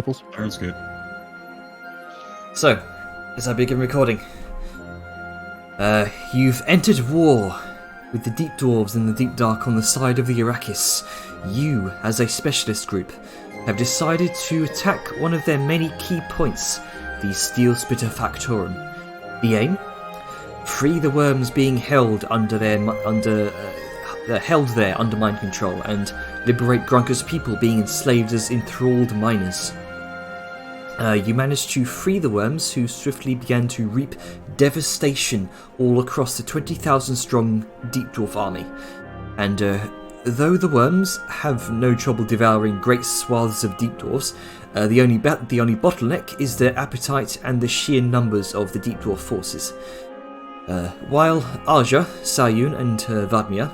levels. Sounds good. So, as I begin recording, you've entered war with the Deep Dwarves in the Deep Dark on the side of the Arrakis. You, as a specialist group, have decided to attack one of their many key points, the Steel Splitter Factorum. The aim? Free the worms being held under mind control, and liberate Grunker's people being enslaved as enthralled miners. You managed to free the worms, who swiftly began to reap devastation all across the 20,000-strong Deep Dwarf army. And though the worms have no trouble devouring great swaths of Deep Dwarfs, the only bottleneck is their appetite and the sheer numbers of the Deep Dwarf forces. While Aja, Sayun, and Vadmir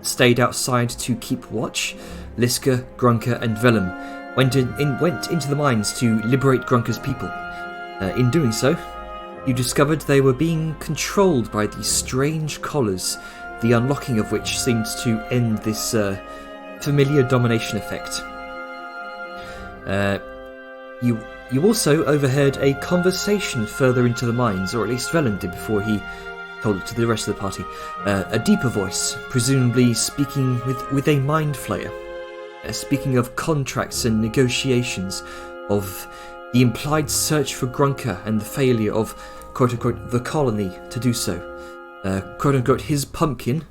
stayed outside to keep watch, Liska, Grunker, and Vellum went into the mines to liberate Grunker's people. In doing so, you discovered they were being controlled by these strange collars, the unlocking of which seemed to end this familiar domination effect. You also overheard a conversation further into the mines, or at least Vellum did before he told it to the rest of the party. A deeper voice, presumably speaking with a mind flayer. Speaking of contracts and negotiations, of the implied search for Grunker and the failure of, quote-unquote, the colony to do so. Quote-unquote, his pumpkin,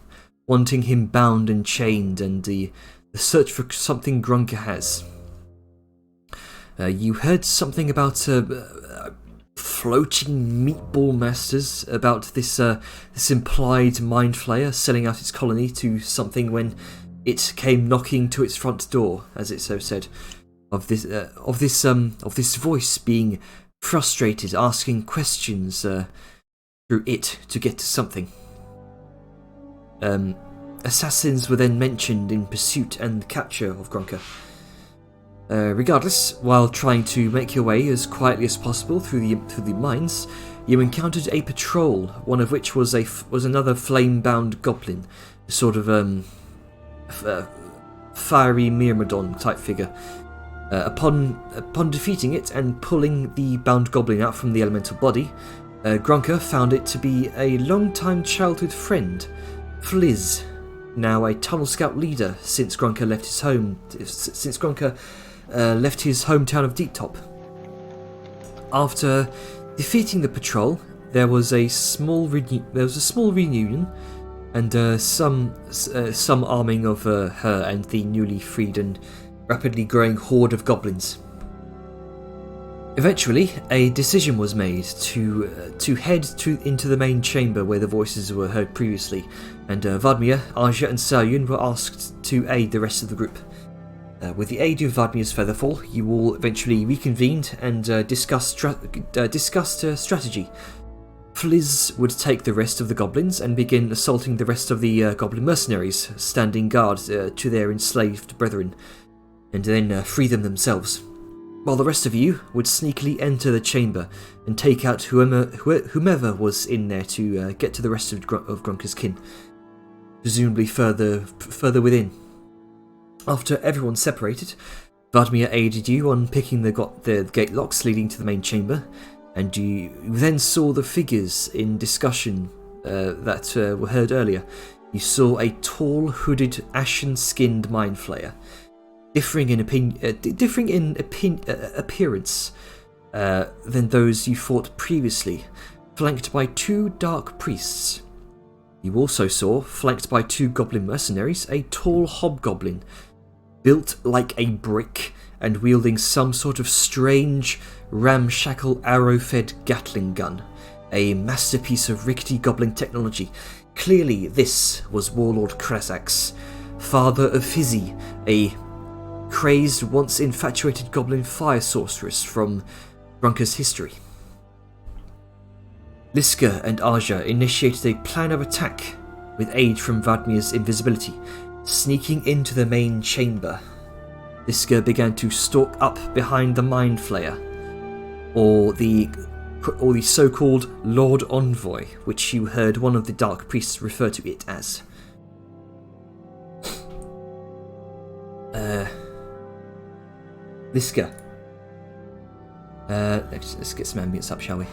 wanting him bound and chained, and the search for something Grunker has. You heard something about floating meatball masters, about this implied mind flayer selling out its colony to something when it came knocking to its front door, as it so said, of this voice being frustrated, asking questions through it to get to something. Assassins were then mentioned in pursuit and capture of Grunker. Regardless, while trying to make your way as quietly as possible through the mines, you encountered a patrol, one of which was another flame-bound goblin, a sort of fiery Myrmidon type figure. Upon defeating it and pulling the bound goblin out from the elemental body, Grunker found it to be a long-time childhood friend, Fliz, now a tunnel scout leader since Grunker left his hometown of Deep Top. After defeating the patrol, there was a small reunion, and some arming of her and the newly freed and rapidly growing horde of goblins. Eventually, a decision was made to head into the main chamber where the voices were heard previously, and Vadmir, Aja, and Sayun were asked to aid the rest of the group. With the aid of Vadmir's Featherfall, you all eventually reconvened and discussed strategy. Fliz would take the rest of the goblins and begin assaulting the rest of the goblin mercenaries, standing guard to their enslaved brethren, and then free them themselves, while the rest of you would sneakily enter the chamber and take out whomever was in there to get to the rest of Grunker's kin, presumably further within. After everyone separated, Vadmir aided you on picking the gate locks leading to the main chamber, and you then saw the figures in discussion that were heard earlier. You saw a tall, hooded, ashen-skinned mind flayer, differing in appearance than those you fought previously, flanked by two dark priests. You also saw, flanked by two goblin mercenaries, a tall hobgoblin, built like a brick and wielding some sort of strange, ramshackle arrow-fed Gatling gun, a masterpiece of rickety goblin technology. Clearly this was Warlord Krazzax, father of Fizzy, a crazed, once infatuated goblin fire sorceress from Grunker's history. Liska and Aja initiated a plan of attack with aid from Vadmir's invisibility, sneaking into the main chamber. Liska began to stalk up behind the Mind Flayer, or the so-called Lord Envoy, which you heard one of the Dark Priests refer to it as. Liska, Let's get some ambience up, shall we?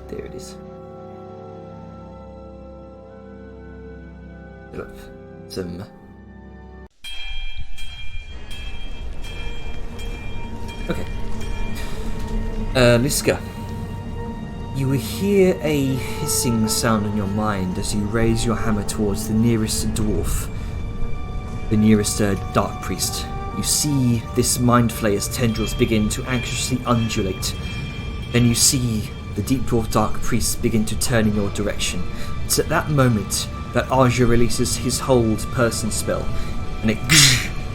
There it is. Look, some. Okay. Liska, you will hear a hissing sound in your mind as you raise your hammer towards the nearest dwarf, the nearest dark priest. You see this mind flayer's tendrils begin to anxiously undulate. Then you see the deep dwarf dark priest begin to turn in your direction. It's at that moment that Aja releases his hold person spell, and it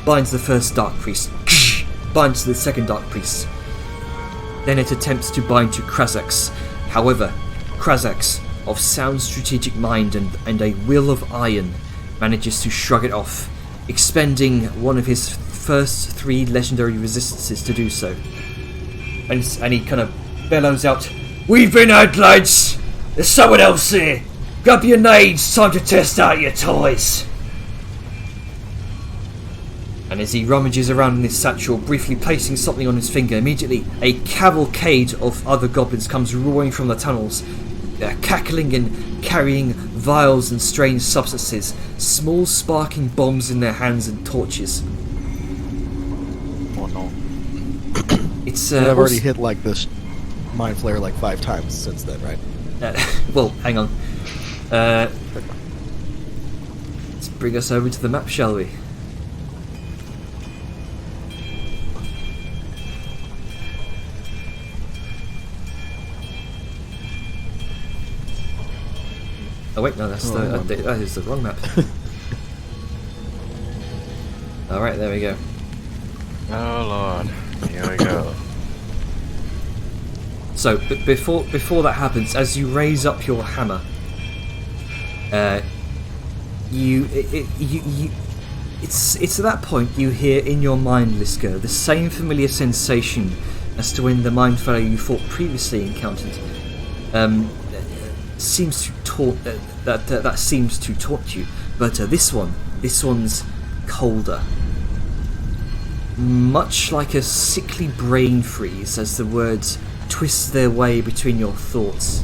binds the first dark priest, binds the second dark priest. Then it attempts to bind to Krazzax. However, Krazzax, of sound strategic mind and a will of iron, manages to shrug it off, expending one of his first 3 legendary resistances to do so. And he kind of bellows out, "We've been out, lads! There's someone else here! Grab your nades, time to test out your toys!" And as he rummages around in his satchel, briefly placing something on his finger, immediately a cavalcade of other goblins comes roaring from the tunnels, cackling and carrying vials and strange substances, small sparking bombs in their hands and torches. Oh no. It's I've already hit like this mind flare like 5 times since then, right? Well, hang on. Let's bring us over to the map, shall we? Oh wait, no, that is the wrong map. Alright, there we go. Oh lord, here we go. So, before that happens, as you raise up your hammer, it's at that point you hear in your mind, Liska, the same familiar sensation as to when the mind fellow you fought previously encountered. Seems to taunt that seems to taunt you, but this one's colder, much like a sickly brain freeze as the words twist their way between your thoughts.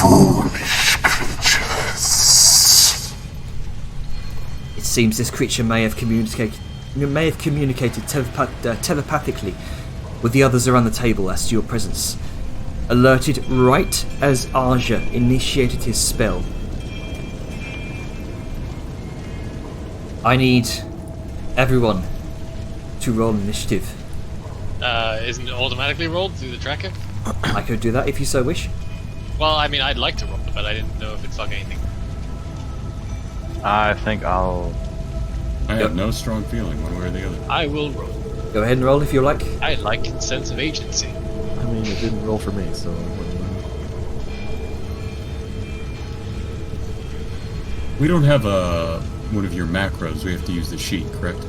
Foolish creatures. It seems this creature may have communicated telepathically with the others around the table as to your presence, alerted right as Aja initiated his spell. I need everyone to roll initiative. Isn't it automatically rolled through the tracker? I could do that if you so wish. Well, I mean, I'd like to roll, but I didn't know if it's like anything. I think I'll... I have no strong feeling one way or the other. I will roll. Go ahead and roll if you like. I like sense of agency. I mean, it didn't roll for me, so... We don't have one of your macros. We have to use the sheet, correct?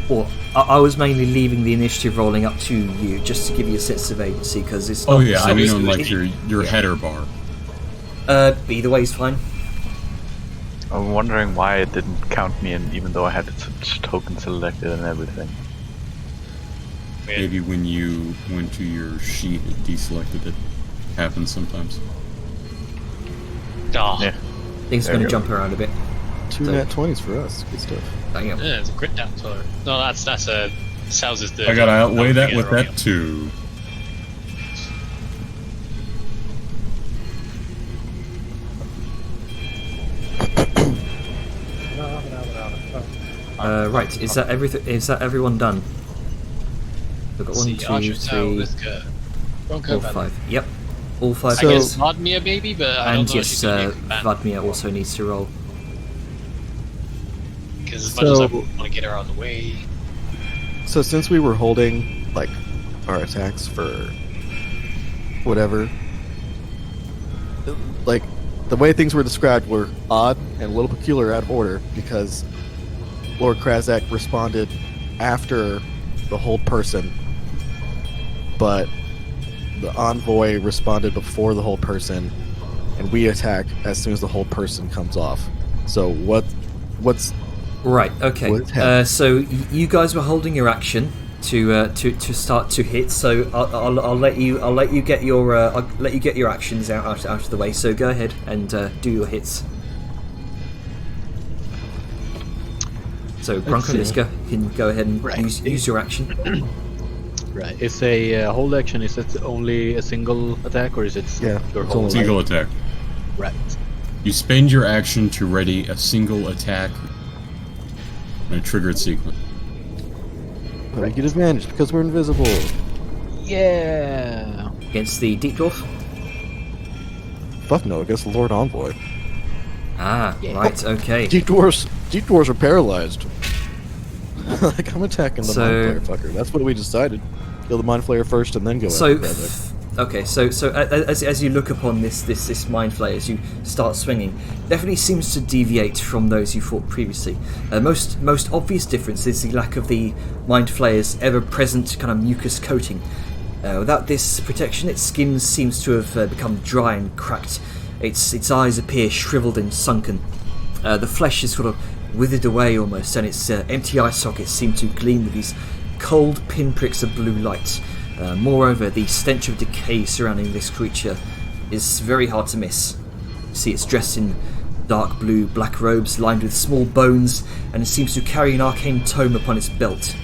Well, I was mainly leaving the initiative rolling up to you just to give you a sense of agency, because it's not... Oh yeah, I mean on like your header bar. Either way is fine. I'm wondering why it didn't count me in, even though I had such token selected and everything. Maybe when you went to your sheet, it deselected it. Happens sometimes. Oh. Yeah. Things are going to jump around a bit. 2 nat 20s for us. Good stuff. Bang up. Yeah, it's a crit down. So no, that's a Sal's is the. I gotta outweigh that with that too. Right, is that everything? Is that everyone done? We've got 1, 2, 3, 4, 5. Yep, all 5. I guess Vladimir maybe, but I don't and know yes, if she's gonna be able to Vladimir also needs to roll. Because as much as I want to get her out of the way. So since we were holding like our attacks for whatever, like the way things were described were odd and a little peculiar, out of order, because Lord Krazzax responded after the hold person, but the envoy responded before the whole person, and we attack as soon as the whole person comes off. So what's Right. Okay. What happened? So you guys were holding your action to start to hit. So I'll let you get your actions out of the way. So go ahead and do your hits. So Bronco, Let's see. Liska, you can go ahead and Right. use your action. Right. Is a hold action, is it only a single attack or is it Yeah, your it's whole only- Single attack. Right. You spend your action to ready a single attack in a triggered sequence. we get advantage because we're invisible? Yeah. Against the Deep Dwarf? Fuck no, against the Lord Envoy. Ah, Yeah. right, okay. Deep dwarves are paralyzed. Like, I'm attacking the So- mind flayer fucker. That's what we decided. Kill the mind flayer first and then go So, after Krazzax. okay, so as you look upon this mind flayer, as you start swinging, definitely seems to deviate from those you fought previously. Most obvious difference is the lack of the mind flayer's ever-present kind of mucus coating. Without this protection, its skin seems to have become dry and cracked. Its eyes appear shriveled and sunken. The flesh is sort of withered away almost, and its empty eye sockets seem to gleam with these cold pinpricks of blue light. Moreover, the stench of decay surrounding this creature is very hard to miss. You see, it's dressed in dark blue black robes lined with small bones, and it seems to carry an arcane tome upon its belt.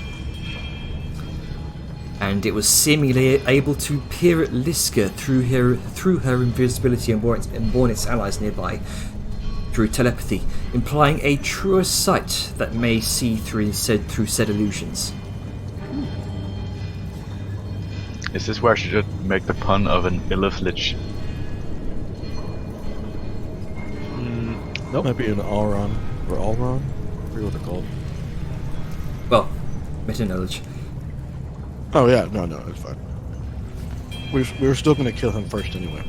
And it was seemingly able to peer at Liska through her invisibility and warn its allies nearby through telepathy, implying a truer sight that may see through said illusions. Is this where I should make the pun of an Illithlich? That might be an Alron. Or Alron? I forget what they're called. Well, meta knowledge. Oh yeah, no, it's fine. We were still gonna kill him first anyway.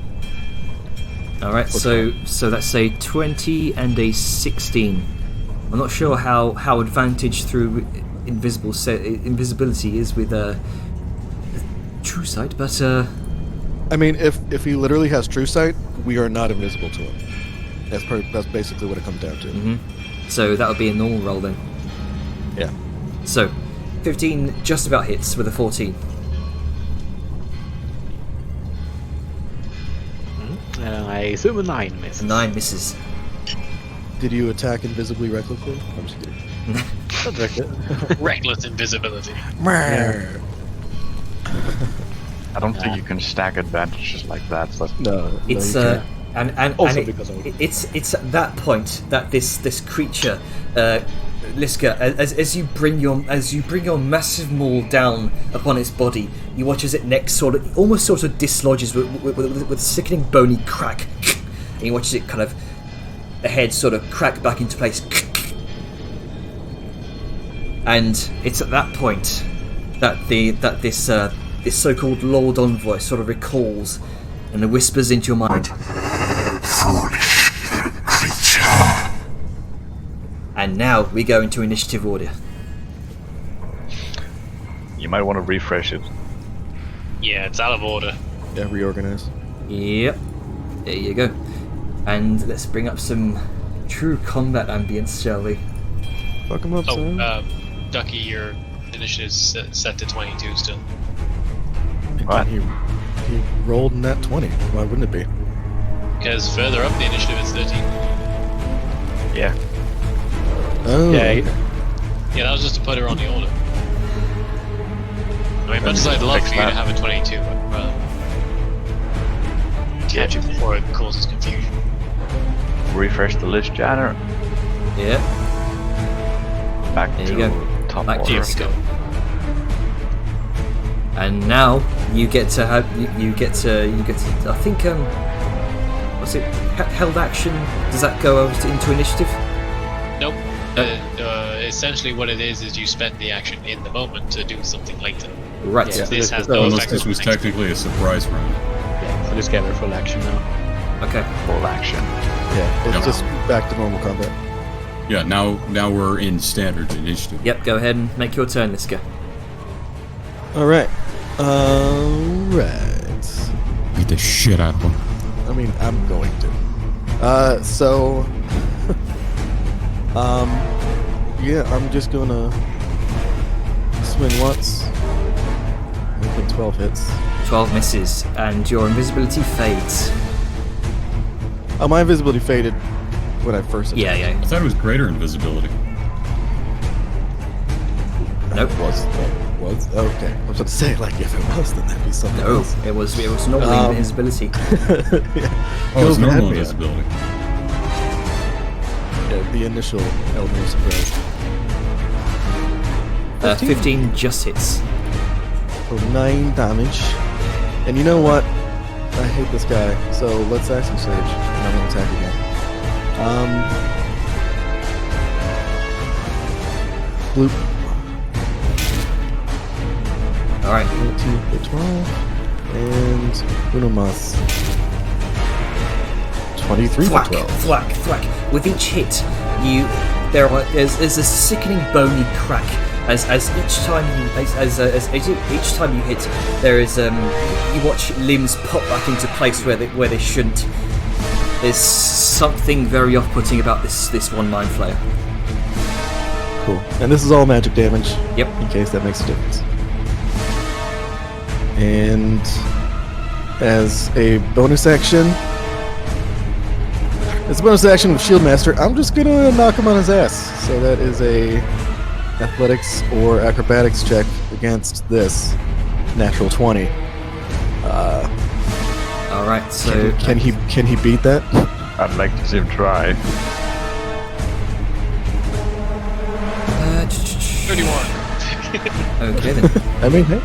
Alright, so that's a 20 and a 16. I'm not sure how advantage through invisibility is with true sight, but I mean, if he literally has true sight, we are not invisible to him. That's basically what it comes down to. so that would be a normal roll then. Yeah. So 15 just about hits with a 14. I assume a 9 misses. 9 misses. Did you attack invisibly recklessly? I'm just kidding. Reckless invisibility. Meh. I don't think you can stack advantages like that. So No, It's you can't. and Also it- because of- it's at that point that this creature, Liska, as you bring your massive maul down upon its body, you watch as its neck almost sort of dislodges with a sickening bony crack, and you watch as it kind of the head sort of crack back into place, and it's at that point that this so-called Lord Envoy sort of recalls and whispers into your mind. Foolish creature. And now we go into initiative order. you might want to refresh it. Yeah, it's out of order. Yeah, reorganize. Yep. There you go. And let's bring up some true combat ambience, shall we? Fuck him up, Oh, son. Ducky, your initiative's set to 22 still. What? He rolled in that 20. Why wouldn't it be? Because further up the initiative is 13. Yeah. Oh. Yeah, Yeah, that was just to put her on the order. I mean, much as I'd love Fix for you to that. have a 22, I'd rather catch it before it causes confusion. Refresh the list, Janner. Yep. Back There to you go. top Back to order. your skill. And now you get to have you get to I think what's it held action? Does that go over into initiative? Nope. Essentially, what it is you spend the action in the moment to do something later. Right. Yeah. This has so no Unless effect this on was the next technically a surprise round. yeah. So just get her full action now. Okay. Full action. Yeah, it's Yep. just back to normal combat. Yeah, now we're in standard initiative. Yep. Go ahead and make your turn, Liska. Alright. Alright. the shit out of him. I mean, I'm going to. Yeah, I'm just gonna swing once. Making 12 hits. 12 misses, and your invisibility fades. Oh, my invisibility faded when I first attacked. Yeah. I thought it was greater invisibility. Nope. Was okay. I was about to say, like, if it was, then that'd be something No, else. it was normal invisibility. Yeah. Oh, it's Feels bad, normal man. invisibility. Yeah, the initial element of surprise. 15 just hits. For 9 damage. And you know what? I hate this guy, so let's action surge, and I'm gonna attack again. Bloop. Alright. 19 for 12. And Uno Mas. 23 Thwack, for 12. thwack, thwack. With each hit, there's a sickening bony crack as each time you hit, there is you watch limbs pop back into place where they shouldn't. There's something very off-putting about this one Mind Flayer. Cool. And this is all magic damage. Yep. In case that makes a difference. And as a bonus action, with Shieldmaster, I'm just gonna knock him on his ass. So that is a athletics or acrobatics check against this natural 20. All right. So Can he beat that? I'd like to see him try. 31. Okay then. I mean, hey,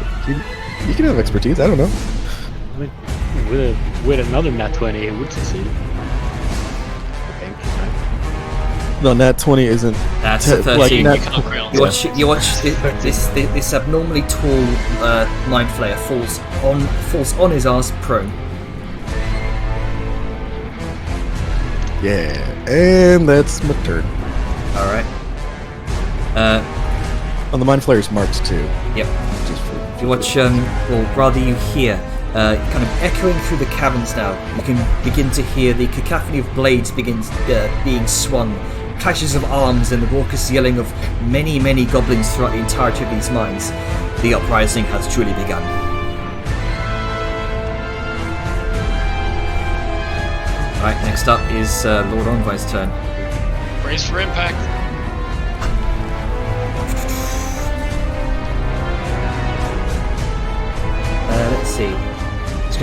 you can have expertise. I don't know. I mean, with another nat 20, it would succeed. I think, right? No, nat 20 isn't. That's te- a 13. like, You nat- can't ground. You watch this abnormally tall Mind Flayer falls on his ass prone. Yeah, and that's my turn. All right. On the Mind Flayer's marked too. Yep. Just for You watch, or rather you hear, kind of echoing through the caverns now. You can begin to hear the cacophony of blades begins being swung, clashes of arms, and the raucous yelling of many, many goblins throughout the entirety of these mines. The uprising has truly begun. Right, next up is Lord Envoy's turn. Brace for impact. Let's see. It's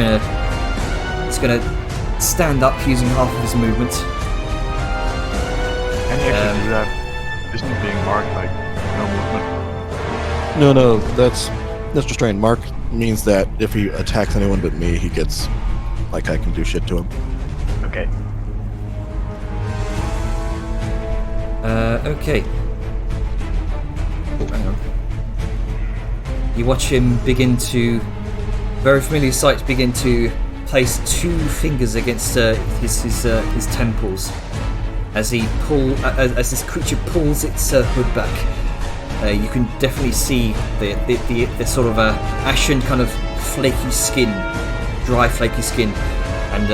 gonna stand up using half of his movement. Can you actually do that? Isn't it being marked like no movement? No, that's restrained. Mark means that if he attacks anyone but me, he gets, like, I can do shit to him. Okay. Okay. Oh, hang on. You watch him begin to, very familiar sight, begin to place 2 fingers against his temples as this creature pulls its hood back. You can definitely see the sort of ashen kind of flaky skin, dry flaky skin, and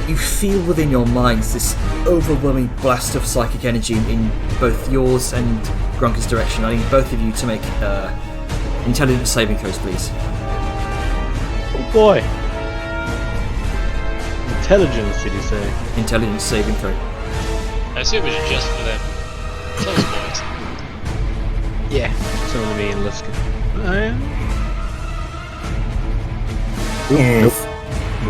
you feel within your minds this overwhelming blast of psychic energy in both yours and Grunker's direction. I need both of you to make intelligence saving throws, please. Oh boy! Intelligence, did you say? Intelligence saving throw. I assume it's just for them. Close boys. Yeah. So to me and Liska. Nope.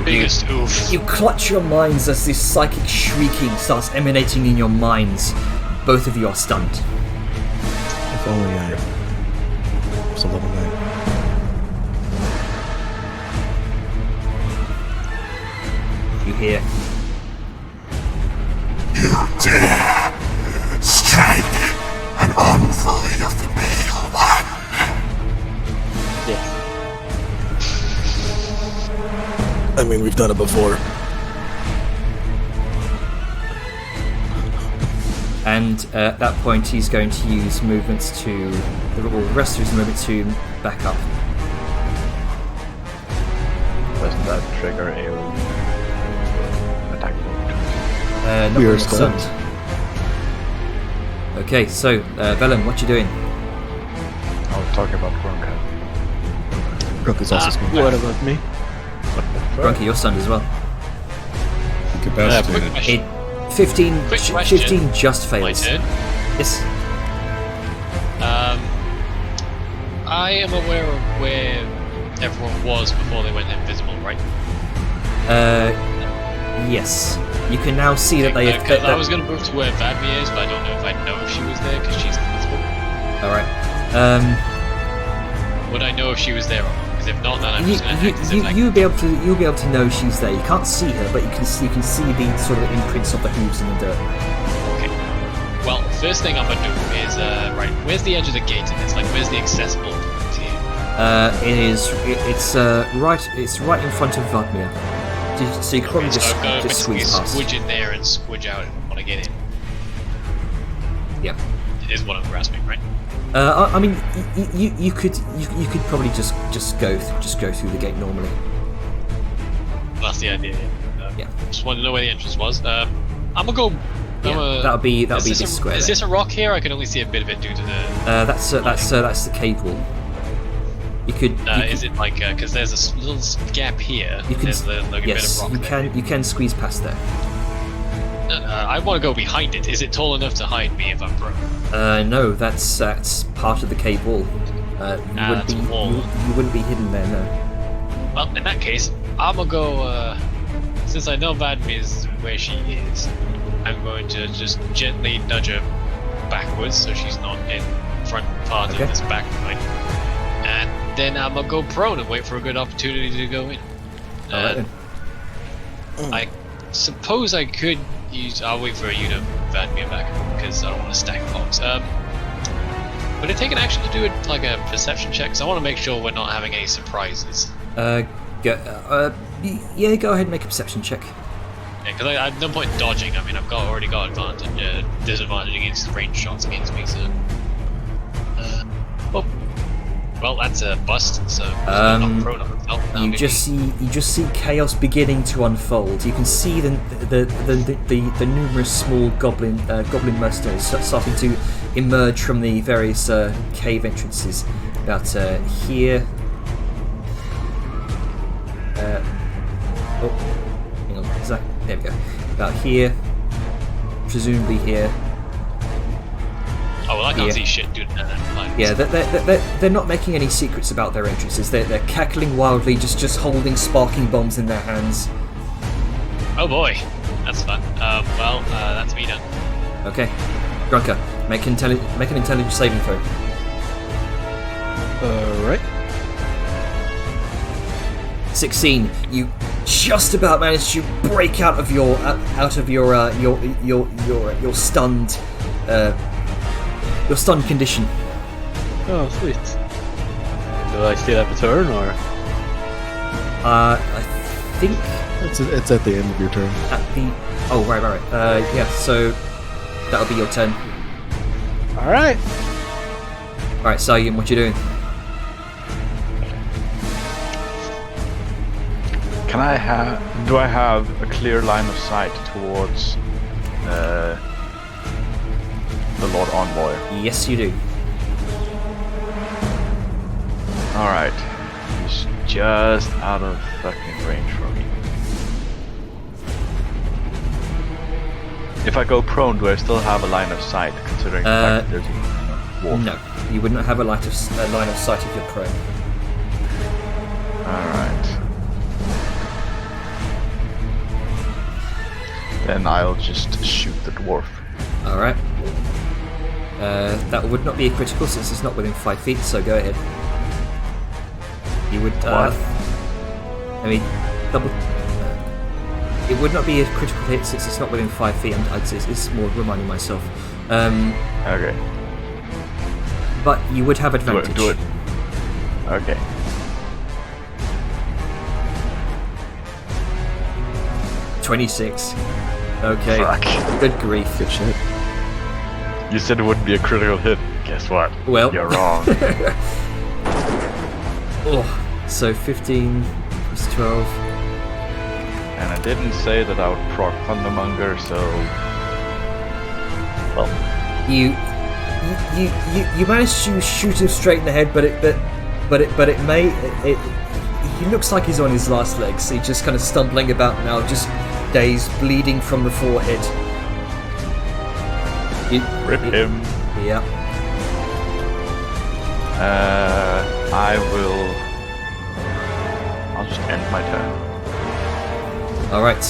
Biggest oof. You clutch your minds as this psychic shrieking starts emanating in your minds. Both of you are stunned. If only I was a level 9. You hear, You dare strike an envoy of the Pale One. Yeah. I mean, we've done it before. and at that point he's going to use movements to, the rest of his movement to back up. trigger AoE attack mode. Not We are really stunned. Okay, so Velen, what you doing? I was talking about Gronka. Crook is also stunned. What about me? Grunky, you're stunned as well. Incapacitated. Quick question. 15, Quick question. 15 just My fails. turn. Yes. I am aware of where everyone was before they went invisible, right? Yes. You can now see that they have. Because I was going to move to where Vadmir is, but I don't know if I know if she was there because she's invisible. All right. Would I know if she was there or not? Because if not, then I'm just going to act as if You'll be able to know she's there. You can't see her, but you can see the sort of imprints of the hooves in the dirt. Okay. Well, first thing I'm going to do is right. Where's the edge of the gate in this? Like, where's the accessible point here? It's right in front of Vadmir. So you can probably So I've got to just basically squeeze past. squidge in there and squidge out when I get in. Yeah. Is what I'm grasping, right? I mean, you could probably just go through the gate normally. That's the idea. Yeah. Just wanted to know where the entrance was. I'm gonna go. Yeah, that'll be this square. Is there. this a rock here? I can only see a bit of it due to the. That's the cave wall. You could. Is it like because there's a little gap here? You can. There's like a Yes, bit of rock you can squeeze past there. I want to go behind it. Is it tall enough to hide me if I'm prone? No, that's part of the cave wall. That's a wall. You wouldn't be hidden there, no. Well, in that case, I'm gonna go. Since I know Vadmir is where she is, I'm going to just gently nudge her backwards so she's not in front part Okay. of this back line. And then I'm gonna go prone and wait for a good opportunity to go in. Alright then. I suppose I could use. I'll wait for you to Vadmir back because I don't want to stack bombs. Would it take an action to do it like a perception check? Because I want to make sure we're not having any surprises. Yeah, go ahead and make a perception check. Yeah, because I no point dodging. I mean, already got disadvantage against range shots against me. So, well, that's a bust. So I'm not prone on myself. You just see chaos beginning to unfold. You can see the numerous small goblin mercenaries starting to emerge from the various cave entrances. About here. Hang on. Is that? There we go. About here. Presumably here. Oh well, I can't Yeah. see shit, dude. Yeah, they're not making any secrets about their entrances. They're cackling wildly, just holding sparking bombs in their hands. Oh boy, that's fun. Well, that's me done. Okay, Grunker, make an intelligence saving throw. Alright. 16. You just about managed to break out of your stunned condition. Oh, sweet. Do I still have a turn, or? I think It's at the end of your turn. at the. Oh right. Yeah. So that'll be your turn. Alright. All right, Sayan, what you doing? Do I have a clear line of sight towards the Lord Envoy? Yes, you do. Alright. He's just out of fucking range for me. If I go prone, do I still have a line of sight, considering the fact that there's a wall? No, you would not have a line of sight if you're prone. Alright. Then I'll just shoot the dwarf. Alright. That would not be a critical since it's not within 5 feet, so go ahead. You would. What? I mean, double. It would not be a critical hit since it's not within 5 feet. It's more reminding myself. Okay. But you would have advantage. Do it. Okay. .26. Okay. Fuck. Good grief. Good shit. You said it wouldn't be a critical hit. Guess what? Well. You're wrong. Oh, so 15 plus 12. And I didn't say that I would proc Thundermonger, so... Well, You managed to shoot him straight in the head, but he looks like he's on his last legs. He's just kind of stumbling about now, just dazed, bleeding from the forehead. rip him. Yeah. I'll just end my turn. Alright,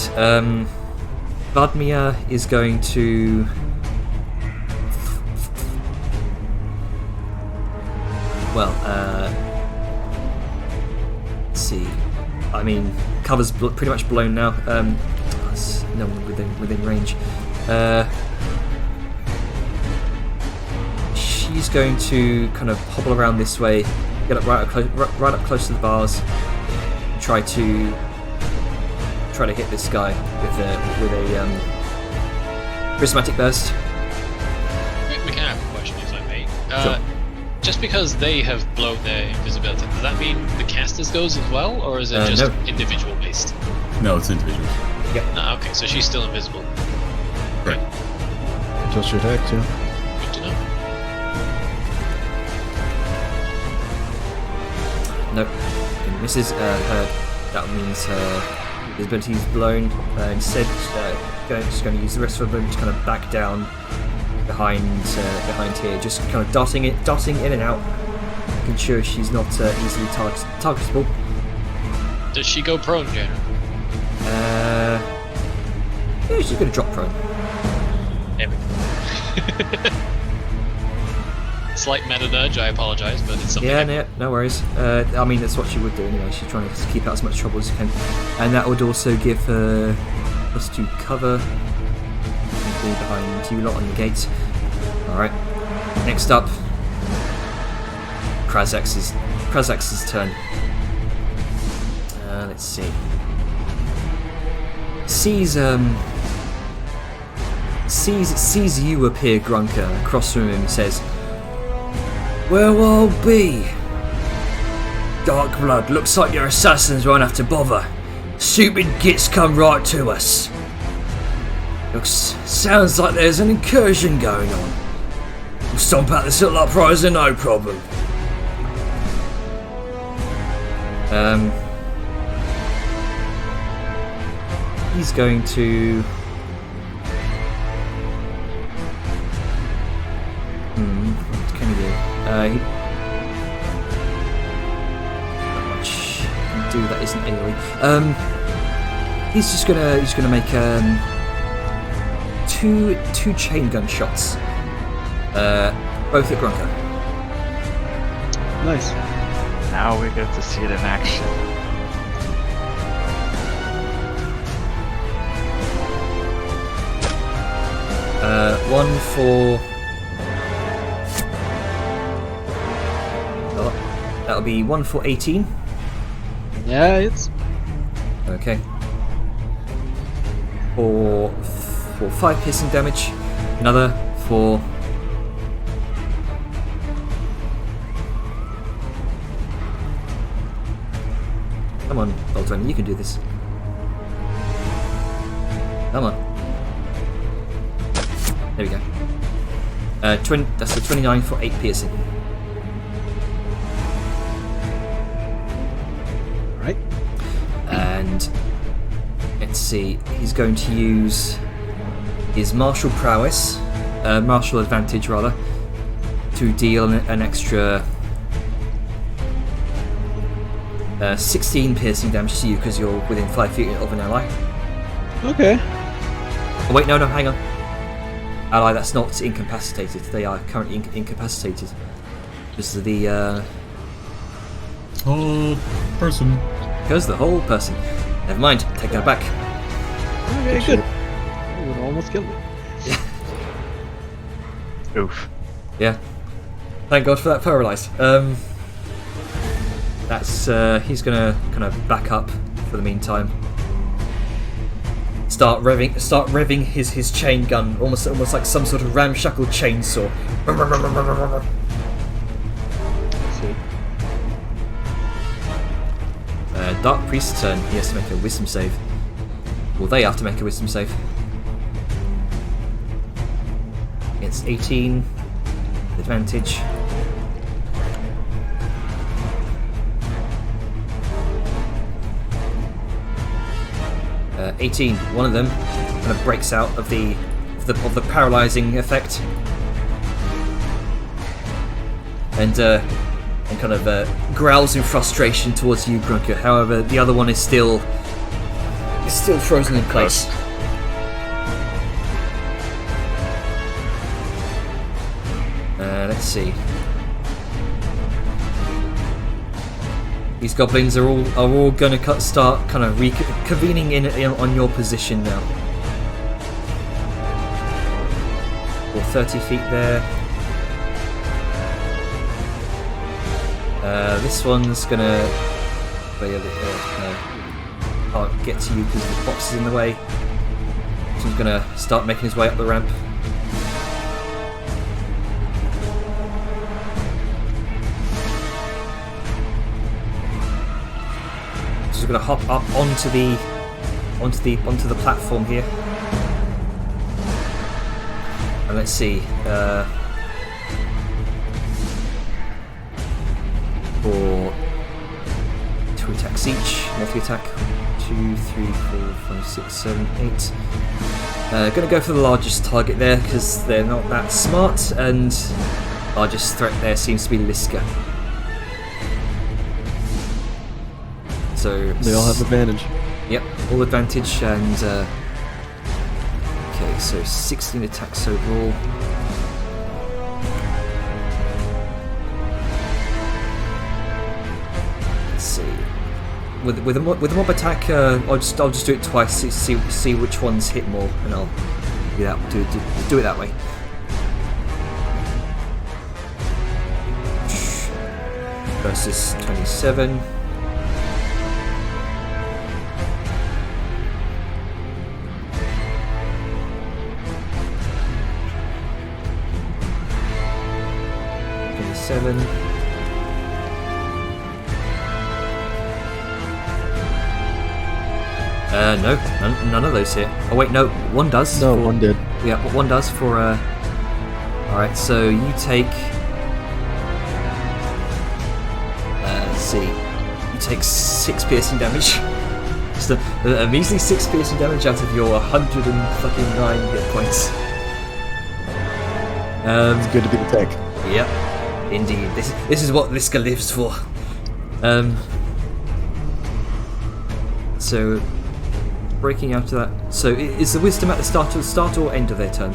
Vladimir is going to... Well, let's see. I mean, cover's pretty much blown now. There's no one within range. She's going to kind of hobble around this way, get up right up close to the bars, and try to hit this guy with a prismatic burst. We can have a question, if I may. Sure. Just because they have blown their invisibility, does that mean the casters goes as well, or is it just no. individual based? No, it's individuals. No, okay, so she's still invisible. Right. Until she attacked you. Good to know. Nope. It misses her. That means her invisibility is blown. Instead, just going to use the rest of her movement to kind of back down behind here, just kind of darting in and out, making sure she's not easily targetable. Does she go prone, Jen? Yeah, she's going to drop prone. There we go. Slight meta nudge, I apologise, but it's something. Yeah, no worries. I mean, that's what she would do anyway. She's trying to keep out as much trouble as she can, and that would also give her +2 cover. Be behind you lot on the gate. Alright. Next up, Krazzax's turn. Let's see. Sees you appear, Grunker, across from him and says, "Where will I be? Dark blood, looks like your assassins won't have to bother. Stupid gits come right to us. Sounds like there's an incursion going on. We'll stomp out this little uprising, no problem." He's going to... what can he do? Not much he can do that isn't AoE. He's gonna make two chain gun shots, both at Grunker. Nice. Now we get to see it in action. One for... Oh, that'll be one for 18. Yeah, it's Okay. For 5 piercing damage. Another for... Come on, Bolton, you can do this. Come on. There we go. That's a 29 for 8 piercing. right. And let's see, he's going to use his martial prowess, martial advantage rather, to deal an extra 16 piercing damage to you because you're within 5 feet of an ally. Okay. Oh wait, no, hang on. Ally that's not incapacitated. They are currently incapacitated. Just the Whole person. goes the whole person. Never mind, take that back. Okay, good. You would almost killed me. Oof. Yeah. Thank God for that paralyzed. That's he's gonna kind of back up for the meantime. Start revving his chain gun, almost like some sort of ramshackle chainsaw. Sweet. Dark Priest's turn. He has to make a wisdom save. Well, they have to make a wisdom save. It's 18. Advantage. Uh, 18. One of them kind of breaks out of the paralyzing effect, and kind of growls in frustration towards you, Grunker. However, the other one is still frozen in place. Let's see. These goblins are all going to start kind of reconvening in on your position now. Or 30 feet there. This one's gonna can't get to you because the box is in the way. This one's gonna start making his way up the ramp. So we're gonna hop up onto the platform here. And let's see. For 2 attacks each, multi-attack, 2, 3, 4, 5, 6, 7, 8. Gonna go for the largest target there because they're not that smart, and largest threat there seems to be Liska. So They all have advantage. Yep, all advantage, and okay, so 16 attacks overall. With a mob attack, I'll just do it twice to see which ones hit more, and I'll do it that way. Versus 27. No, none of those hit. Oh wait, no, one does. No, one did. Yeah, one does for. Alright, so you take. Let's see. You take 6 piercing damage. Just a measly 6 piercing damage out of your 109 hit points. It's good to be the tech. Yep, indeed. This is what Liska lives for. So. Breaking out of that. So is the wisdom at the start or end of their turn?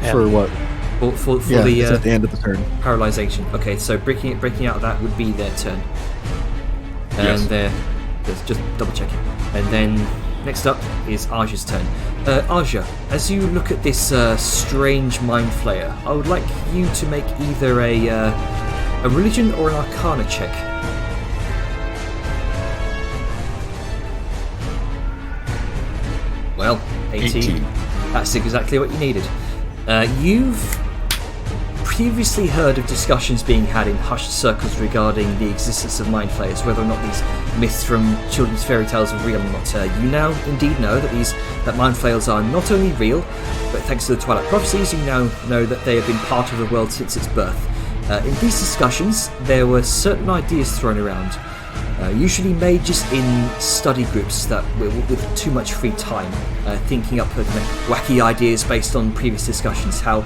For what? For yeah, the it's at the end of the turn. Paralyzation. Okay, so breaking out of that would be their turn. And Yes. just double checking. And then next up is Aja's turn. Aja, as you look at this strange mind flayer, I would like you to make either a religion or an arcana check. Well, 18. That's exactly what you needed. You've previously heard of discussions being had in hushed circles regarding the existence of mind flayers, whether or not these myths from children's fairy tales are real or not. You now indeed know that mind flayers are not only real, but thanks to the Twilight Prophecies, you now know that they have been part of the world since its birth. In these discussions, there were certain ideas thrown around. Usually made just in study groups that with too much free time, thinking up wacky ideas based on previous discussions. How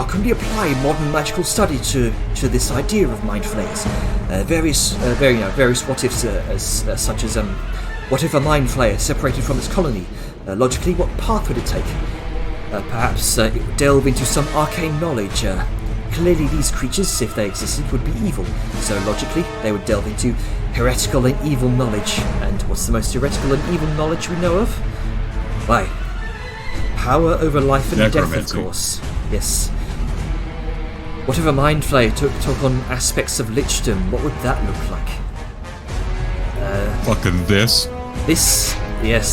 can we apply modern magical study to this idea of mind flayers? Various what ifs, such as what if a mind flayer separated from its colony? Logically, what path would it take? Perhaps it would delve into some arcane knowledge. Clearly these creatures, if they existed, would be evil, so logically they would delve into heretical and evil knowledge. And what's the most heretical and evil knowledge we know of? Why, power over life and death, of course. Yes. What if a mind flayer took on aspects of lichdom? What would that look like? Fucking this.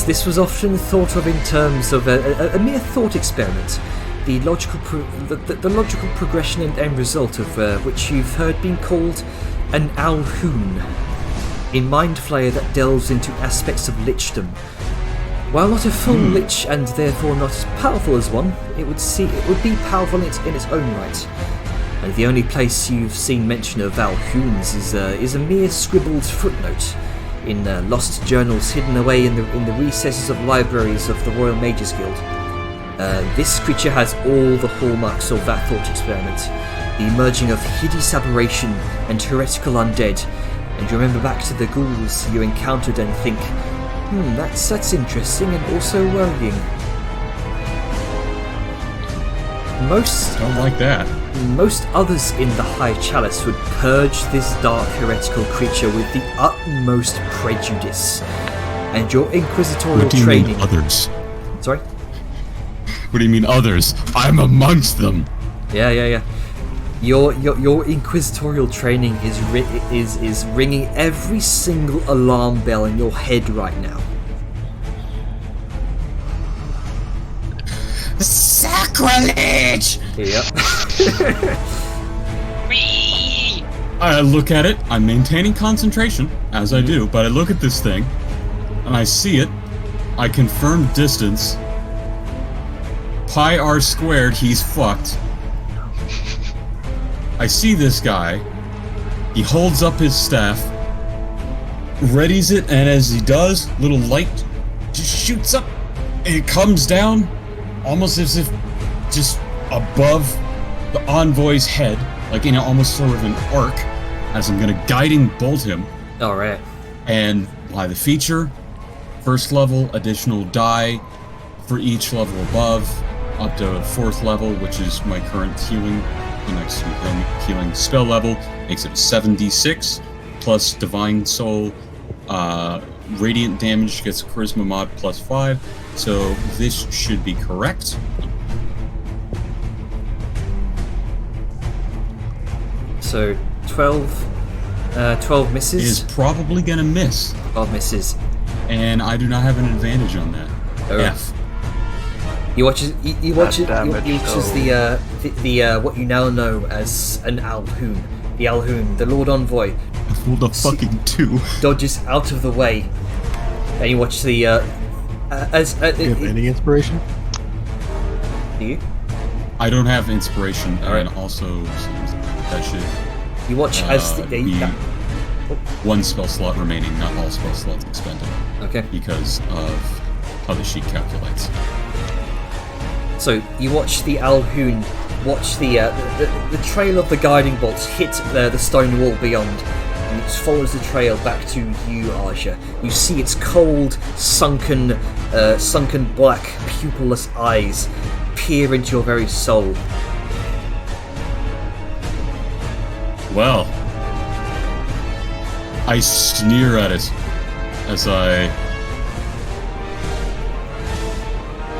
This was often thought of in terms of a mere thought experiment. The logical progression and end result of which you've heard being called an Alhoon. in Mind Flayer that delves into aspects of lichdom. While not a full lich and therefore not as powerful as one, it would be powerful in its own right. And the only place you've seen mention of Valhoons is a mere scribbled footnote in lost journals hidden away in the recesses of libraries of the Royal Mages Guild. This creature has all the hallmarks of that thought experiment, the merging of hideous aberration and heretical undead, and you remember back to the ghouls you encountered and think, that's interesting and also worrying. Don't like that. Most others in the High Chalice would purge this dark heretical creature with the utmost prejudice, and your inquisitorial What do you training. mean others? Sorry? What do you mean others? I'm amongst them. Yeah. Your inquisitorial training is ringing every single alarm bell in your head right now. Sacrilege! Yep. I look at it, I'm maintaining concentration, as I do, but I look at this thing, and I see it, I confirm distance, pi r squared, he's fucked. I see this guy, he holds up his staff, readies it, and as he does, little light just shoots up, and it comes down, almost as if just above the envoy's head, like in almost sort of an arc, as I'm gonna guiding bolt him. Alright. And by the feature, first level, additional die for each level above, up to 4th level, which is my current healing, the next healing spell level, makes it a 7d6, plus Divine Soul, Radiant damage gets Charisma mod plus 5, so this should be correct. So 12 misses. Is probably gonna miss, 12 misses. and I do not have an advantage on that. Oh. F. You watch as damage, the what you now know as an Alhoon. The Alhoon, the Lord Envoy, I fooled a fucking 2. dodges out of the way, and you watch the Do you have any inspiration? do you? I don't have inspiration, and also that should You watch as be one spell slot remaining, not all spell slots expended, okay. because of how the sheet calculates. So you watch the Alhoon watch the trail of the guiding bolts hit the stone wall beyond, and it follows the trail back to you, Aja. You see its cold, sunken black, pupilless eyes peer into your very soul. Well, I sneer at it as I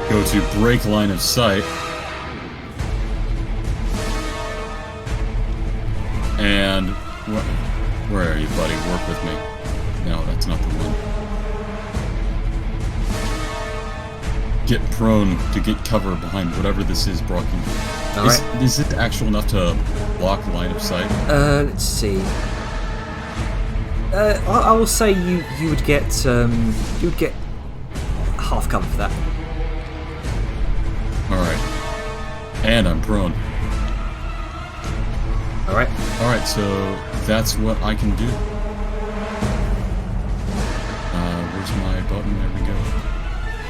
go to break line of sight, and where are you, buddy? Work with me. No, that's not the one. Get prone to get cover behind whatever this is blocking. Alright. Is it actual enough to block line of sight? Let's see. I will say you would get half cover for that. Alright. And I'm prone. Alright. Alright, so that's what I can do. Where's my button? There we go.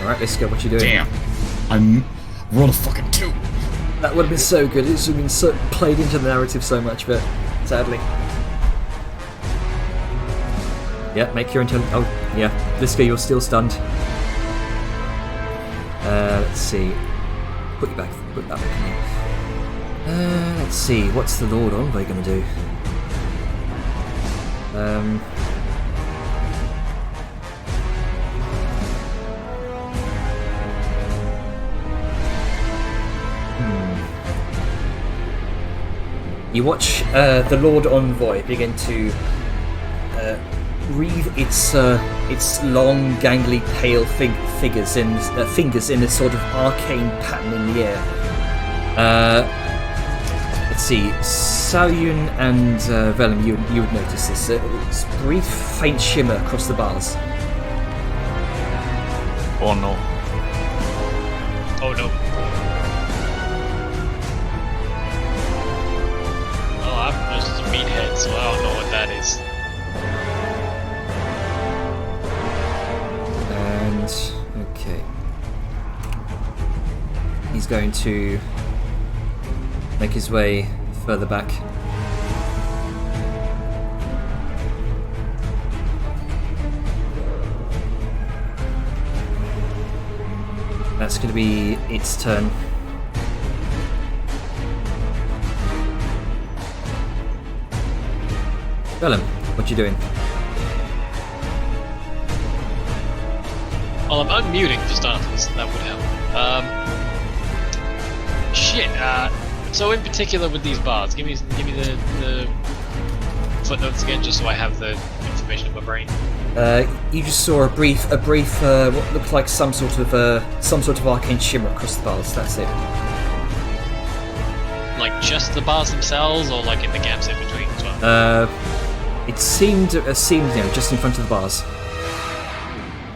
Alright, let's go. What you doing? Damn! I rolled a fucking 2! That would have been so good. It's been so played into the narrative so much, but sadly. Yeah, make your intel. Oh, yeah. Liska, you're still stunned. Let's see. Put that back in here. Let's see. What's the Lord Envoy gonna do? You watch the Lord Envoy begin to wreathe its long, gangly, pale fingers in a sort of arcane pattern in the air. let's see, Salyun and Vellum, you would notice this. It's a brief, faint shimmer across the bars. Oh no. Oh no. Oh, I'm just a meathead, so I don't know what that is. And okay, he's going to make his way further back. That's going to be its turn. Vellum, what you doing? Well, I'm unmuting for starters. That would help. Shit. So in particular with these bars, give me the footnotes again, just so I have the information in my brain. You just saw a brief, what looked like some sort of arcane shimmer across the bars. That's it. Like just the bars themselves, or like in the gaps in between as well? It seemed, just in front of the bars.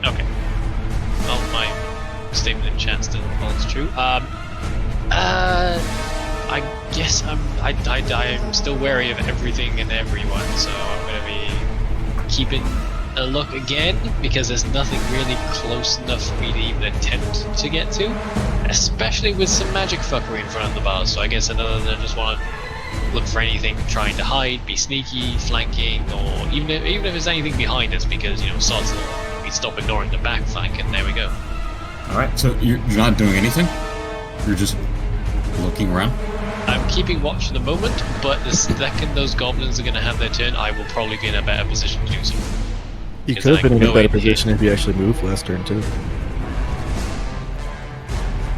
Okay. Well, my statement in chat still holds true. I guess I'm still wary of everything and everyone, so I'm gonna be keeping a look again, because there's nothing really close enough for me to even attempt to get to, especially with some magic fuckery in front of the bars. So I guess another than just want to look for anything trying to hide, be sneaky, flanking, or even if there's anything behind us, because Sods we stop ignoring the back flank, and there we go. All right. So you're not doing anything? You're just looking around? I'm keeping watch for the moment, but the second those goblins are going to have their turn, I will probably be in a better position to do so. You Because could have I been in can a go better in here. position if you actually moved last turn too.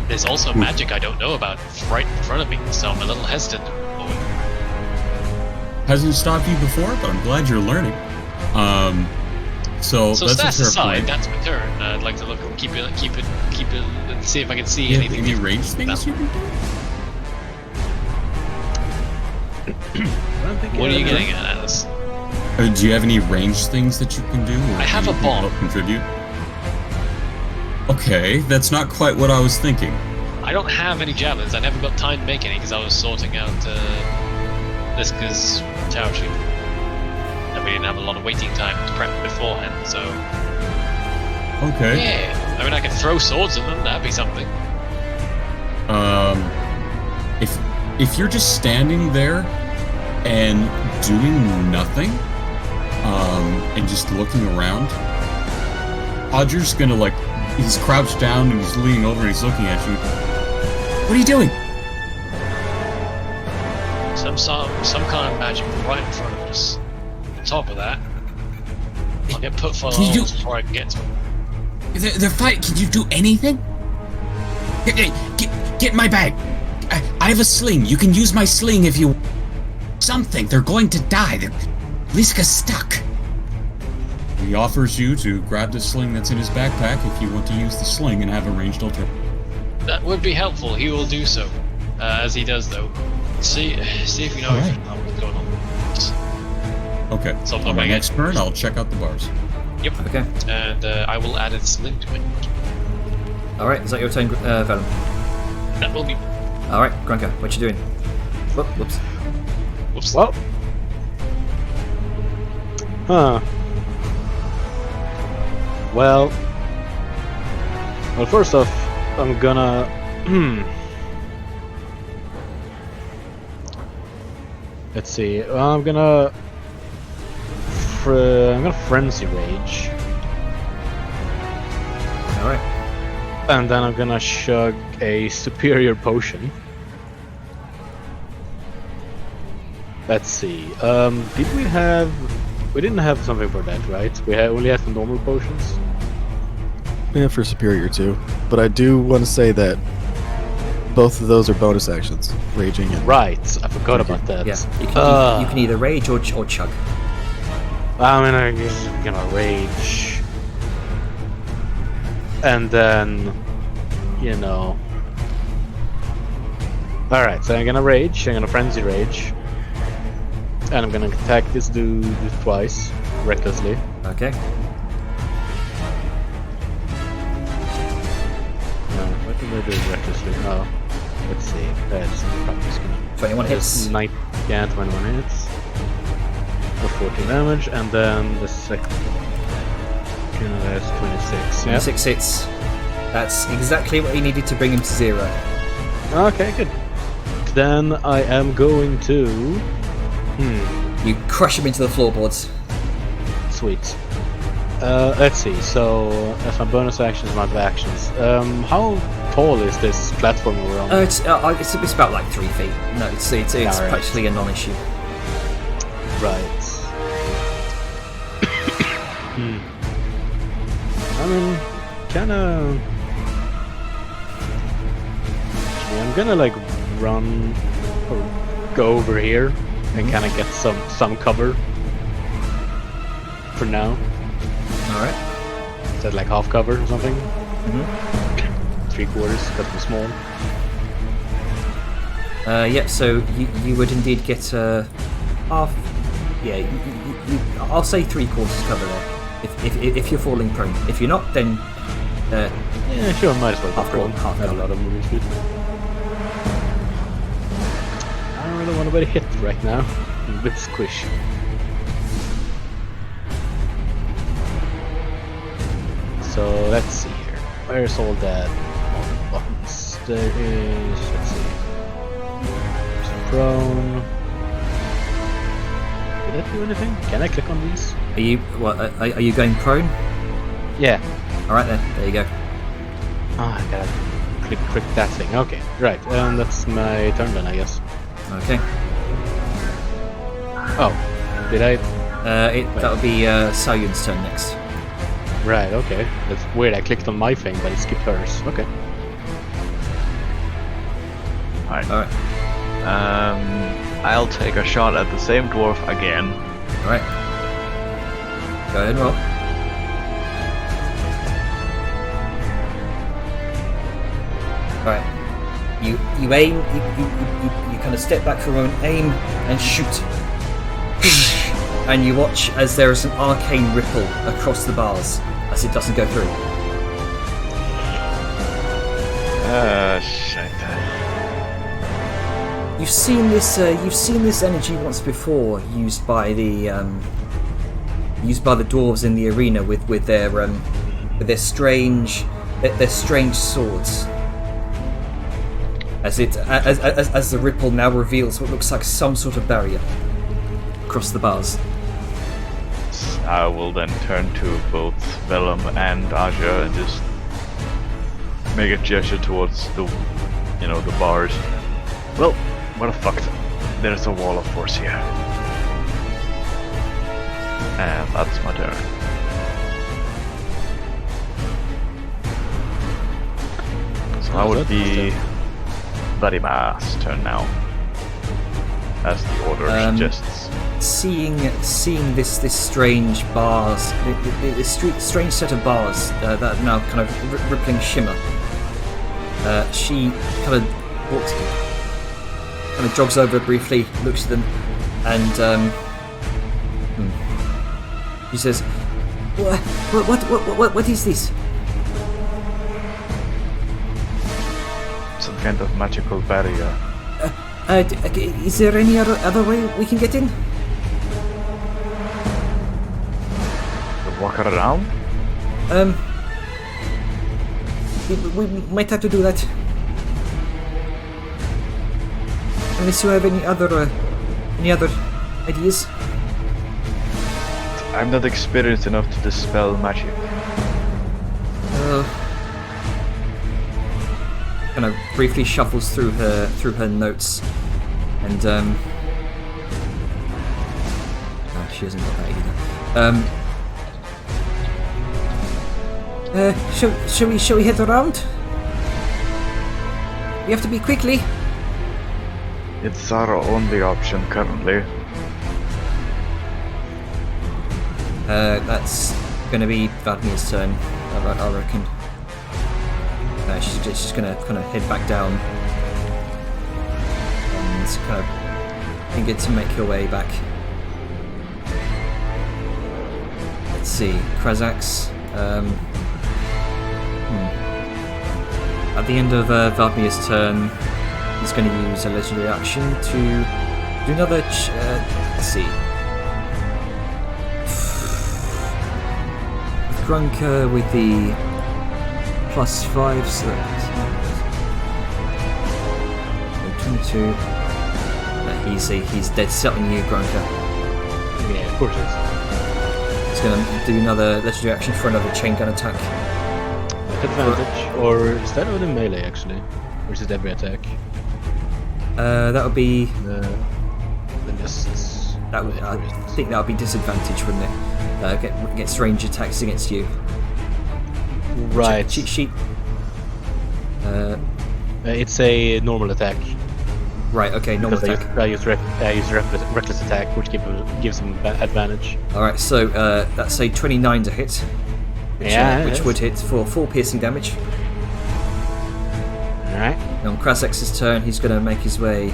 There's also magic I don't know about right in front of me, so I'm a little hesitant. Hasn't stopped you before, but I'm glad you're learning. So So that's a stats fair aside, point. that's my turn. I'd like to look, keep it, and see if I can see Do you have anything. any different. ranged things you can do? What are you getting at, Alice? Do you have any ranged things that you can do? Or I have a anything bomb. that contribute? Okay, that's not quite what I was thinking. I don't have any javelins. I never got time to make any because I was sorting out this because tower shoot. And we didn't have a lot of waiting time to prep beforehand, so Okay. yeah. I mean, I could throw swords at them. That'd be something. If you're just standing there and doing nothing, and just looking around, Audrey's gonna he's crouched down and he's leaning over and he's looking at you. What are you doing? Some kind of magic right in front of us. On top of that, I'll get put for Can you do- before I can get to them. The fight. Can you do anything? Get my bag. I have a sling. You can use my sling if you. Something. They're going to die. Liska's stuck. He offers you to grab the sling that's in his backpack if you want to use the sling and have a ranged alternative. That would be helpful. He will do so, as he does though. See if you know Alright. anything about what's going on. Okay. So I'm On my gonna next turn, I'll check out the bars. Yep. Okay. And I will add a sling to it. All right. Is that your turn, Vellum? That will be. All right, Grunker, what you doing? Whoops. Whoops. Well. Huh. Well, first off, I'm gonna. Let's see. I'm gonna frenzy rage, All right. and then I'm gonna chug a superior potion. Let's see. Did we have? We didn't have something for that, right? We only had the normal potions. Yeah, for superior too. But I do want to say that both of those are bonus actions, raging and Right, I forgot about that. Yeah. You can either rage or chug. I'm gonna rage, and then, Alright, so I'm gonna rage, I'm gonna frenzy rage. And I'm gonna attack this dude twice, recklessly. Okay. No, what did I do recklessly? Oh, let's see. That's probably just gonna 21 hits. 21 hits. For 14 damage, and then the second has 26. 26 hits. That's exactly what you needed to bring him to 0. Okay, good. Then I am going to... You crush him into the floorboards. Sweet. Let's see, so as my bonus actions, my actions. How tall is this platform we're on? It's about like 3 feet. No, it's Alright. practically a non-issue. Right. I mean, kinda... I'm gonna like run or go over here and kind of get some cover for now. Alright. Is that like half cover or something? Mm-hmm. 3/4, cut them small. Yep, so you would indeed get half... Yeah, I'll say 3/4 cover there. If you're falling prone. If you're not, then... Yeah, sure, might as well go Half prone. half Have a cover. lot of moving speed. I don't really want to be hit right now. I'm a bit squish. So let's see here. Where's all that? All the buttons. There is. Let's see. There's a prone. Did that do anything? Can I click on these? Are you going prone? Yeah. Alright then, there you go. Ah, I gotta click that thing. Okay, right. That's my turn then, I guess. Okay. Oh, did I? That'll be Salyun's turn next. Right. Okay. That's weird. I clicked on my thing, but it skipped hers. Okay. Alright. Alright. I'll take a shot at the same dwarf again. Alright. Go ahead and roll. Alright. You aim, you kind of step back for a moment, aim, and shoot. And you watch as there is an arcane ripple across the bars as it doesn't go through. Shit. You've seen this energy once before used by the dwarves in the arena with their strange swords. As the ripple now reveals what looks like some sort of barrier across the bars. I will then turn to both Vellum and Aja and just make a gesture towards the bars. Well, what the fuck? There's a wall of force here. And that's my turn. So that would be Vladimir's turn now. As the order suggests. Seeing this strange bars, this strange set of bars that are now kind of rippling shimmer. She kind of jogs over briefly, looks at them, and she says, "What is this?" Some kind of magical barrier. Is there any other way we can get in? Walk around? We might have to do that. Unless you have any other ideas. I'm not experienced enough to dispel magic. Kind of briefly shuffles through her notes, and she hasn't got that either. Shall we head around? We have to be quickly. It's our only option currently. That's gonna be Vladmir's turn, I reckon. She's just gonna kind of head back down. and kind of begin to make your way back. Let's see, Krazzax. At the end of Vladmir's turn, he's going to use a legendary action to do another. Let's see. With Grunker with the +5, so that's 22. He's dead set on you, Grunker. Yeah, of course it is. He's going to do another legendary action for another chain gun attack. Advantage, or is that with a melee actually? Or is it every attack? That would be. Then yes, That would. I think that would be disadvantage, wouldn't it? Against range attacks against you. right. Cheat sheet. It's a normal attack. Right. Okay. Normal Because attack. I use reckless attack, which gives him advantage. All right. So that's a 29 to hit. Which would hit for 4 piercing damage. Alright. Now on Krazzax's turn, he's going to make his way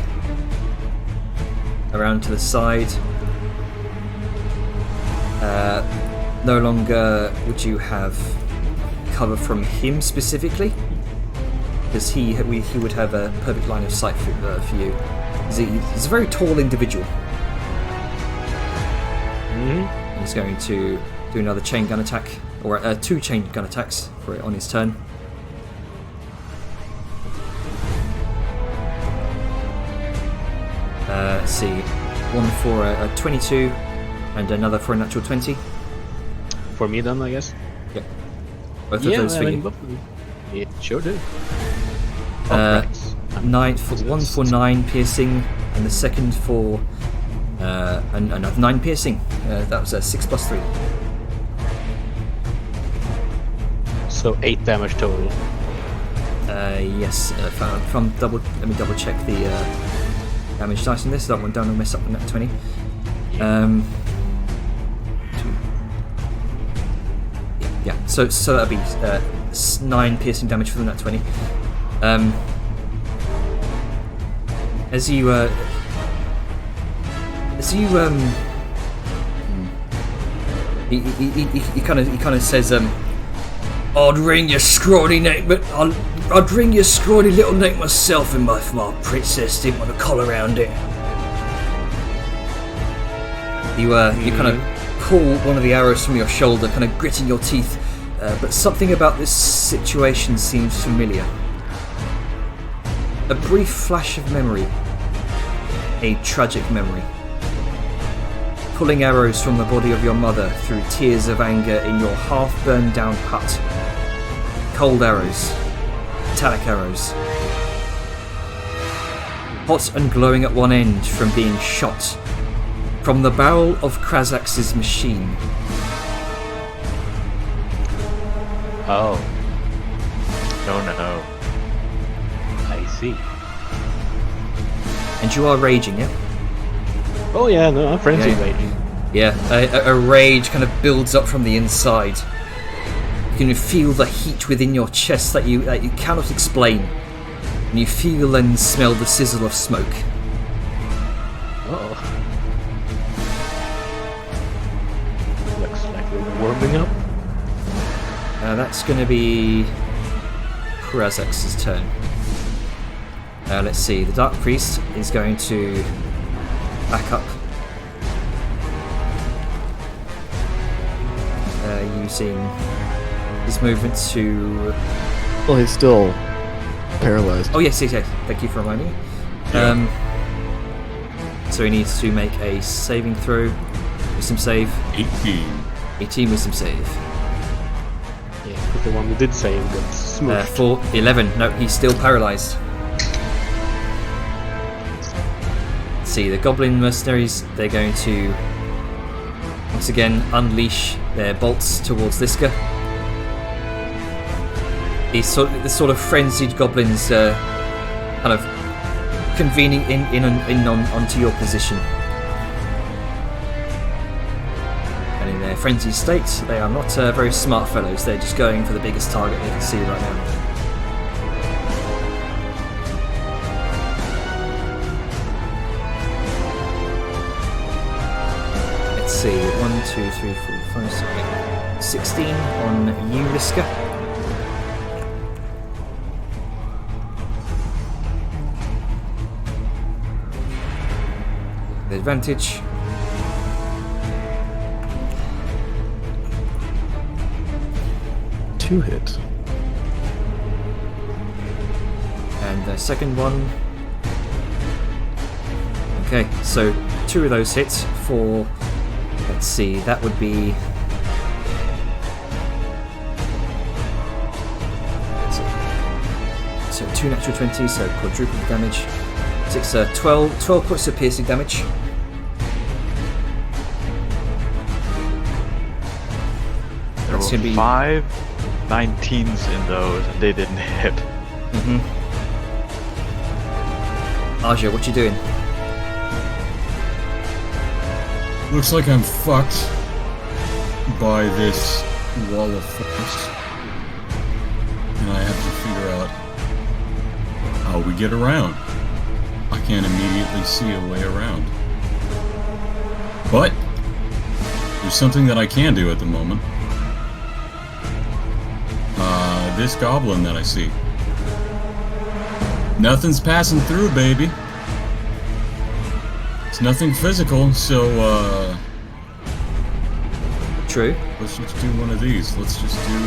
around to the side. No longer would you have cover from him specifically, because he would have a perfect line of sight for you. He's a very tall individual. Mm-hmm. He's going to do another chain gun attack, or 2 chain gun attacks for it on his turn. Let's see, one for a 22 and another for a natural 20. For me then, I guess. Yep. Both of those for you. Yeah, sure do. One for 9 piercing, and the second for another 9 piercing. That was a 6 + 3. So 8 damage total. Yes. From double. Let me double check the damage dice on this. That one down and mess up on that 20. 2. Yeah. So that'd be 9 piercing damage for the nat 20. As you he kind of says, I'd wring your scrawny neck, but I'd wring your scrawny little neck myself if my princess didn't want a collar around it. You kind of pull one of the arrows from your shoulder, kind of gritting your teeth, but something about this situation seems familiar. A brief flash of memory, a tragic memory. Pulling arrows from the body of your mother through tears of anger in your half-burned down hut. Cold arrows, metallic arrows. Hot and glowing at one end from being shot from the barrel of Krazzax's machine. Oh, Oh no. I see. And you are raging, yeah? Oh yeah, no, I'm frenzied Yeah. raging. Yeah, a rage kind of builds up from the inside. You can feel the heat within your chest that you cannot explain. And you feel and smell the sizzle of smoke. Oh. Looks like we're warming up. That's going to be Krazzax's turn. Let's see, the Dark Priest is going to back up. Using his movement to... Well, he's still paralyzed. Oh yes, thank you for reminding me. So he needs to make a saving throw. Wisdom save. 18 wisdom save. Yeah, but the one who did save got smooshed. For 11. No, he's still paralyzed. Let's see, the Goblin Mercenaries, they're going to once again unleash their bolts towards Liska. The sort of frenzied goblins kind of convening onto your position. And in their frenzied state, they are not very smart fellows. They're just going for the biggest target they can see right now. see. 1, 2, 3, 4, 5, 6, 16 on you, Liska. The advantage. Two hit. And the second one. Okay, so 2 of those hits for, let's see, that would be, so 2 natural 20s, so quadruple damage. 12 points of piercing damage. There That's were gonna be 5 19s in those, and they didn't hit. Aja, what you doing? Looks like I'm fucked by this wall of force. And I have to figure out how we get around. I can't immediately see a way around. But there's something that I can do at the moment. This goblin that I see. Nothing's passing through, baby. It's nothing physical, so True. let's just do one of these. Let's just do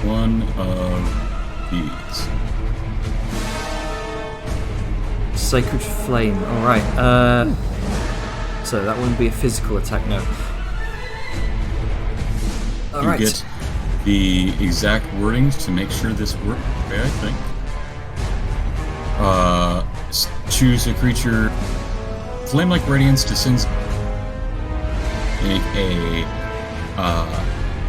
one of these. Sacred Flame, alright. So that wouldn't be a physical attack, no. You Alright. get the exact wordings to make sure this works. Okay, I think. Choose a creature. Flame-like radiance descends. Make a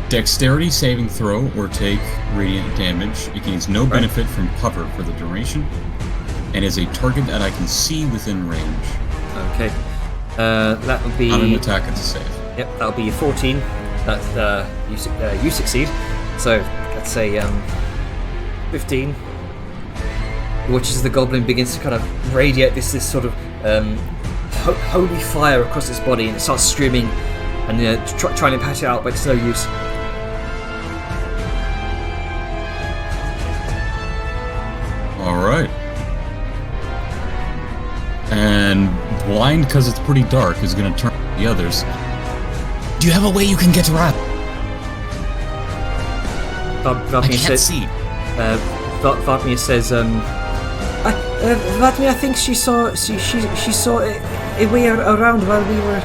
dexterity saving throw or take radiant damage. It gains no benefit from cover for the duration, and is a target that I can see within range. Okay. That would be. Not an attack, it's a save. Yep, that'll be a 14. That you succeed. So let's say 15. Which as the goblin begins to kind of radiate this sort of holy fire across its body, and it starts screaming and trying to pat it out, but it's no use. All right. And blind, because it's pretty dark, is going to turn to the others. Do you have a way you can get around? Vladimir I can't says, see. Vladimir says, Vladimir, I think she saw a way around while we were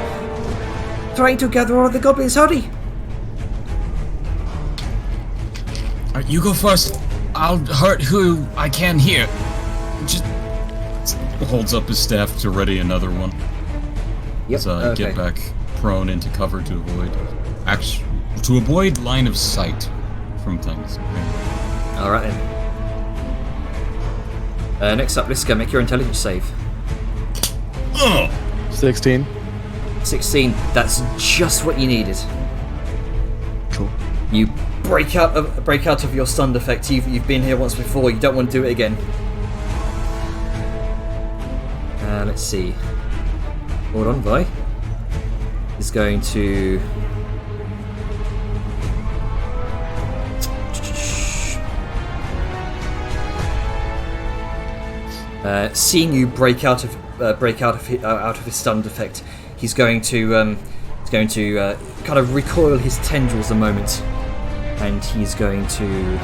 trying to gather all the goblins. Hurry! Alright, you go first. I'll hurt who I can here. Just holds up his staff to ready another one. Yep. So get back prone into cover to avoid line of sight from things. Okay. All right then. Next up, Liska, make your intelligence save. 16. 16. That's just what you needed. Cool. You break out of your stunned effect. You've been here once before. You don't want to do it again. Let's see. Hold on, Vi is going to. Seeing you break out of his stunned effect, he's going to kind of recoil his tendrils a moment, and he's going to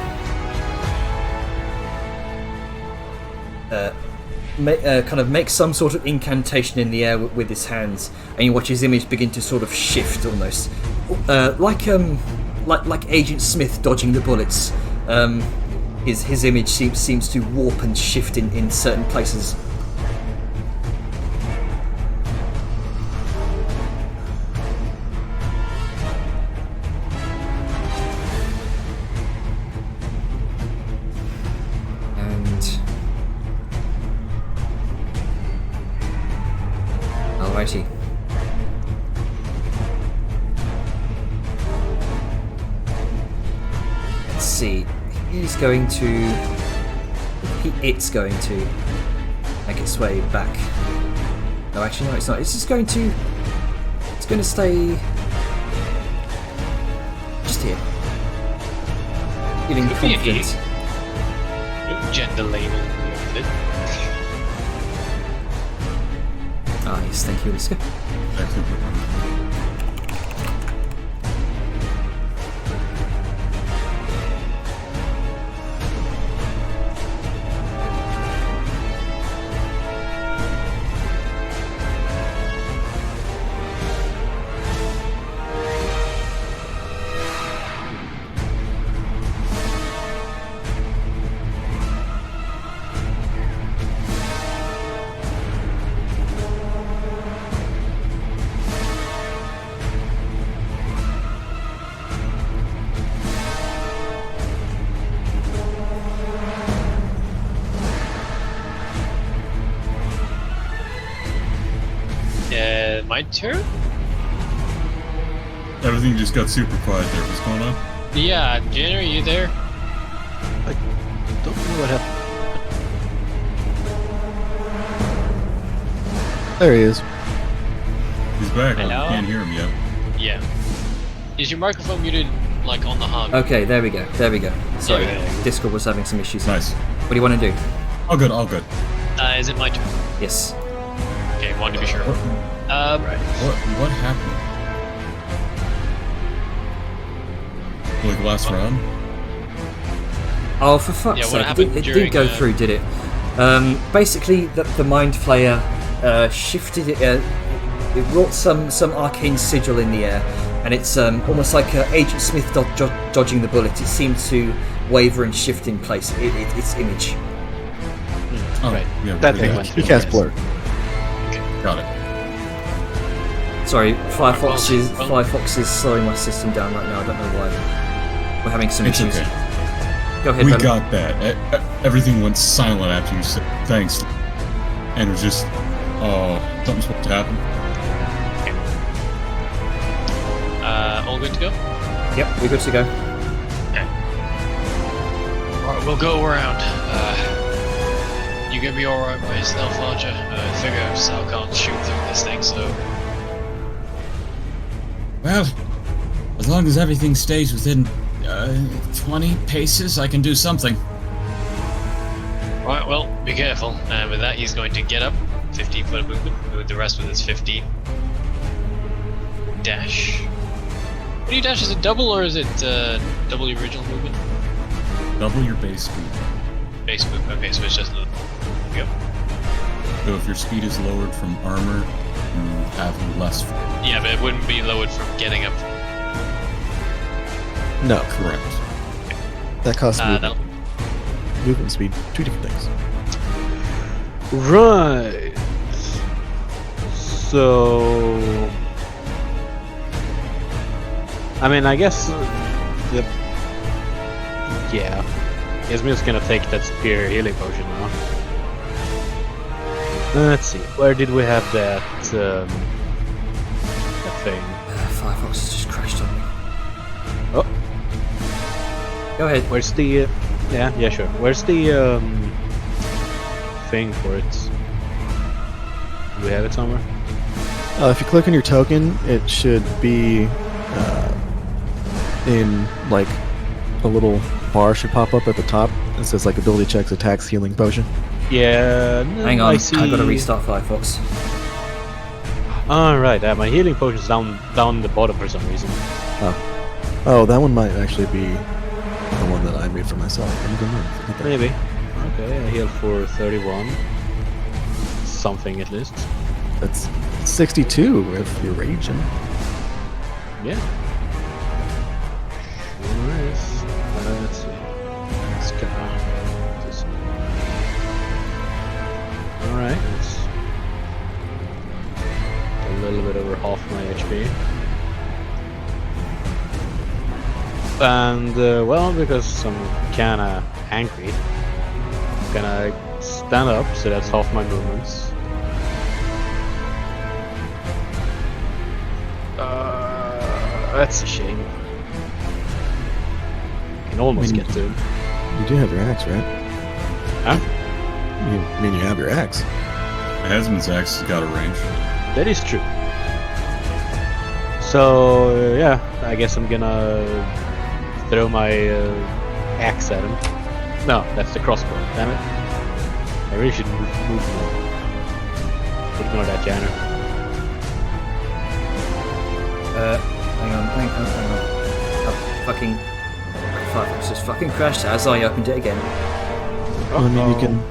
make some sort of incantation in the air with his hands, and you watch his image begin to sort of shift almost, like Agent Smith dodging the bullets. His image seems to warp and shift in certain places. And alrighty. Let's see. It's going to make its way back. No, actually, no, it's not. It's just going to gonna stay just here. Feeling Could be a he. confident. No gender label. Ah, yes, thank you, Liska. My turn? Everything just got super quiet there. What's going on? Yeah, Jen, are you there? I don't know what happened. There he is. He's back. Hello? I can't hear him yet. Yeah. Is your microphone muted, like, on the hub? Okay, there we go. There we go. Sorry, Yeah. Discord was having some issues. Nice. What do you want to do? All good, all good. Is it my turn? Yes. Okay, wanted to be sure. Right. What happened? Like last round? Oh, for fuck's Yeah, what sake! It happened didn't during, go through, did it? Basically, the Mind Flayer shifted it. It wrought some arcane sigil in the air, and it's almost like Agent Smith dodging the bullet. It seemed to waver and shift in place. Its image. Oh, Right. yeah. That we thing got went you. He cast blur. Got it. Sorry, Firefox is well- Firefox is slowing my system down right now. I don't know why. We're having some It's issues. okay. Go ahead, We Venom. got that. Everything went silent after you said thanks. And it was just, something's supposed to happen. All good to go? Yep, we're good to go. Alright, we'll go around. You gonna be alright by yourself, Archer? I figure Sal can't shoot through this thing, so... Well, as long as everything stays within 20 paces, I can do something. Right, well, be careful. And with that, he's going to get up. 15 foot of movement. With the rest with his 15. Dash. What do you dash? Is it double or is it double your original movement? Double your base speed. Base movement. Okay, so it's just... Go. So if your speed is lowered from armor, you have less. Yeah, but it wouldn't be lowered from getting up. No, Correct. that costs That'll... movement speed. Two different things. Right. So, I mean, I guess yeah. I guess I'm just gonna take that superior healing potion now. Let's see. Where did we have that that thing? Firefox has just crashed on me. Oh, Go ahead. where's the? Yeah, sure. Where's the thing for it? Do we have it somewhere? If you click on your token, it should be in like a little bar should pop up at the top. It says like ability checks, attacks, healing potion. Yeah. No, Hang on, I I've see. got to restart Firefox. Alright, my healing potion's down the bottom for some reason. Oh, that one might actually be the one that I made for myself. I'm gonna look at that. Maybe. Okay, I heal for 31. Something at least. That's 62 if you're raging. Yeah. Sure is. Let's see. Let's go. Alright, it's a little bit over half my HP. And, well, because I'm kinda angry, I'm gonna stand up, so that's half my movements. That's a shame. Can almost get to him. You do have your axe, right? Huh? I mean, you have your axe. Hasman's axe has got a range. That is true. So yeah, I guess I'm gonna throw my axe at him. No, that's the crossbow. Damn it! I really should move more. Ignore that, Janner. Hang on. Oh, fucking. Firefox just fucking crashed as I opened it again. I mean, you can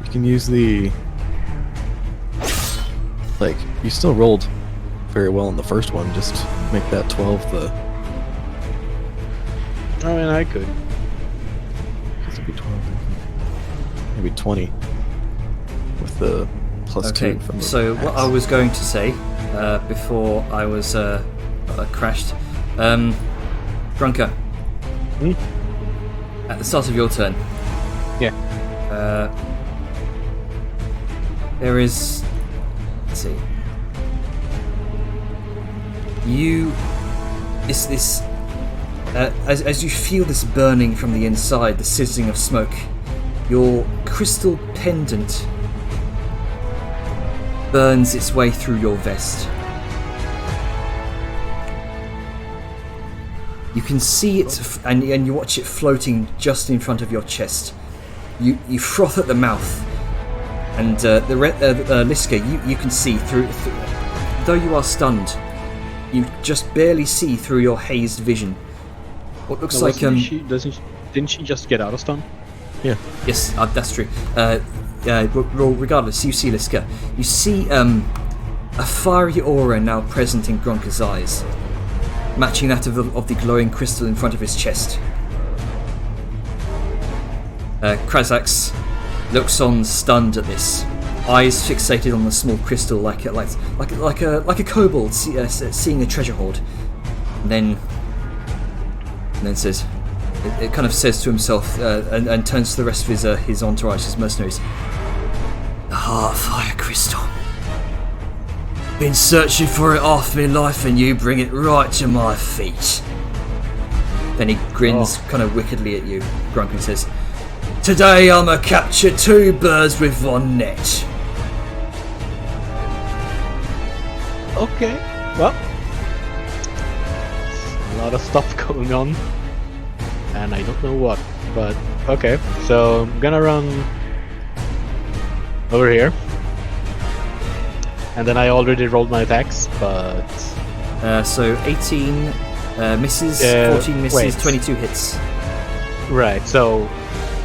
you can use the like you still rolled very well in the first one. Just make that 12 the. I mean, I could. It'd be 12. Maybe 20 with the plus Okay, 2 from the so what I axe. was going to say before I was crashed, Grunker, at the start of your turn, Yeah. there is. Let's see. As you feel this burning from the inside, the sizzling of smoke, your crystal pendant burns its way through your vest. You can see it, and you watch it floating just in front of your chest. You froth at the mouth, and Liska, you can see through. Though you are stunned, you just barely see through your hazed vision. What looks like Didn't she just get out of stun? Yeah. Yes, that's true. Regardless, you see Liska. You see a fiery aura now present in Grunker's eyes, matching that of the glowing crystal in front of his chest. Krazzax looks on, stunned at this, eyes fixated on the small crystal, like a kobold seeing a treasure hoard. And then says, it kind of says to himself, and turns to the rest of his entourage, his mercenaries. The Heartfire crystal. Been searching for it half my life, and you bring it right to my feet. Then he grins kind of wickedly at you, Grunk, and says, "Today I'ma capture 2 birds with 1 net." Okay. Well, a lot of stuff going on, and I don't know what. But okay, so I'm gonna run over here. And then I already rolled my attacks, but... So 18 misses, 14 misses, wait. 22 hits. Right, so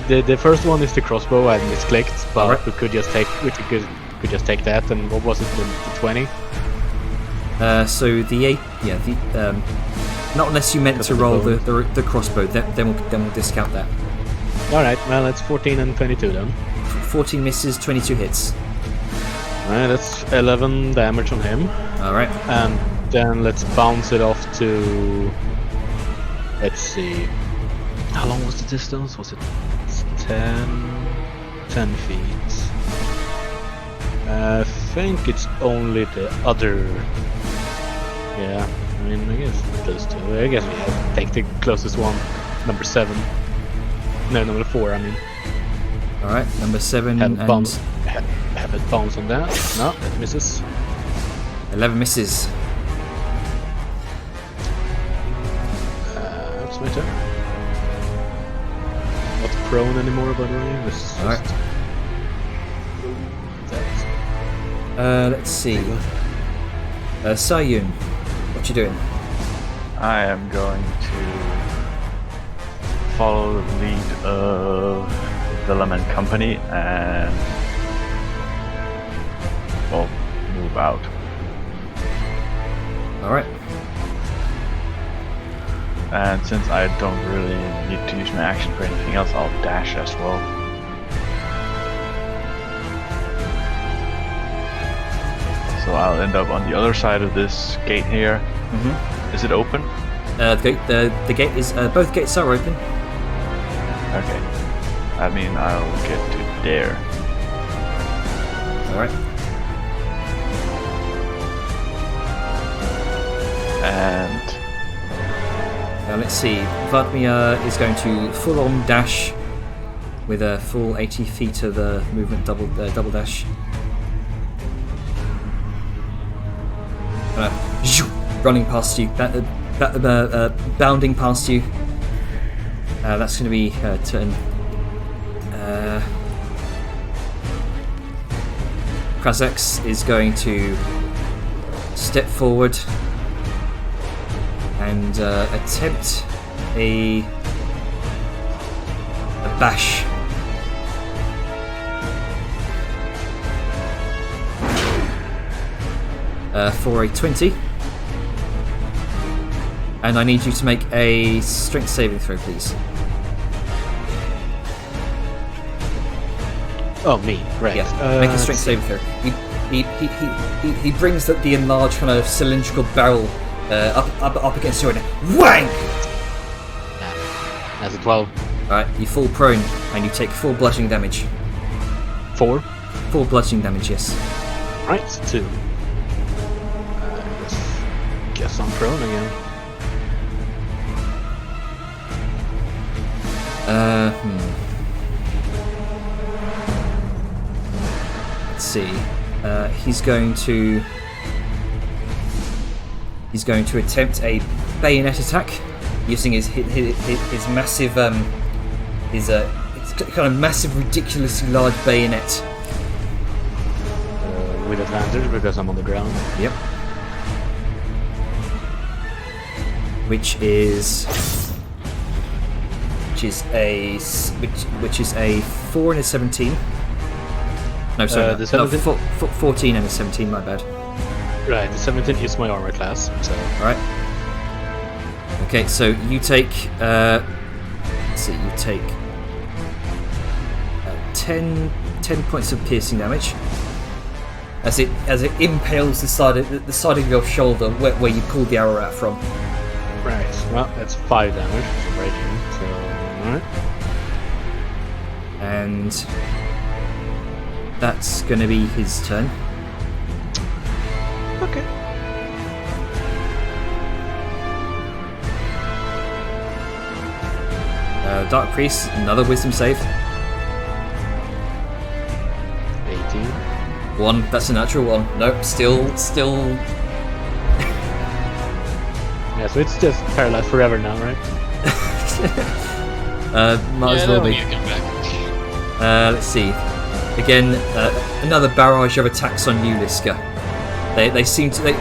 the first one is the crossbow. I misclicked, but Alright. we could just take that. And what was it? The 20? So the 8, not unless you meant to roll the crossbow, then we'll discount that. All right, well it's 14 and 22 then. 14 misses, 22 hits. Alright, that's 11 damage on him. Alright. And then let's bounce it off to... Let's see... How long was the distance? Was it 10 feet? I think it's only the other... Yeah, I mean, I guess those 2. I guess we have to take the closest one. Number 7. No, number 4, I mean. Alright, number 7 Have and... have it bounce on that. No, that misses. 11 misses. It's my turn. Not prone anymore, by the way. This is Alright. just... Let's see. Sayun, what you doing? I am going to follow the lead of Willem and company and move out. Alright. And since I don't really need to use my action for anything else, I'll dash as well. So I'll end up on the other side of this gate here. Mm-hmm. Is it open? The gate is... both gates are open. Okay. I mean, I'll get to there. Alright. And Now let's see. Vladimir is going to full-on dash with a full 80 feet of movement, double dash. running past you, bounding past you. That's going to be her turn. Krazzax is going to step forward and attempt a bash. For a 20. And I need you to make a strength saving throw, please. Oh, me, right. Yeah, make a strength saving throw. He brings the enlarged kind of cylindrical barrel up against you and whang! That's a 12. Alright, you fall prone and you take 4 bludgeoning damage. 4? 4 bludgeoning damage, yes. Right, 2. Guess I'm prone again. Let's see. He's going to attempt a bayonet attack using his massive his kind of massive, ridiculously large bayonet. With advantage because I'm on the ground. Yep. Which is a 4 and a 17. No, sorry, the 17? 14 and a 17. My bad. Right, the 17 is my armor class. So. Right. Okay, so you take. Let's see, you take 10 points of piercing damage as it impales the side of your shoulder where you pulled the arrow out from. Right. Well, that's 5 damage from right here. So, alright. And that's going to be his turn. Okay. Dark Priest, another wisdom save. 18. 1, that's a natural 1. Nope, still. Yeah, so it's just paralyzed forever now, right? Might as well be. Let's see. Again, another barrage of attacks on you, Liska. They seem to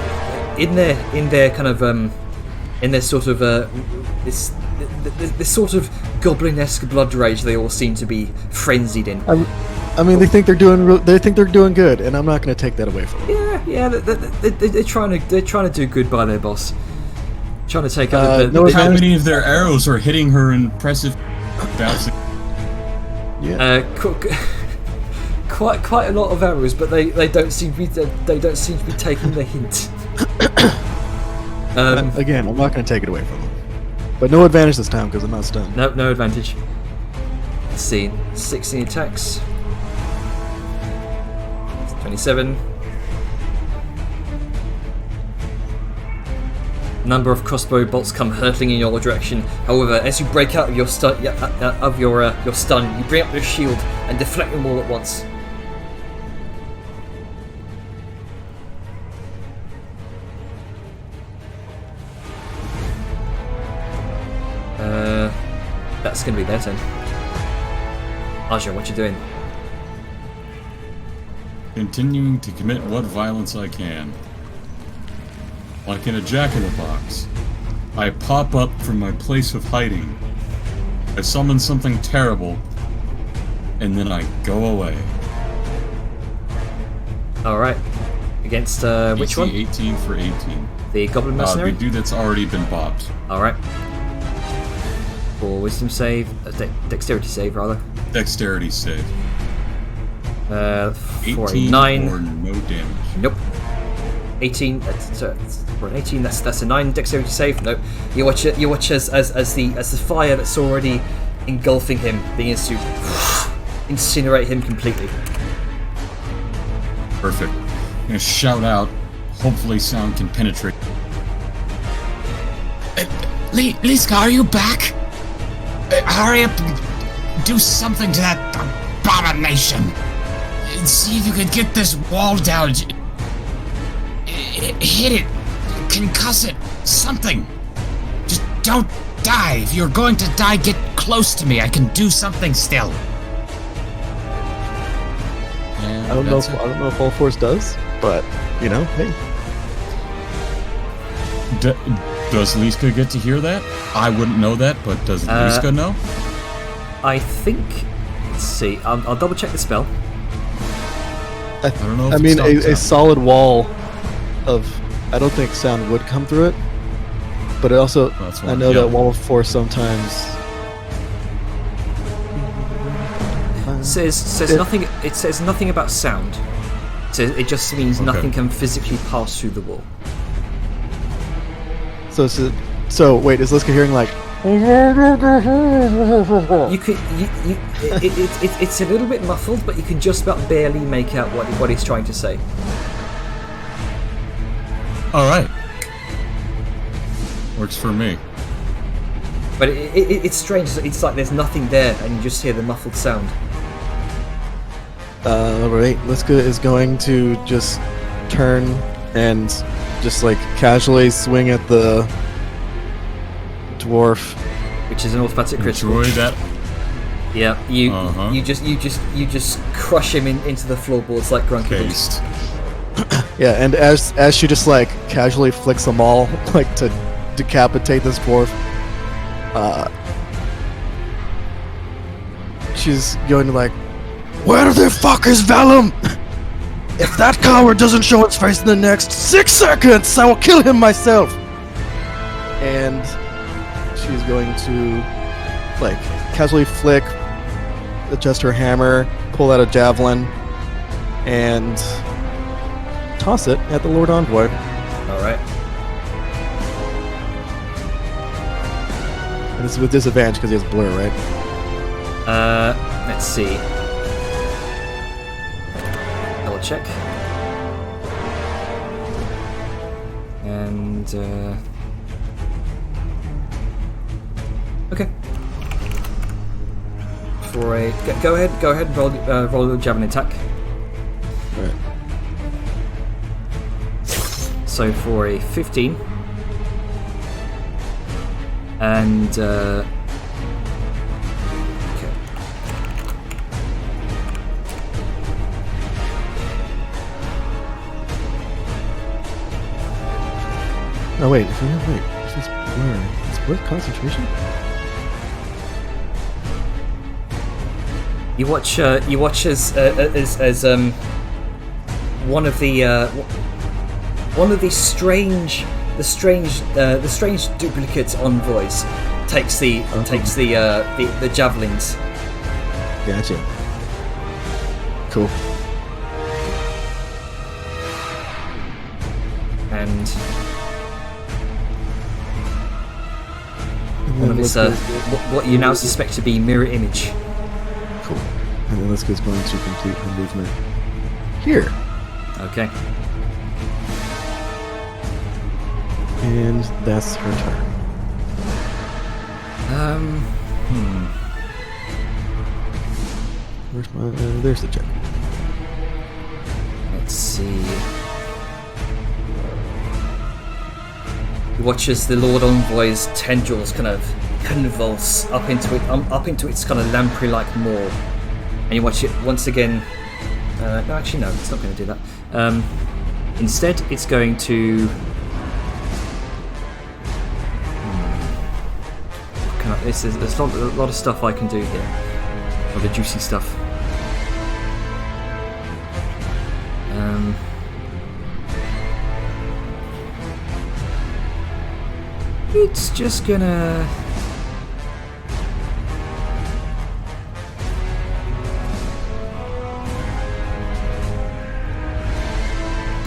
in their kind of in their sort of this sort of goblin-esque blood rage they all seem to be frenzied in. I mean, they think they're doing good, and I'm not going to take that away from them. Yeah, they're trying to do good by their boss. Trying to take out how many of their arrows are hitting her impressive bouncing? Yeah. Quite a lot of arrows, but they don't seem to be taking the hint. Again, I'm not going to take it away from them. But no advantage this time because I'm not stunned. Nope, no advantage. Let's see, 16 attacks. 27. Number of crossbow bolts come hurtling in your direction. However, as you break out of your stun, you bring up your shield and deflect them all at once. That's going to be their turn. Aja, what you doing? Continuing to commit what violence I can. Like in a jack-in-the-box, I pop up from my place of hiding. I summon something terrible, and then I go away. Alright. Against which one? 18 for 18. The Goblin Mercenary? The dude that's already been bopped. Alright. For wisdom save, dexterity save rather. Dexterity save. For 18 a 9. or no damage. Nope. 18. For an 18, that's a 9 dexterity save. Nope. You watch as the fire that's already engulfing him begins to incinerate him completely. Perfect. I'm gonna shout out. Hopefully, sound can penetrate. Liska, are you back? Hurry up and do something to that abomination. See if you can get this wall down. Hit it. concuss it. Something. Just don't die. If you're going to die, get close to me. I can do something still. And I don't know that's if it. All Force does, but hey. Does Liska get to hear that? I wouldn't know that, but does Liska know? I think. Let's see. I'll double check the spell. I don't know if I it mean, stopped a sound. solid wall of. I don't think sound would come through it, but it also. That's I one, know yeah. that Wall of Force sometimes. Says It- nothing. It says nothing about sound. It just means Okay. nothing can physically pass through the wall. So wait, is Liska hearing like? You could. It's a little bit muffled, but you can just about barely make out what he's trying to say. All right. Works for me. But it's strange. It's like there's nothing there, and you just hear the muffled sound. Right, Liska is going to just turn and just like casually swing at the dwarf. Which is an automatic critical. Enjoy that. Yeah, you Uh-huh. you just crush him into the floorboards like Grunky Boots. Paste. Yeah, and as she just like casually flicks them all like to decapitate this dwarf, she's going to like, where the fuck is Vellum? If that coward doesn't show its face in the next 6 seconds, I will kill him myself. And she's going to like casually flick, adjust her hammer, pull out a javelin, and toss it at the Lord Envoy. All right. And this is with disadvantage because he has blur, right? Let's see. Double check. And okay. For a go ahead and roll your javelin attack. Right. So for a 15, and okay. Oh wait, what's this blur? Is blur concentration? You watch as one of the strange duplicate envoys takes the javelins. Gotcha. Cool. And one of his what you now suspect to be mirror image. Cool. And then Liska's going to complete her movement here. Okay. And that's her turn. Where's my... there's the check. Let's see. You watch as the Lord Envoy's tendrils kind of convulse up into its kind of lamprey-like maw, and you watch it once again. No, actually, no, it's not going to do that. Instead, it's going to. There's a lot of stuff I can do here. A lot of juicy stuff. It's just gonna.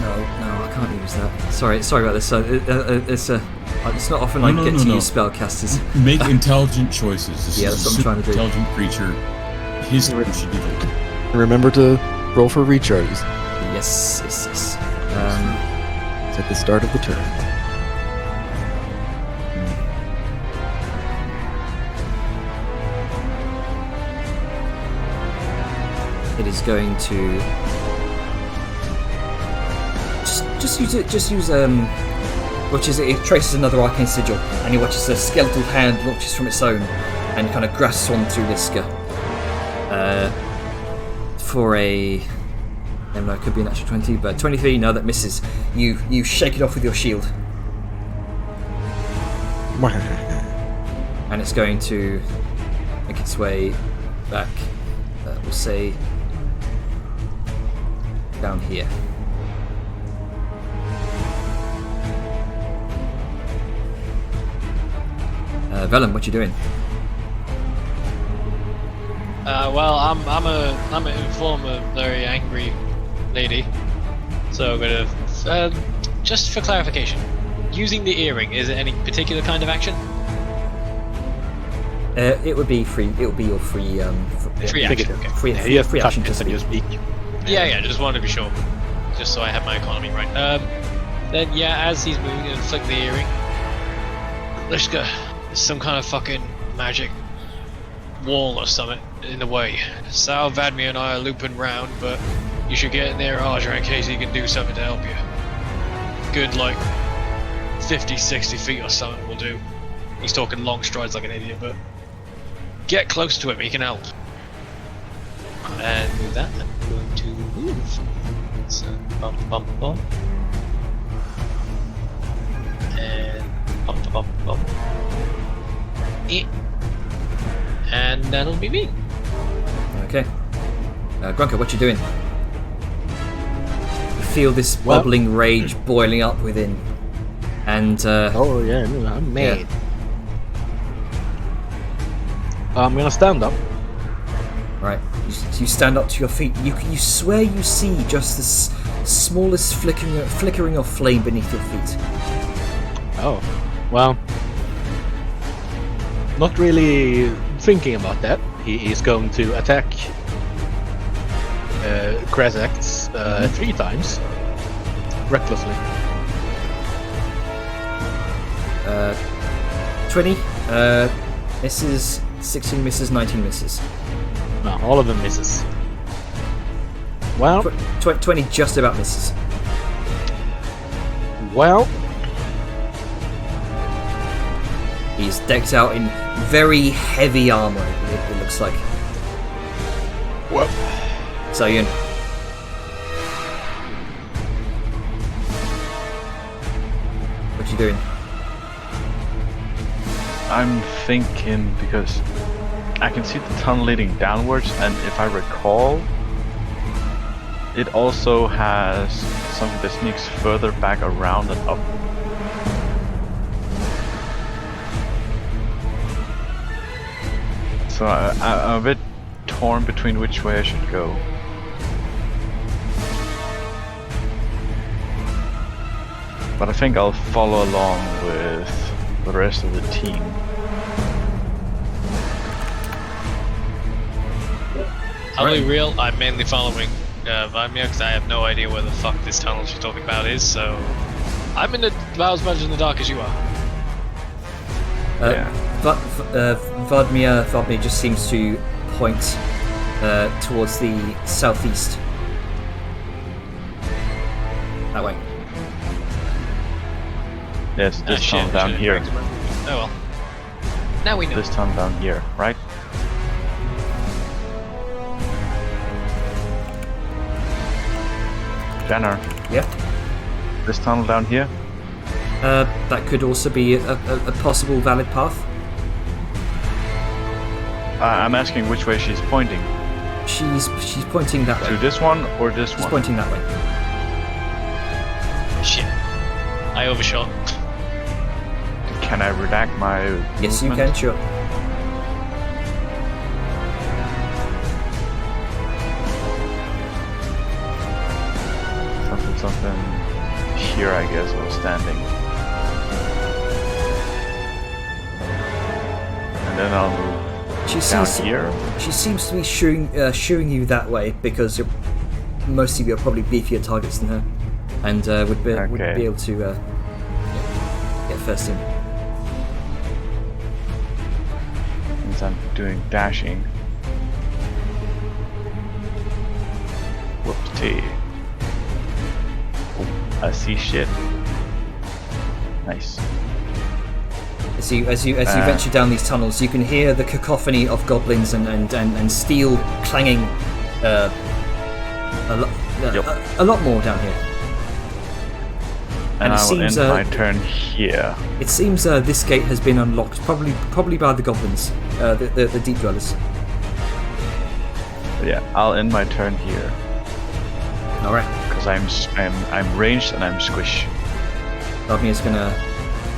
No, I can't use that. Sorry about this. It's not often I get to use spellcasters. Make intelligent choices. This Yeah, is that's a what I'm trying to do. intelligent creature. His turn should be the And remember to roll for recharges. Yes. It's at the start of the turn. It is going to just use watches it traces another arcane sigil, and he watches a skeletal hand launches from its own and kind of grasps onto Liska. For a... I don't know, it could be an actual 20, but 23, no, that misses. You shake it off with your shield. And it's going to make its way back, we'll say, down here. Vellum, what you doing? Well, I'm a informer, very angry lady. So I'm gonna just for clarification, using the earring, is it any particular kind of action? It would be free. It would be your free Free action. Okay. Free action to speak. you speak. Yeah, just wanted to be sure, just so I have my economy right. Then yeah, as he's moving, and flick the earring. Liska, there's some kind of fucking magic wall or something in the way. Sal, Vadmir and I are looping round, but you should get in there, Arja, in case he can do something to help you. Good, like 50, 60 feet or something will do. He's talking long strides like an idiot, but get close to him, he can help. And with that, I'm going to move. So, bump, bump, bump. And bump, bump, bump. And that'll be me. Okay. Grunker, what you doing? You feel this bubbling rage boiling up within, and Oh yeah, no, I'm mad. Yeah. I'm gonna stand up. Right, you stand up to your feet. You swear you see just the smallest flickering of flame beneath your feet. Oh, well, not really thinking about that. He is going to attack Krazzax 3 times, recklessly. 20 misses, 16 misses, 19 misses. No, all of them misses. Well, 20 just about misses. well, He's decked out in very heavy armor, it looks like. well. So Ian. What you doing? I'm thinking, because I can see the tunnel leading downwards, and if I recall, it also has something that sneaks further back around and up. So I'm a bit torn between which way I should go. But I think I'll follow along with the rest of the team. I'll be real, I'm mainly following Vadmir because I have no idea where the fuck this tunnel she's talking about is, so I'm about as much in the dark as you are. Yeah. Vadmir just seems to point towards the southeast. That way. Yes, this tunnel down here. Oh well. Now we know. This tunnel down here, right? Jenner, Yeah. this tunnel down here? That could also be a possible valid path. I'm asking which way she's pointing. She's pointing that way. To this one or this She's one? pointing that way. Shit. I overshot. Can I redact my Yes, you movement? can, sure. Something here, I guess, I was standing. And then I'll move She down seems here. She seems to be shooing you that way because most of you are probably beefier targets than her, and would be able to get first in. Since I'm doing dashing. Whoopsie. Oh, I see shit. Nice. As you venture down these tunnels, you can hear the cacophony of goblins and steel clanging a lot more down here. And it I will seems, end my turn here. It seems this gate has been unlocked, probably by the goblins, the deep dwellers. But yeah, I'll end my turn here. All right. Because I'm ranged and I'm squish. Vladmimir's gonna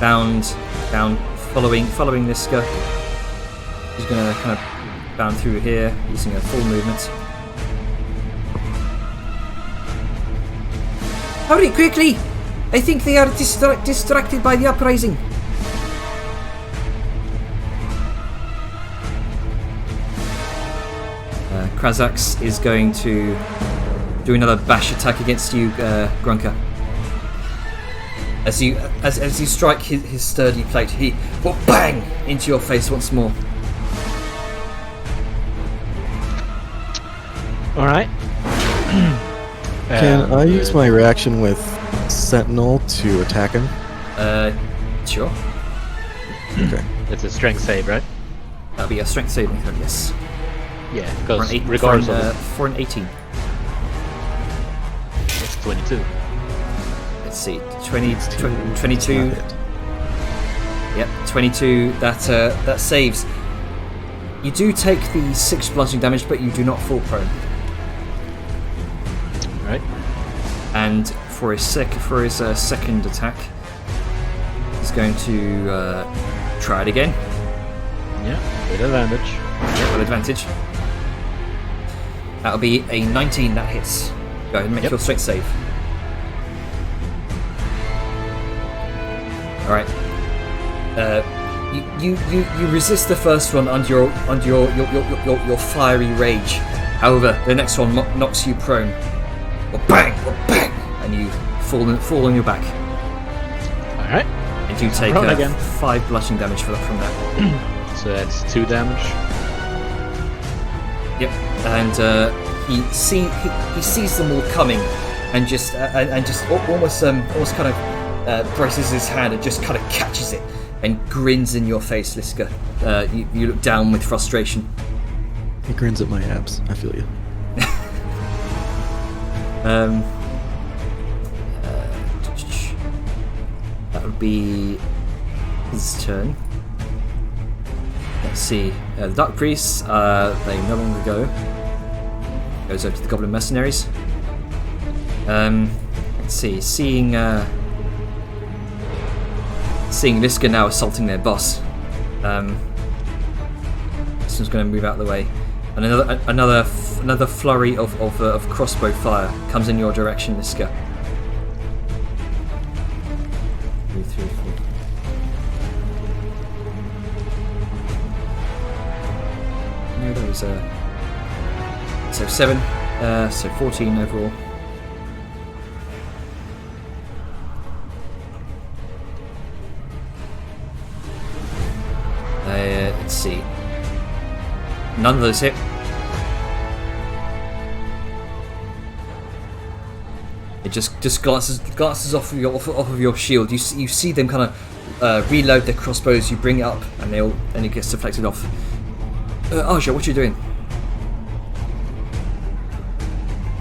bound down, following this guy. He's gonna kind of bound through here using a full movement. Hurry quickly! I think they are distracted by the uprising. Krazzax is going to do another bash attack against you, Grunker. As you strike his sturdy plate, he will bang into your face once more. All right. Can I use my reaction with Sentinel to attack him? Sure. Okay. It's a strength save, right? That'll be a strength saving throw, yes. Yeah, For because an, regardless for an 18. it's 22. Let's see, 22. Yep, 22. That saves. You do take the 6 bludgeoning damage, but you do not fall prone. Right. And for his second attack, he's going to try it again. Yeah, with advantage. Yeah, with advantage. That'll be a 19 that hits. Go ahead and make your strength save. All right. You resist the first one under your fiery rage. However, the next one knocks you prone. Or bang! Or bang! And you fall on your back. All right. And you take again. 5 bludgeoning damage from that. So that's 2 damage. Yep. And he sees them all coming, and just almost kind of braces his hand and just kind of catches it and grins in your face, Liska. You look down with frustration. He grins at my abs. I feel you. That would be his turn. Let's see. The Dark Priests, they no longer go. Goes over to the Goblin Mercenaries. Let's see. Seeing Liska now assaulting their boss. This one's going to move out of the way, and another flurry of crossbow fire comes in your direction, Liska. 2, 3, 4. No, that was so 7, so 14 overall. Let's see. None of those hit. It just glances off of your shield. You see them kind of reload their crossbows. You bring it up, and it gets deflected off. Aja, what are you doing?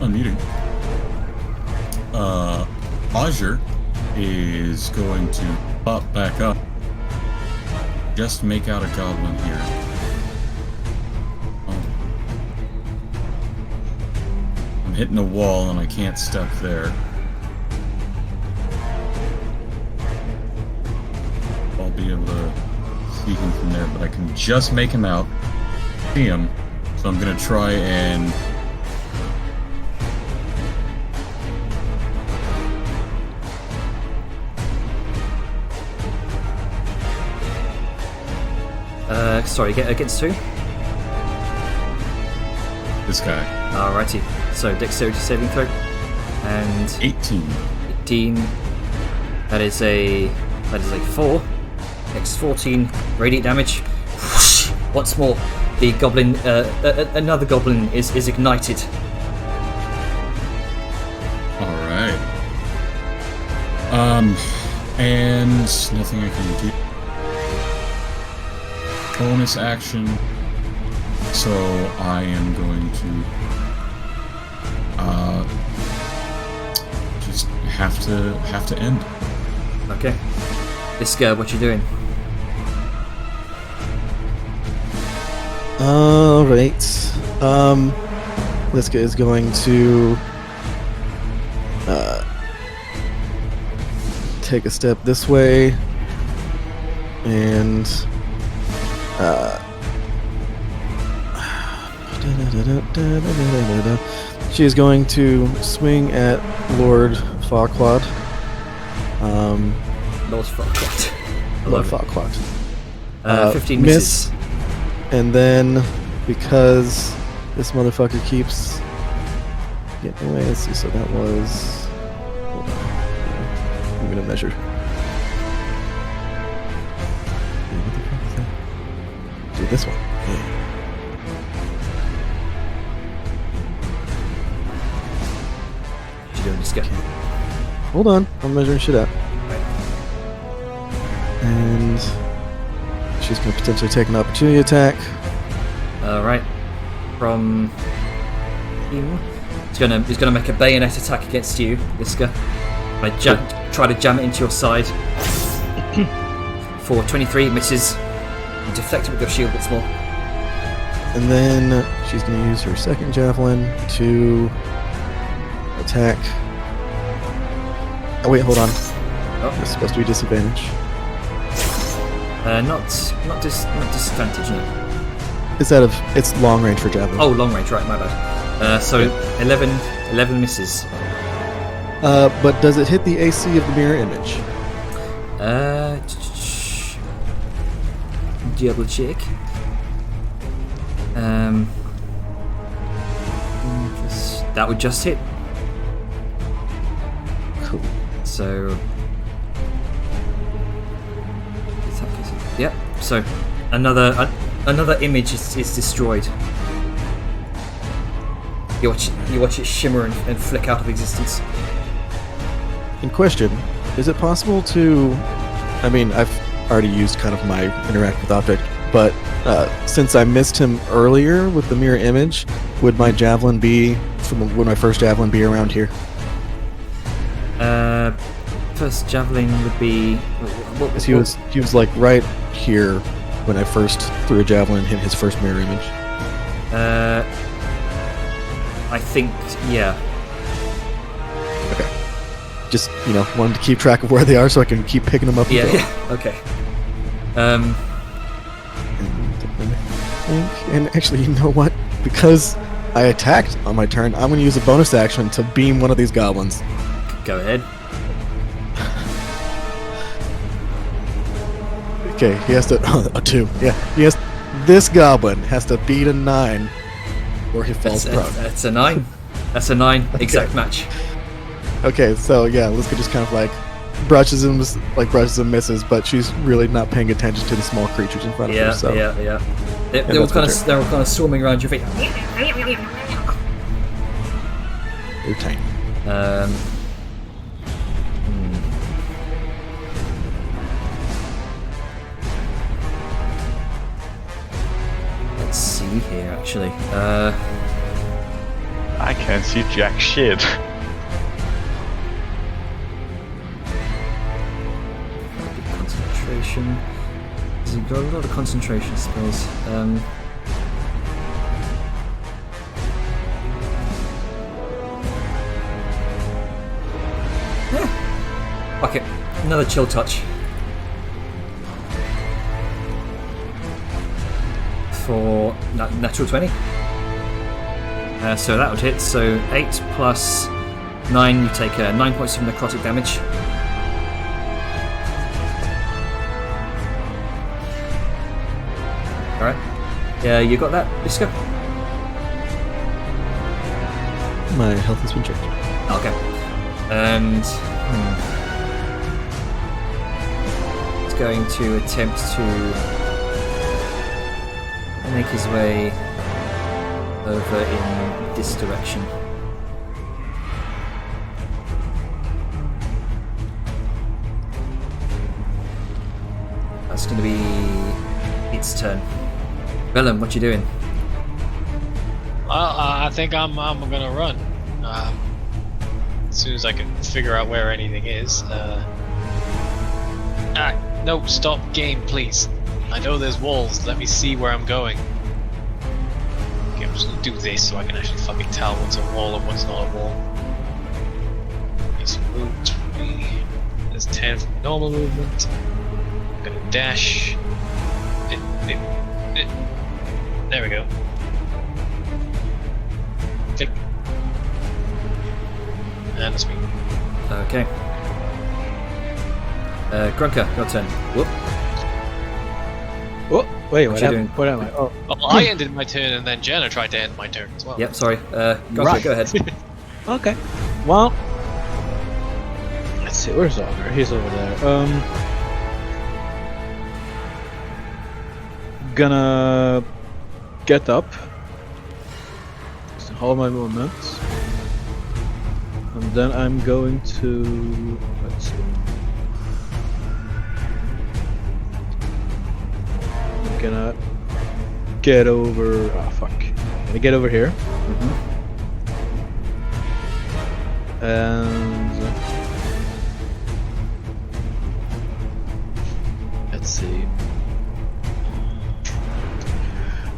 I'm eating. Aja is going to pop back up. Just make out a goblin here. I'm hitting a wall and I can't step there. I'll be able to see him from there, but I can just make him out. See him. So I'm gonna try and sorry, against who? this guy. Alrighty. So dexterity saving throw. And 18. 18. That is a 4. Next 14 radiant damage. Whoosh! Once more, the goblin, another goblin is ignited. Alright. And nothing I can do. Bonus action. So I am going to just have to end. Okay. Iska, what you doing? Alright. Liska is going to take a step this way and she is going to swing at Lord Farquaad. Lord Farquaad. Lord Farquaad. 15 misses. And then, because this motherfucker keeps getting away, let's see, so that was... Hold on. I'm gonna measure. Yeah, what the fuck is that? Do this one. Yeah. What you doing, Iska? Hold on, I'm measuring shit out. And she's gonna potentially take an opportunity attack. Alright. From him. He's gonna make a bayonet attack against you, Iska. Try to jam it into your side. For 23, misses. You deflect it with your shield once more. And then she's going to use her second javelin to attack. Oh wait, hold on. Oh. It's supposed to be disadvantage. Not disadvantage, no. It's long range for javelin. Oh, long range, right, my bad. So 11 misses. But does it hit the AC of the mirror image? Double check. That would just hit. Cool. So. Yep. So another image is destroyed. You watch it shimmer and flick out of existence. In question, is it possible to... I mean, I've already used kind of my interact with object, but since I missed him earlier with the mirror image, would my javelin be... Would my first javelin be around here? First javelin would be... He was like right here when I first threw a javelin and hit his first mirror image. I think, yeah. Okay. Just, wanted to keep track of where they are so I can keep picking them up. Yeah, okay. And actually, you know what? Because I attacked on my turn, I'm going to use a bonus action to beam one of these goblins. Go ahead. Okay, he has to... a 2. Yeah, this goblin has to beat a 9 or he falls prone. That's a 9. That's a 9. Exact match. Okay, so yeah, Liska just kind of like brushes him, misses, but she's really not paying attention to the small creatures in front of her. So. Yeah. They're all kind of swarming around your feet. They're tiny. Let's see here, actually. I can't see jack shit. Concentration. He's got a lot of concentration spells. Okay, another chill touch. For natural 20. So that would hit. So 8 plus 9, you take 9 points of necrotic damage. Alright. Yeah, you got that, Iska? My health has been checked. Okay. And he's going to attempt to make his way over in this direction. it's going to be its turn. Vellum, what you doing? I think I'm gonna run. As soon as I can figure out where anything is. No, stop game, please. I know there's walls. Let me see where I'm going. Okay, I'm just gonna do this so I can actually fucking tell what's a wall and what's not a wall. It's moved 20. There's 10 for normal movement. I'm gonna dash. There we go. Click. And that's me. Okay. Grunker, your turn. Whoop. Oh, wait, What what you happened? doing? What am I? Oh, Well, I ended my turn and then Jenna tried to end my turn as well. Yep, sorry. Grunker, Right. go ahead. okay. Well, let's see. Where's Augur? He's over there. Gonna get up. Hold my movements. And then I'm going to... let's see. I'm gonna get over... oh, fuck. I'm gonna get over here. And... let's see.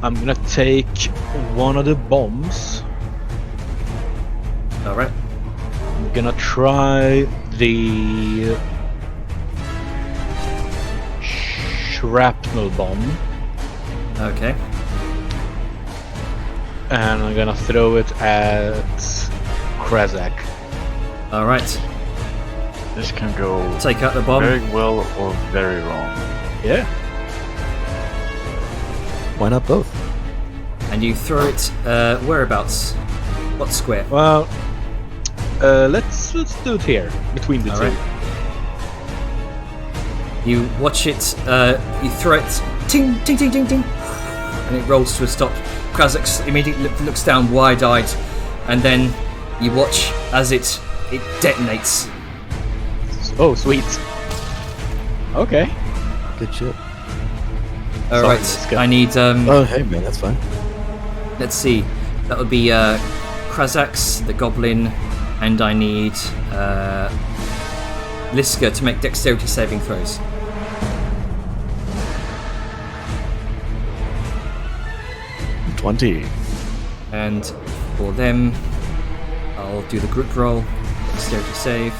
I'm gonna take one of the bombs. Alright. I'm gonna try the shrapnel bomb, Okay. and I'm gonna throw it at Krazzax. Alright. This can go Take out the bomb. very well or very wrong. Yeah. Why not both? And you throw it whereabouts? What square? Well, let's do it here between the two. Alright. You watch it, you throw it, ting, ting, ting, ting, ting, and it rolls to a stop. Krazzax immediately looks down wide-eyed, and then you watch as it detonates. Oh, sweet. Okay. Good shit. Alright, let's go. I need, Oh, hey man, that's fine. let's see, that would be Krazzax, the goblin, and I need Liska to make dexterity saving throws. I'm 20. And for them, I'll do the group roll, dexterity save.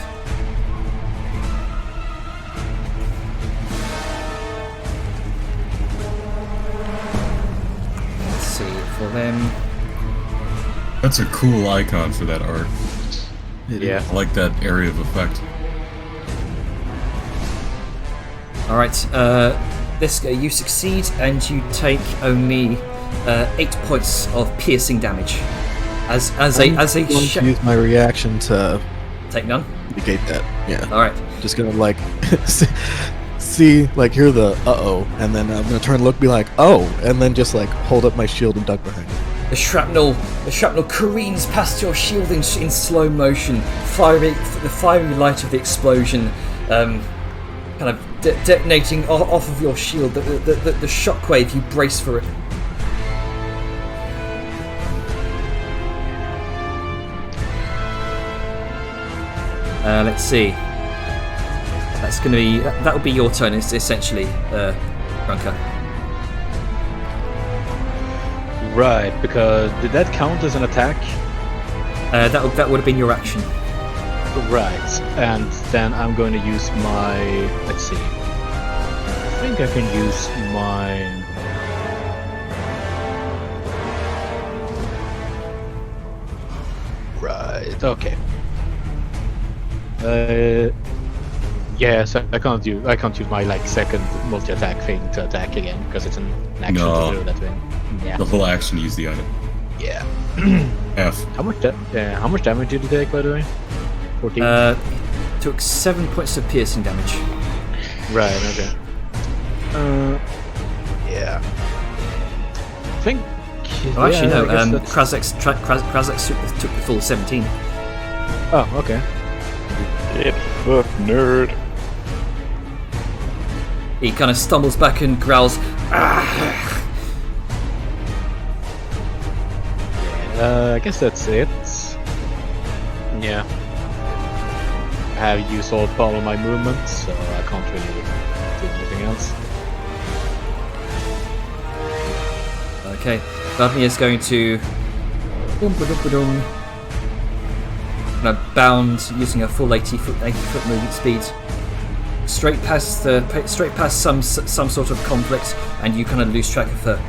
Let's see, for them, That's a cool icon for that art. Yeah. I like that area of effect. alright, Liska, you succeed and you take only 8 points of piercing damage. As a going to use my reaction to take none. negate that. Yeah. Alright. Just gonna like see like hear the uh-oh, and then I'm gonna turn and look, be like, oh, and then just like hold up my shield and duck behind it. The shrapnel careens past your shield in slow motion, the fiery light of the explosion, kind of detonating off of your shield. The shockwave, you brace for it. Let's see. That's going to be that would be your turn. It's essentially, Runker. Right, because did that count as an attack? That would have been your action. Right, and then I'm going to use my... let's see. I think I can use my... right, okay. Yeah, so I can't use my like second multi-attack thing to attack again because it's an action No. to do that thing. Yeah. The whole action use the item. Yeah. F. How much damage did you take, by the way? 14. Took 7 points of piercing damage. Right. Okay. Yeah. I think. Oh, actually, yeah, no. I guess that's- Krazzax took the full 17. Oh, okay. Get fucked, nerd. He kind of stumbles back and growls. "Ah!" I guess that's it. Yeah. I have used all of my movements, so I can't really do anything else. Okay, Vladimir is going to bound using a full 80 foot movement speed straight past some sort of conflict, and you kind of lose track of her.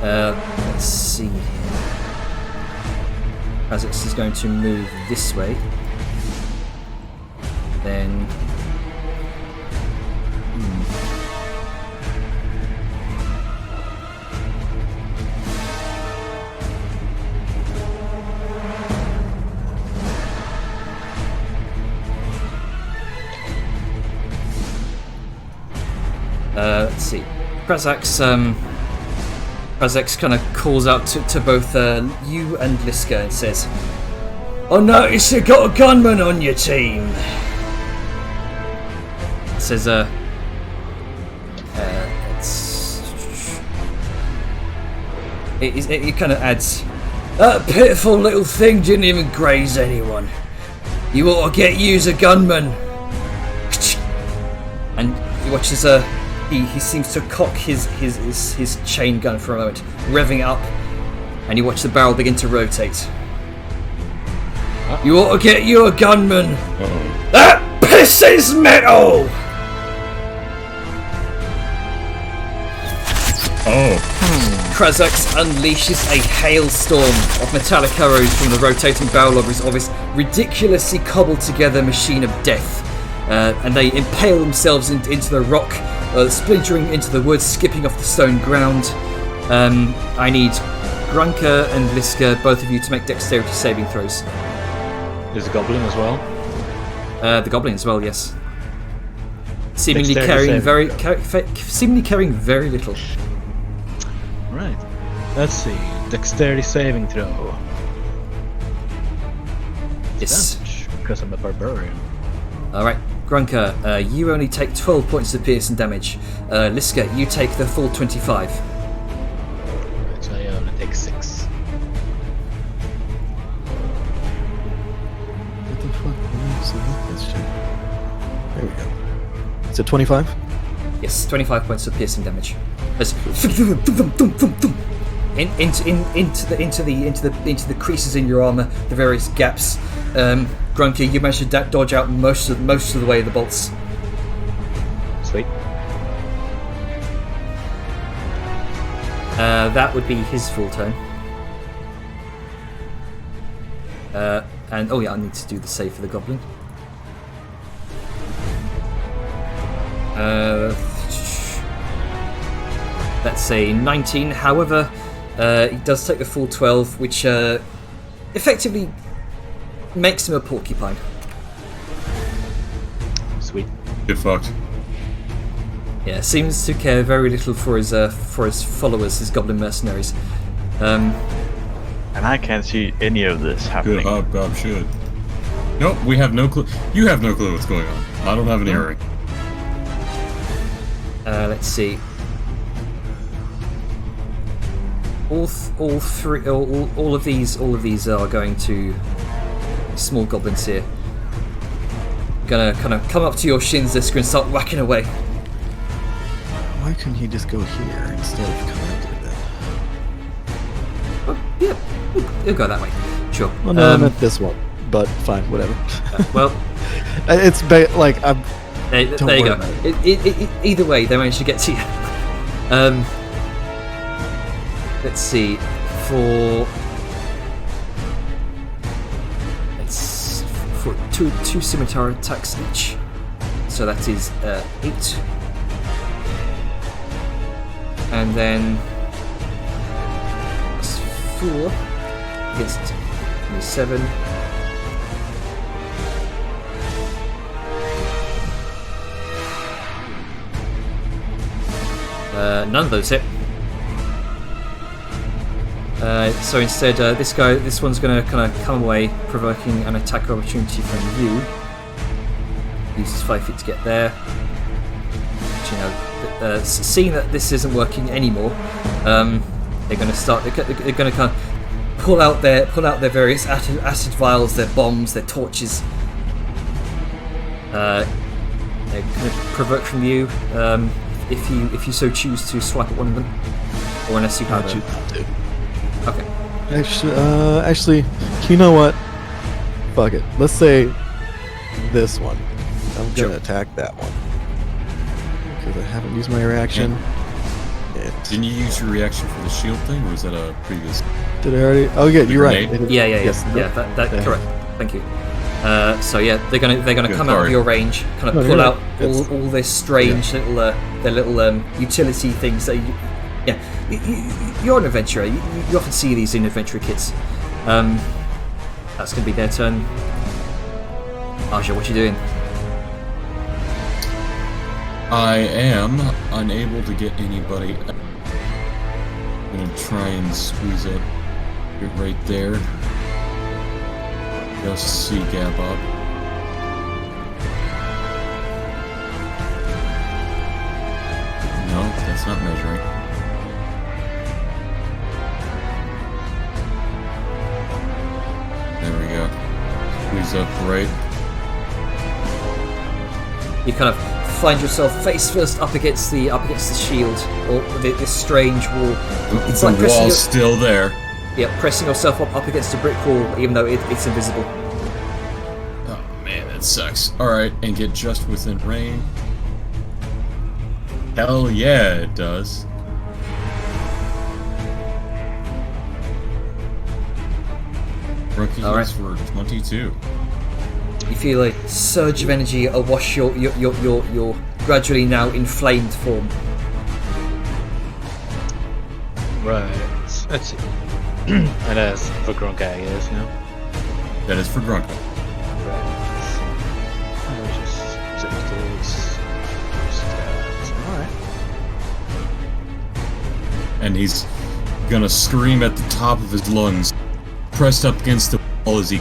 Let's see here. Krazzax is going to move this way. Then. Let's see. Krazzax kind of calls out to both you and Liska and says, "I notice you got a gunman on your team." Says, it kind of adds, "That pitiful little thing didn't even graze anyone. You ought to get used a gunman." And he watches he seems to cock his chain gun for a moment, revving it up, and you watch the barrel begin to rotate. "You ought to get you a gunman. That pisses metal." Krazzax unleashes a hailstorm of metallic arrows from the rotating barrel of his ridiculously cobbled together machine of death, and they impale themselves into the rock, splintering into the wood, skipping off the stone ground. I need Grunker and Liska, both of you, to make dexterity saving throws. There's a goblin as well. The goblin as well, yes. Seemingly Dexterity seemingly carrying very little. Right. Let's see. Dexterity saving throw. Yes. Because I'm a barbarian. Alright, Grunker, you only take 12 points of piercing damage. Liska, you take the full 25. Right, so I only take 6. What the fuck? Let me see this shit. There we go. Is it 25? Yes, 25 points of piercing damage. As into the creases in your armor, the various gaps. Grunker, you managed to dodge out most of the way of the bolts. Sweet. That would be his full turn. And oh yeah, I need to do the save for the goblin. That's a 19. However, he does take the full 12, which effectively makes him a porcupine. Sweet. Get fucked. Yeah, seems to care very little for his followers, his goblin mercenaries. And I can't see any of this happening. Good hobgob should. Nope, we have no clue. You have no clue what's going on. I don't have an earring. Let's see. All of these are going to small goblins here. Gonna kind of come up to your shins, Liska, and start whacking away. Why couldn't he just go here instead of coming to that? Oh, yeah, he'll go that way. Sure. Well, no, I meant this one, but fine, whatever. Well, it's like I'm. there you go. Either way, they managed to get to you. Let's see. For two scimitar attacks each. So that is 8. And then plus 4 against 7. None of those hit. So instead, this one's going to kind of come away, provoking an attack opportunity from you. Uses 5 feet to get there. But, seeing that this isn't working anymore, they're going to start. They're going to kind of pull out their various acid vials, their bombs, their torches. They're going to provoke from you. If you so choose to swipe at one of them, or unless you have it. Okay. Actually, you know what? Fuck it. Let's say this one. I'm gonna Sure. attack that one because I haven't used my reaction. Didn't you use your reaction for the shield thing, or was that a previous? Did I already? Oh yeah, you're right. Grenade? Yeah. Yes, That correct. Thank you. So yeah, they're gonna Good come out of card. your range, kind of No, pull you're out right. all this strange little utility things that you're an adventurer. You often see these in adventure kits. That's gonna be their turn. Aja, what you doing? I am unable to get anybody. I'm gonna try and squeeze up it right there. Just see Gab up. No, that's not measuring. There we go. Squeeze up right. You kind of find yourself face first up against the shield or this strange wall. It's The like pressing wall's still there. pressing yourself up against a brick wall, even though it's invisible. Oh man, that sucks. Alright, and get just within range. Hell yeah, it does. Rookie All right. hits for 22. You feel a surge of energy awash your gradually now inflamed form. Right. Let's see. And that's for Gronka, I guess, you know? That is for Grunka. Alright. And he's gonna scream at the top of his lungs, pressed up against the wall as he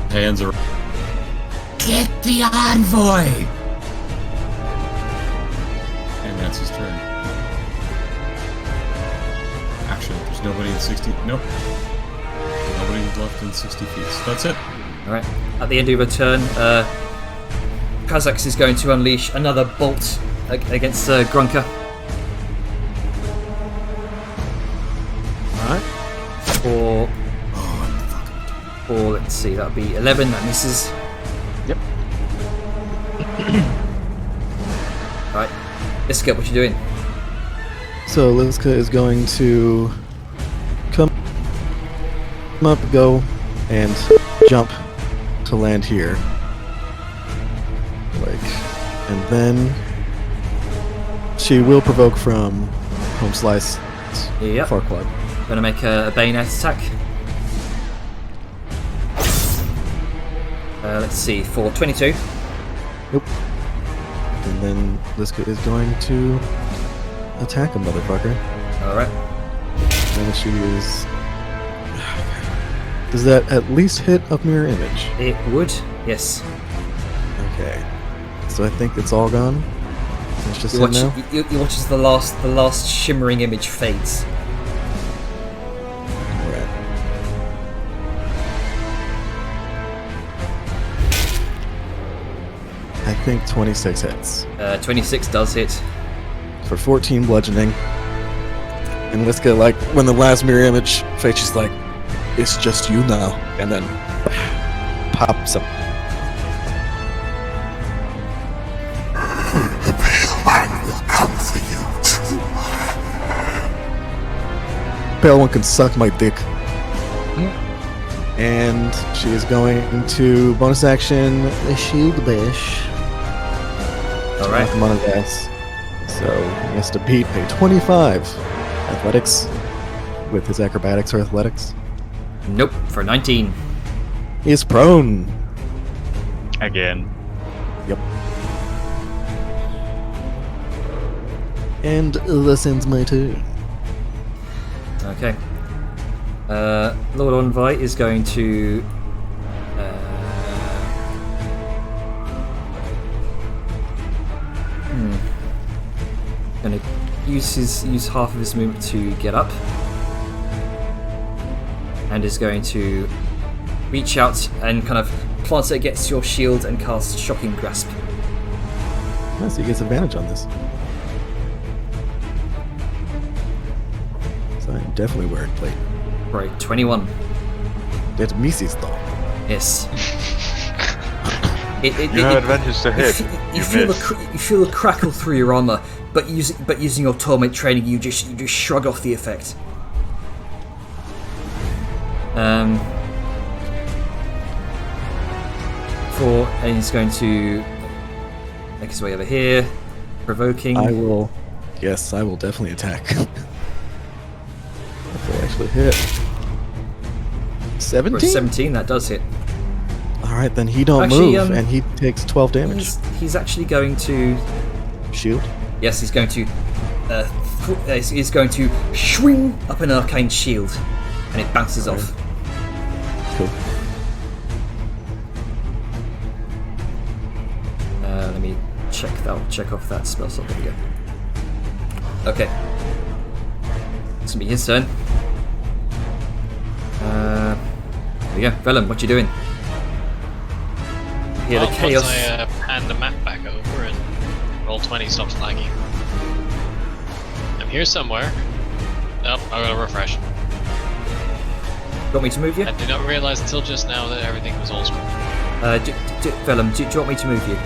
hands around. Get the envoy! And that's his turn. Actually, there's nobody in 60. Nope. Nobody left in 60 feet. So that's it. Alright. At the end of your turn, Krazzax is going to unleash another bolt against Grunka. Alright. Or let's see, that'll be 11, that misses. Yep. Alright. Liska, what you doing? So Liska is going to come up, go, and jump to land here. And then she will provoke from Home Slice Yep. Far Club. Gonna make a bayonet attack. Let's see, for 22. Nope. And then Liska is going to attack a motherfucker. Alright. And she is. Does that at least hit a mirror image? It would, yes. Okay. So I think it's all gone. It's just You him watch, now. you watch as the last shimmering image fades. Alright. I think 26 hits. 26 does hit. For 14 bludgeoning. And Liska, like, when the last mirror image fades, she's like, it's just you now. And then pops up. Pale one can suck my dick. And she is going to bonus action the shield bash. Alright. Knock him on his ass. So he has to beat a 25 athletics with his acrobatics or athletics. Nope, for 19. He is prone. Again. Yep. And this ends my turn. Okay. Lord Envy is going to use half of his movement to get up, and is going to reach out and kind of plant it against your shield and cast Shocking Grasp. Nice, he gets advantage on this. So I'm definitely wearing plate. Right, 21. That misses though. Yes. You have advantage to hit. You feel the crackle through your armor, but using your Torment training, you just shrug off the effect. And he's going to make his way over here, provoking. I will definitely attack. That will actually hit. 17? For 17, that does hit. Alright, then he don't Actually, move, and he takes 12 damage. He's actually going to... Shield? Yes, he's going to... he's going to swing up an arcane shield, and it bounces off. Cool. Let me check that. I'll check off that spell slot. There we go. Okay. It's gonna be his turn. There we go. Vellum, what you doing? Here, the chaos. Once I hand the map back over and roll 20 stops lagging. I'm here somewhere. Oh, I gotta refresh. Want me to move you? I did not realise until just now that everything was all screwed. Vellum, do you want me to move you?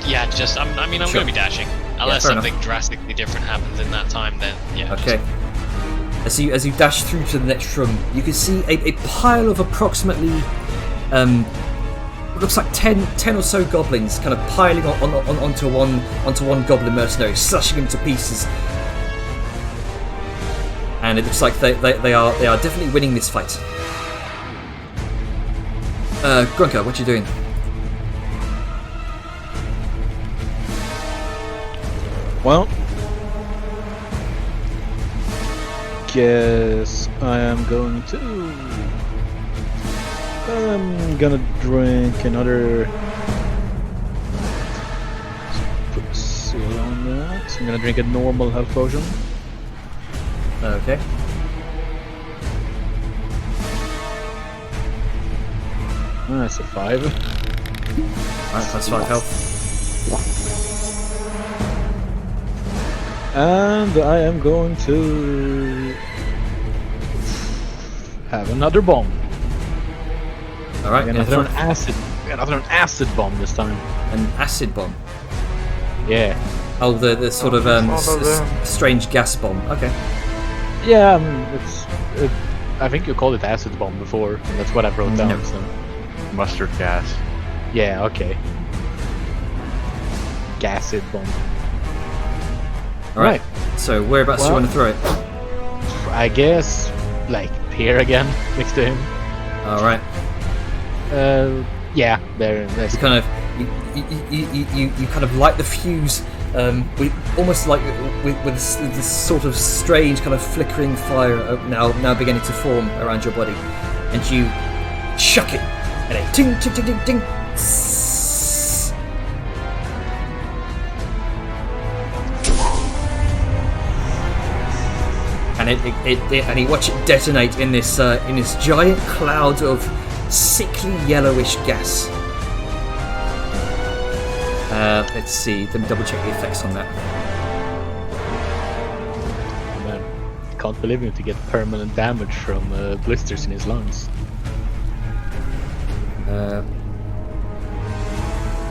Yeah, just I'm Sure. gonna be dashing. Unless fair something enough. drastically different happens in that time, then yeah. Okay. As you dash through to the next room, you can see a pile of approximately what looks like 10 or so goblins kind of piling onto one goblin mercenary, slashing him to pieces. And it looks like they are definitely winning this fight. Grunker, what you doing? Well, guess I am going to. I'm gonna drink another. Put a seal on that. I'm gonna drink a normal health potion. Okay. That's a 5. Alright, that's 5 health. And I am going to have another bomb. Alright, Another acid bomb this time. an acid bomb. Yeah. Oh, the sort of strange gas bomb. Okay. Yeah, I think you called it acid bomb before, and that's what I wrote down. No. So. Mustard gas. Yeah, okay. Gasid bomb. Alright. So whereabouts do you want to throw it? I guess, like, here again, next to him. Alright. Yeah, there's You kind of you kind of light the fuse with almost like with this sort of strange kind of flickering fire now beginning to form around your body, and you chuck it, and a ting ting ting ting ting. And and you watch it detonate in this giant cloud of sickly yellowish gas. Let's see. Let me double check the effects on that. Man, I can't believe him to get permanent damage from blisters in his lungs.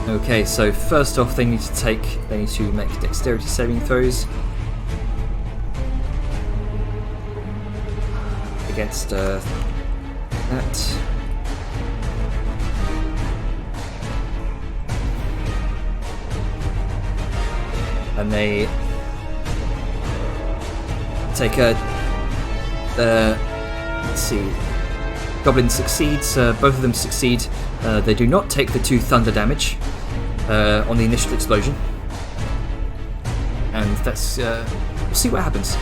Okay, so first off, they need to make dexterity saving throws against that. And they take a. Let's see. Goblin succeeds. Both of them succeed. They do not take the 2 thunder damage on the initial explosion. And that's. We'll see what happens.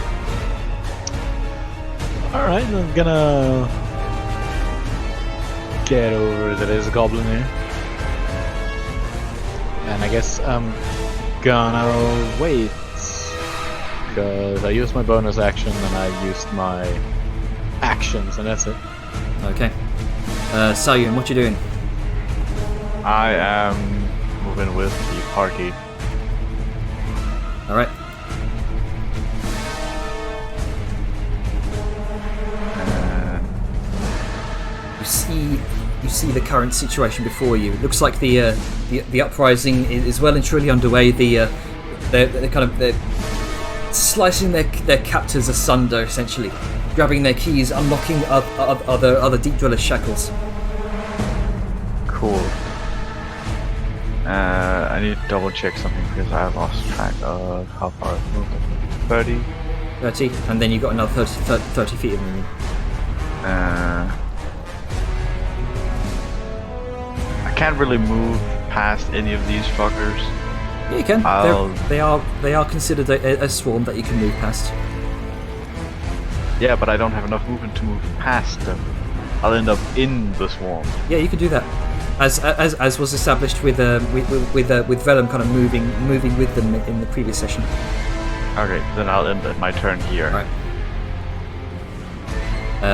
Alright, I'm gonna get over to this goblin here. And I guess I'm gonna wait. Because I used my bonus action and I used my actions, and that's it. Okay. Salyun, what you doing? I am moving with the party. Alright. You see the current situation before you. It looks like the uprising is well and truly underway. They're slicing their captors asunder, essentially, grabbing their keys, unlocking other deep dweller shackles. Cool. I need to double check something because I lost track of how far I've moved. 30. 30, and then you've got another 30 feet of movement. I can't really move past any of these fuckers. Yeah, you can. They are considered a swarm that you can move past. Yeah, but I don't have enough movement to move past them. I'll end up in the swarm. Yeah, you can do that. As was established with Vellum kind of moving with them in the previous session. Okay, then I'll end my turn here. Right.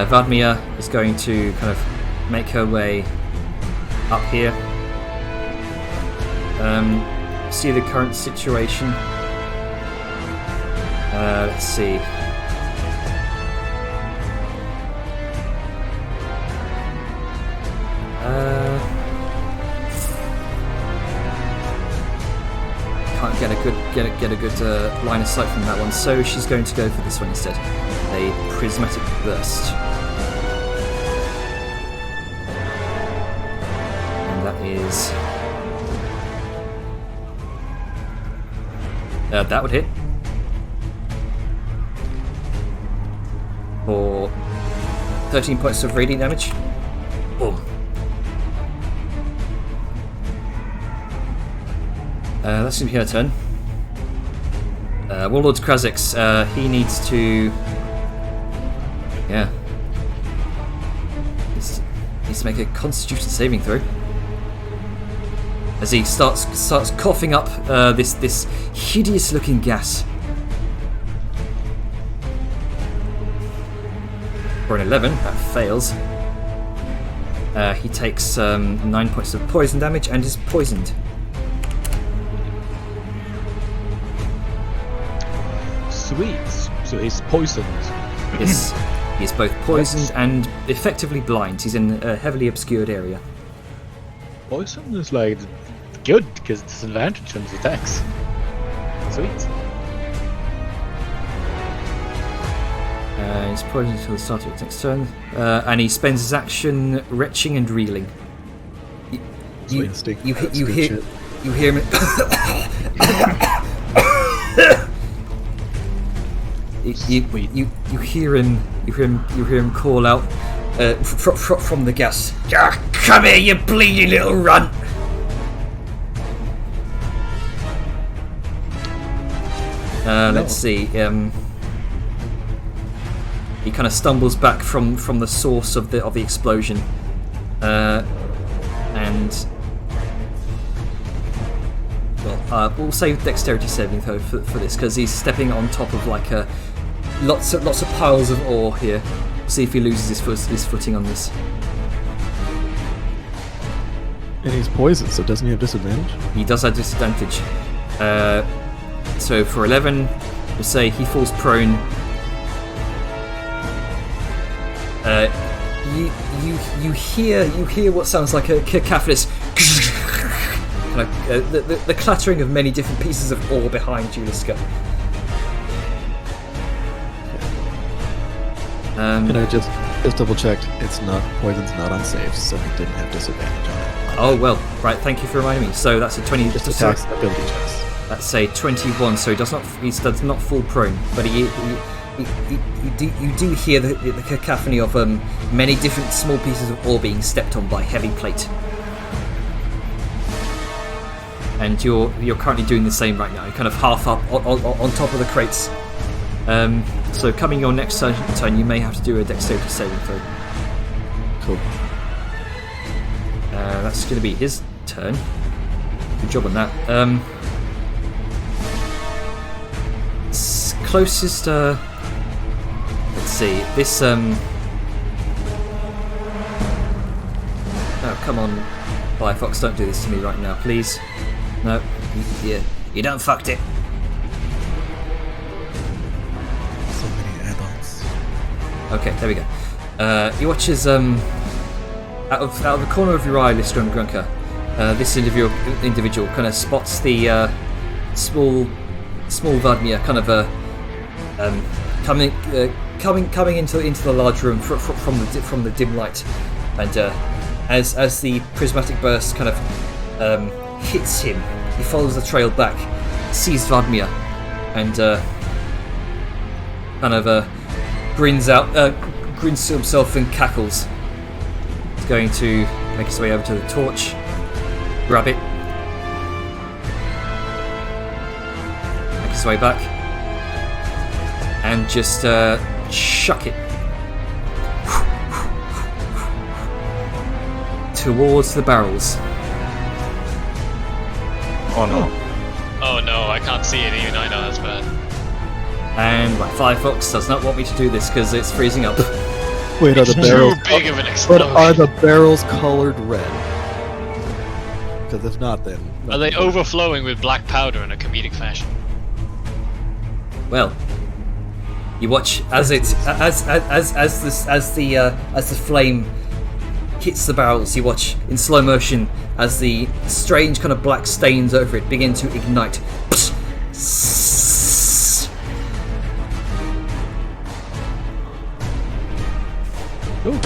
Vadmir is going to kind of make her way up here. See the current situation. Let's see. Can't get a good line of sight from that one, so she's going to go for this one instead. A prismatic burst. And that is that would hit for 13 points of radiant damage. Boom. That's going to be her turn. Warlord Krazzax, he needs to... Yeah. Needs to make a constitution saving throw. As he starts coughing up this hideous looking gas. For an 11, that fails. He takes 9 points of poison damage and is poisoned. Sweet. So he's poisoned. Yes, he's both poisoned and effectively blind. He's in a heavily obscured area. Poison is like good because it's disadvantage on his attacks. Sweet. He's poisoned until the start of his next turn, and he spends his action retching and reeling. You hear him. You hear him call out from the gas. Come here, you bleeding little runt! Let's see. He kind of stumbles back from the source of the explosion, and we'll say dexterity saving throw for this because he's stepping on top of like lots of piles of ore here. See if he loses his footing on this. And he's poisoned, so doesn't he have disadvantage? He does have disadvantage. So for 11, we'll say he falls prone. You hear what sounds like a cacophonous the clattering of many different pieces of ore behind you, Liska. And I just double checked. It's not poison's not on saves, so he didn't have disadvantage on it. Oh well, right. Thank you for reminding me. So that's a 20. Just attacks ability checks. That's a 21. So he does not fall prone, but you do hear the cacophony of many different small pieces of ore being stepped on by heavy plate. And you're currently doing the same right now. You're kind of half up on top of the crates. So coming your next turn, you may have to do a dexterity saving throw. Cool. That's going to be his turn. Good job on that. Closest. Let's see. This. Oh, come on, Firefox! Don't do this to me right now, please. No, you done fucked it. So many adults. Okay, there we go. He watches out of the corner of your eye, Lister and Grunker. This individual kind of spots the small Vadmir kind of coming into the large room from the dim light, and as the prismatic burst kind of hits him, he follows the trail back, sees Vadmir, and kind of grins to himself and cackles. He's going to make his way over to the torch, grab it, make his way back, and just chuck it towards the barrels. Oh no. Oh no, I can't see it, even I know that's bad. And my Firefox does not want me to do this because it's freezing up. Wait, are the barrels? Too big of an But explosion. are the barrels colored red? Because if not, then Are they overflowing with black powder in a comedic fashion? Well, you watch as the flame hits the barrels. You watch in slow motion as the strange kind of black stains over it begin to ignite. Ooh.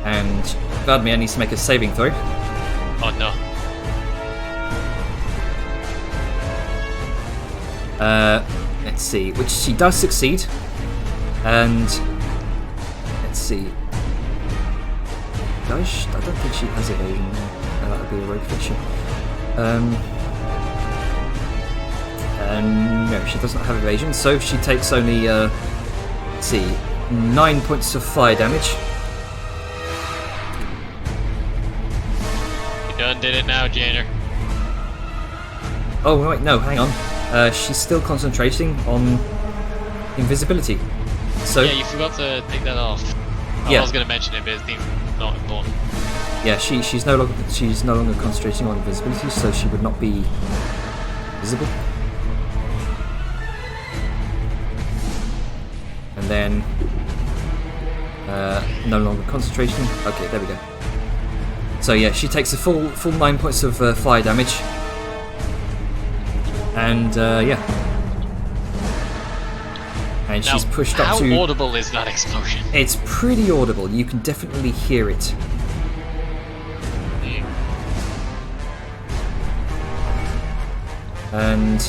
And Vadmir needs to make a saving throw. Oh no. Let's see, which she does succeed. And let's see. I don't think she has evasion. That would be a rogue feature. No, she does not have evasion, so she takes only let's see, 9 points of fire damage. You done did it now, Janer. Oh wait, no, hang on. She's still concentrating on invisibility. So Yeah, you forgot to take that off. Yeah. I was going to mention it, but it's not important. yeah, she's no longer concentrating on invisibility, so she would not be visible. And then no longer concentration. Okay, there we go. So yeah, she takes a full 9 points of fire damage. And yeah. And Now, she's pushed up how to... audible is that explosion? It's pretty audible. You can definitely hear it. Mm. And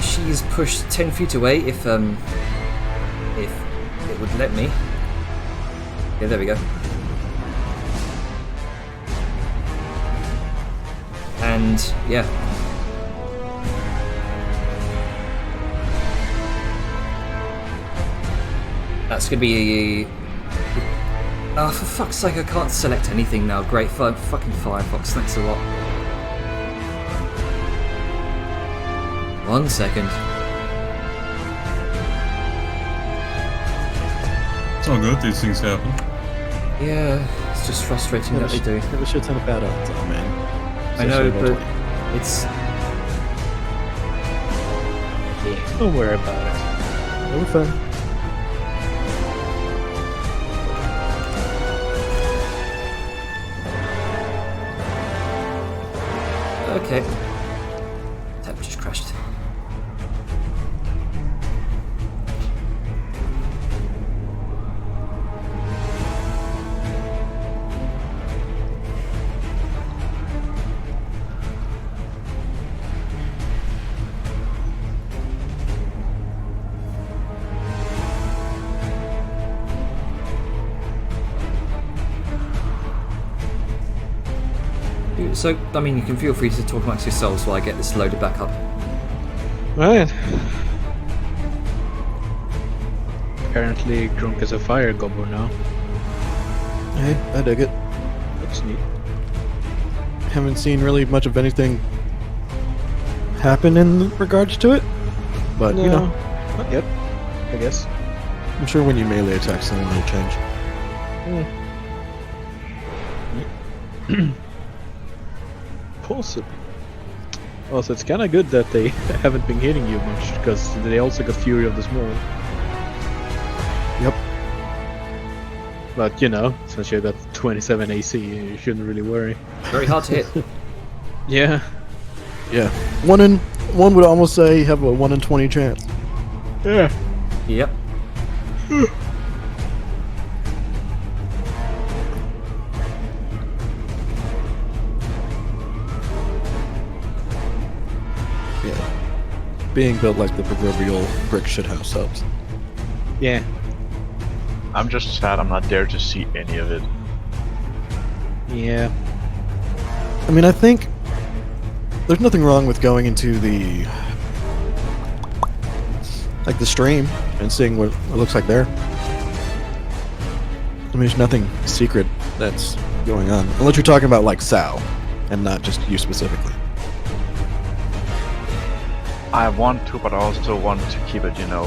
she's pushed 10 feet away if it would let me. Yeah, there we go. And yeah. That's gonna be oh, for fuck's sake, I can't select anything now. Great, fucking Firefox, thanks a lot. 1 second. It's all good, these things happen. Yeah, it's just frustrating that they do. Have a shit ton of bad odds on, man. I know, Especially but it's... Don't worry about it. It'll be fun. Okay. Tab just crashed. So, I mean, you can feel free to talk amongst yourselves while I get this loaded back up. Right. Apparently, Grunk is a fire goblin now. Hey, I dig it. Looks neat. Haven't seen really much of anything happen in regards to it, but you know, not yet. I guess. I'm sure when you melee attack, something will change. Possibly. Also, it's kind of good that they haven't been hitting you much, because they also got Fury of the Small. Yep. But you know, since you got 27 AC, you shouldn't really worry. Very hard to hit. Yeah. Yeah. One would almost say you have a 1 in 20 chance. Yeah. Yep. Yeah. Being built like the proverbial brick shithouse helps. Yeah. I'm just sad I'm not there to see any of it. Yeah. I mean, I think there's nothing wrong with going into the stream and seeing what it looks like there. I mean, there's nothing secret that's going on, unless you're talking about like Sal, and not just you specifically. I want to, but I also want to keep it, you know,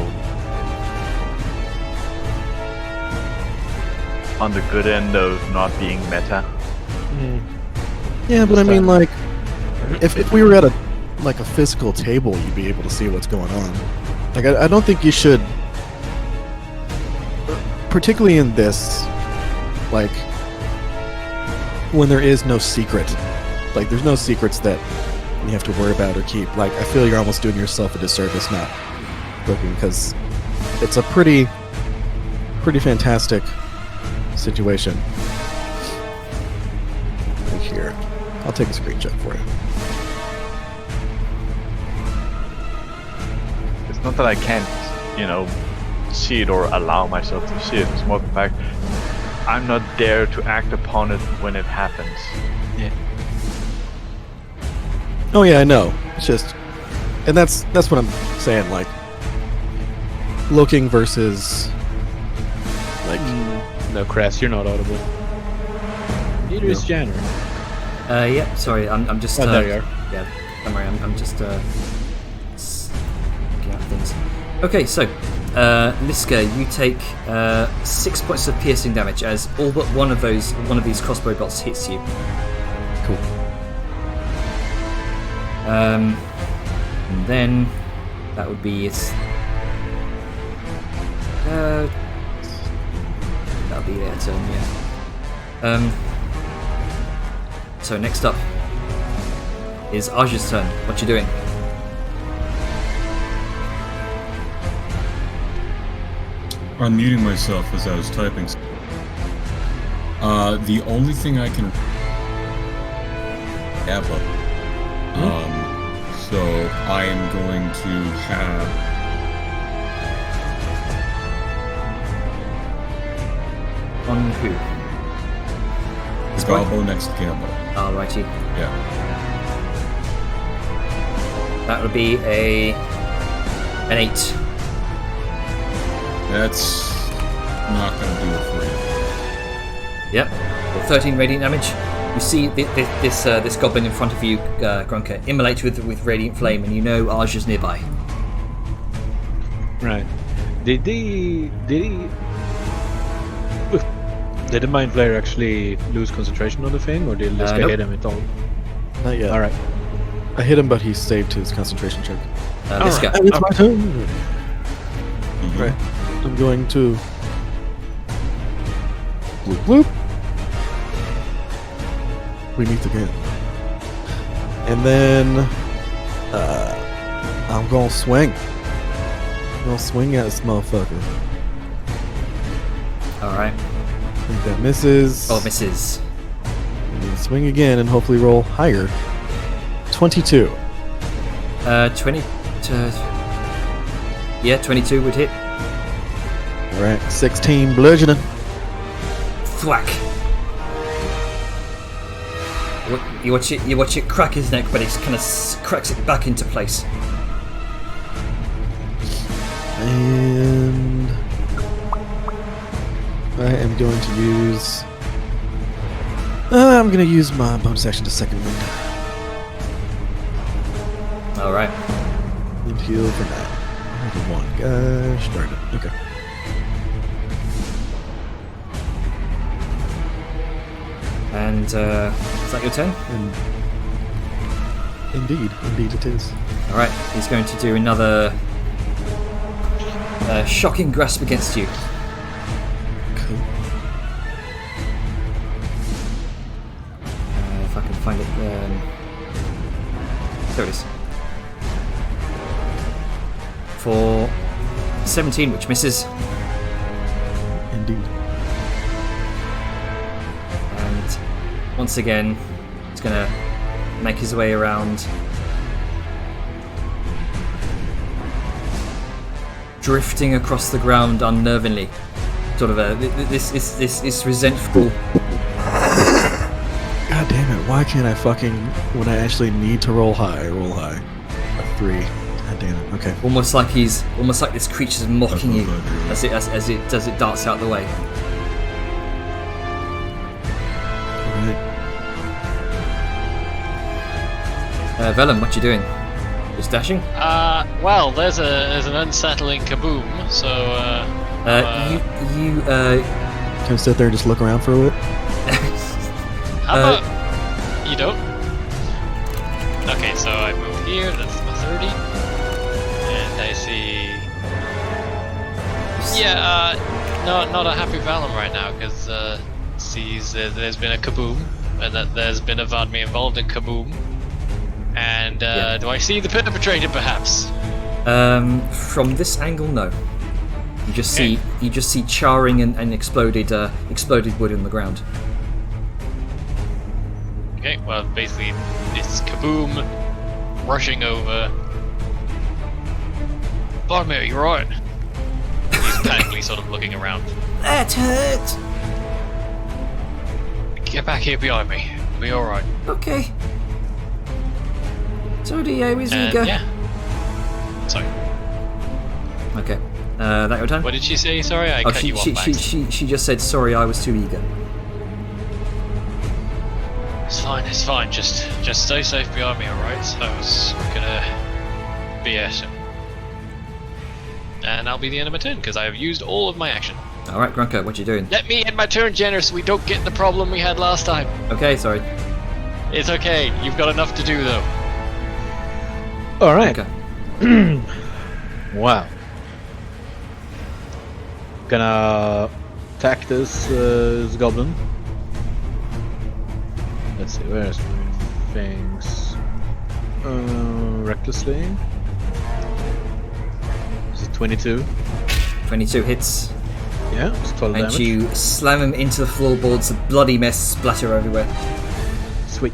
on the good end of not being meta. Yeah, but I mean, like, if we were at a physical table, you'd be able to see what's going on. Like, I don't think you should, particularly in this, like, when there is no secret. Like, there's no secrets that you have to worry about or keep. Like, I feel you're almost doing yourself a disservice not looking, because it's a pretty fantastic situation. Right here. I'll take a screenshot for you. It's not that I can't, you know, see it or allow myself to see it. It's more the fact I'm not there to act upon it when it happens. Yeah. Oh yeah, I know. It's just, and that's what I'm saying. Like, looking versus, like, No, Kraz, you're not audible. Neither is Janner. Yeah, sorry, I'm just... Oh, there you are. Yeah, don't worry, I'm just looking at things. Okay, so, Liska, you take 6 points of piercing damage as all but one of these crossbow bolts hits you. cool. And then that would be it. That'll be their turn, yeah. So next up is Aj's turn. What you doing? Unmuting myself as I was typing. The only thing I can Abba. So I am going to have On who? the Gobbo next to Gambo. Alrighty. Yeah. That would be an 8. That's not going to do it for you. Yep. Well, 13 radiant damage. You see this goblin in front of you, Grunker, immolate with radiant flame, and you know Aj is nearby. Right. Did the Mind Flayer actually lose concentration on the thing, or did Liska Nope. hit him at all? Not yet. Alright. I hit him, but he saved his concentration check. Liska. And it's my turn. Mhm. Right. I'm going to bloop bloop. We meet again. And then I'm gonna swing. I'm gonna swing at this motherfucker. Alright. I think that misses. Oh, misses. And then swing again and hopefully roll higher. 22. 20. Yeah, 22 would hit. Alright, 16 bludgeoning. Thwack. You watch it crack his neck, but he kind of cracks it back into place. And I am going to use. I'm going to use my bonus action to second wind All right. and heal for that. One. Gosh, darn it. Okay. And is that your turn? And indeed it is. All right. He's going to do another shocking grasp against you. Cool. If I can find it. There it is. For 17, which misses. Indeed. And once again, he's going to make his way around. Drifting across the ground unnervingly. Sort of this resentful. God damn it! Why can't I fucking when I actually need to roll high? A 3. God damn it! Okay. Almost like this creature's mocking you as it darts out the way. Alright. Vellum, what you doing? Just dashing? Well, there's an unsettling kaboom, so You Can I sit there and just look around for a bit? how about you don't? Okay, so I move here, that's my 30. And I see not a happy Vallum right now, because sees there's been a kaboom, and that there's been a Vadmi involved in kaboom. And do I see the perpetrator perhaps? From this angle, no. You just see charring and exploded wood in the ground. Okay, well basically it's kaboom rushing over. Barmir, you're right. He's panically sort of looking around. That hurt. Get back here behind me. Be alright. Okay. So Dio is eager. Yeah. Sorry. Okay. That your turn? What did she say? Sorry, I cut you off. She just said sorry. I was too eager. It's fine. Just stay safe behind me, alright? So I was gonna BS him. And that'll be the end of my turn, because I have used all of my action. Alright, Grunko, what you doing? Let me end my turn, Jenner, so we don't get the problem we had last time. Okay, sorry. It's okay, you've got enough to do though. Alright. Okay. Wow. Gonna attack this goblin. Let's see, where's my things? Recklessly. Is it 22? 22 hits. Yeah, it's 12 And damage. you slam him into the floorboards, a bloody mess splatter everywhere. Sweet.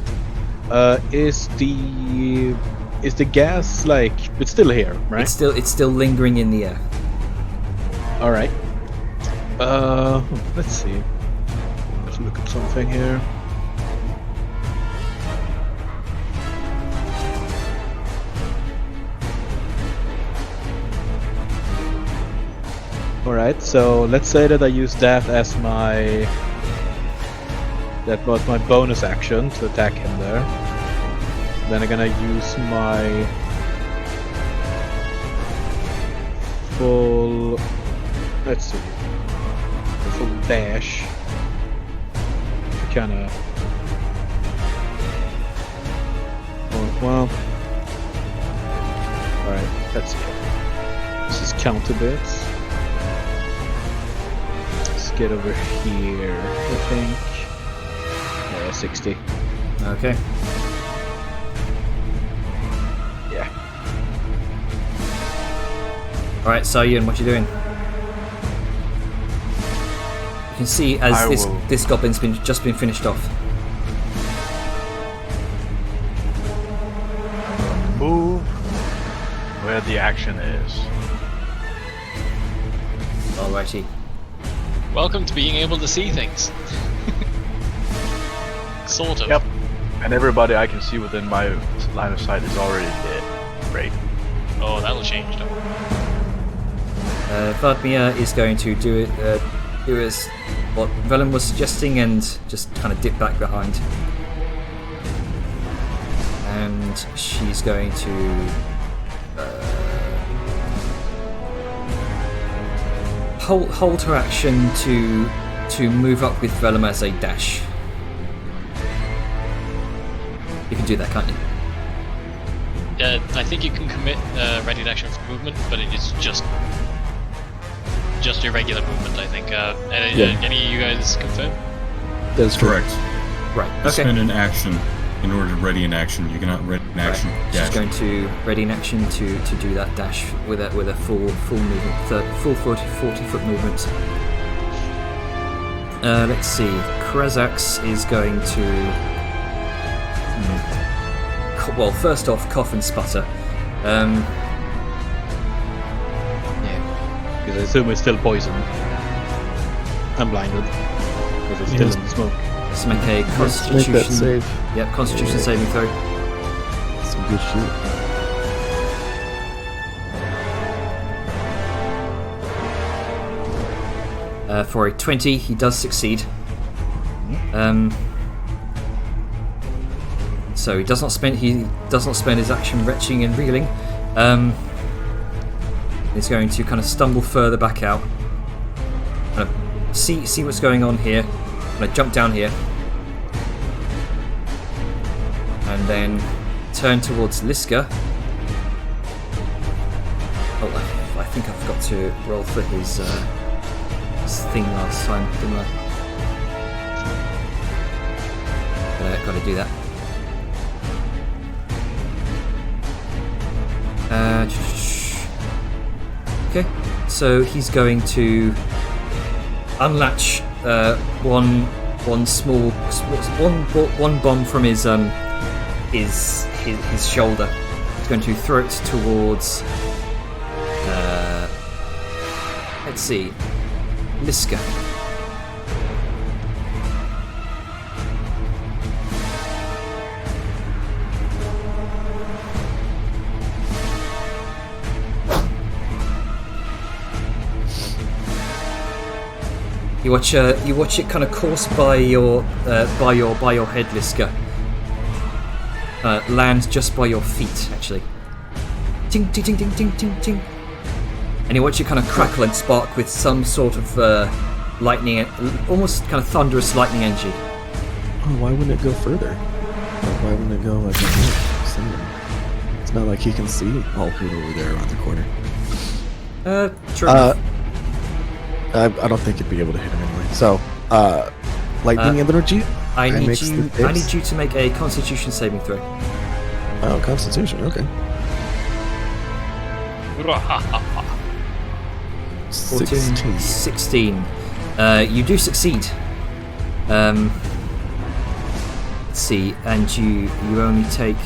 Is the gas like it's still here, right? It's still lingering in the air. All right. Let's see. Let's look at something here. All right. So let's say that I use that as that was my bonus action to attack him there. Then I'm gonna use my full. Let's see. The full dash. Kinda. Oh, well. Alright, let's see. Let's just count a bit. Let's get over here, I think. 60. Okay. Yeah. Alright, so Ian, what you doing? You can see as this goblin's just been finished off. Move where the action is. Alrighty. Welcome to being able to see things. Sort of. Yep. And everybody I can see within my line of sight is already dead. Great. Oh, that'll change, don't worry. Vladimir is going to do as what Velen was suggesting and just kind of dip back behind. And she's going to hold her action to move up with Vellum as a dash. You can do that, can't you? I think you can commit ready to action for movement, but it is just your regular movement, I think. Any of you guys confirm? That's Correct. Right. You Okay. spend an action in order to ready an action. You cannot ready an action. Right. Dash. She's going to ready in action to do that dash with a full movement, full 40 foot movement. Let's see. Krazzax is going to. Well, first off, cough and sputter. Because I assume it's still poison. I'm blinded. Because it's still in the smoke. Let's make a Make Constitution. that save. Yep, Constitution saving throw. Some good shit. For a 20, he does succeed. So he does not spend his action retching and reeling. He's going to kind of stumble further back out. Kind of see what's going on here. Kind of jump down here, and then turn towards Liska. Oh, I think I forgot to roll for his thing last time, didn't I? Got to do that. Okay, so he's going to unlatch one bomb from his shoulder. He's going to throw it towards let's see, Liska. You watch it kind of course by your head, Liska. Land just by your feet, actually. Ting ting ting ting ting ting ting. And you watch it kind of crackle and spark with some sort of lightning, almost kind of thunderous lightning energy. Oh, why wouldn't it go further? Like, why wouldn't it go like somewhere? It's not like he can see all good over there around the corner. True. I don't think you'd be able to hit him anyway. So, lightning energy. I need makes you. the I need tips. you to make a Constitution saving throw. Oh, Constitution. Okay. 16. 16. You do succeed. Let's see, and you only take.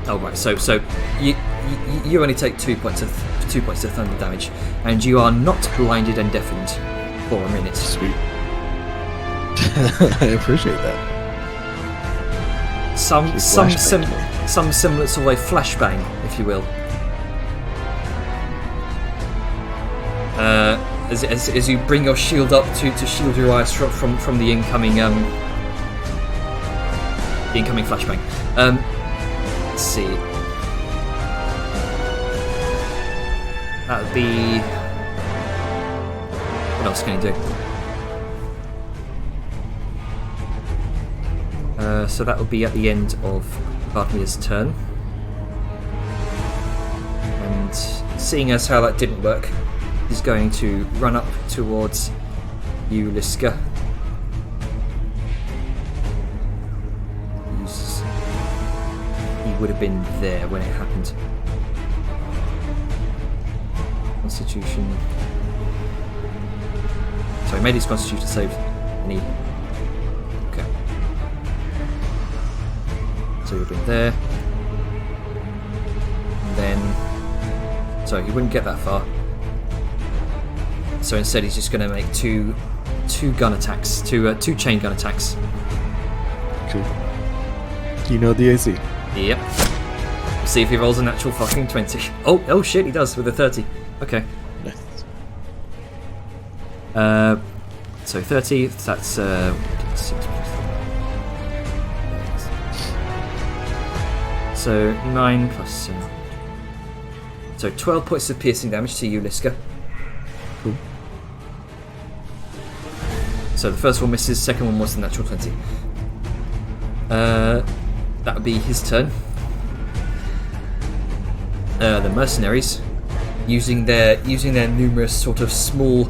Oh right, so you only take 2 points of thunder damage, and you are not blinded and deafened for a minute. Sweet. I appreciate that. Some flashbang semblance of a flashbang, if you will. As you bring your shield up to shield your eyes from the incoming flashbang. Let's see. That would be. What else can you do? So that will be at the end of Vartmir's turn. And seeing as how that didn't work, he's going to run up towards you, Liska. He would have been there when it happened. Constitution. So he made his Constitution save, and he. Okay. So he would have been there. And then. So he wouldn't get that far. So instead, he's just going to make two gun attacks, two chain gun attacks. Cool. You know the AC. Yep. We'll see if he rolls a natural fucking 20. Oh shit, he does with a 30. Okay. Nice. So 30. That's 6 So 9 plus. So 12 points of piercing damage to you, Liska. Cool. So the first one misses, second one was the natural 20. That would be his turn. The mercenaries, using their numerous sort of small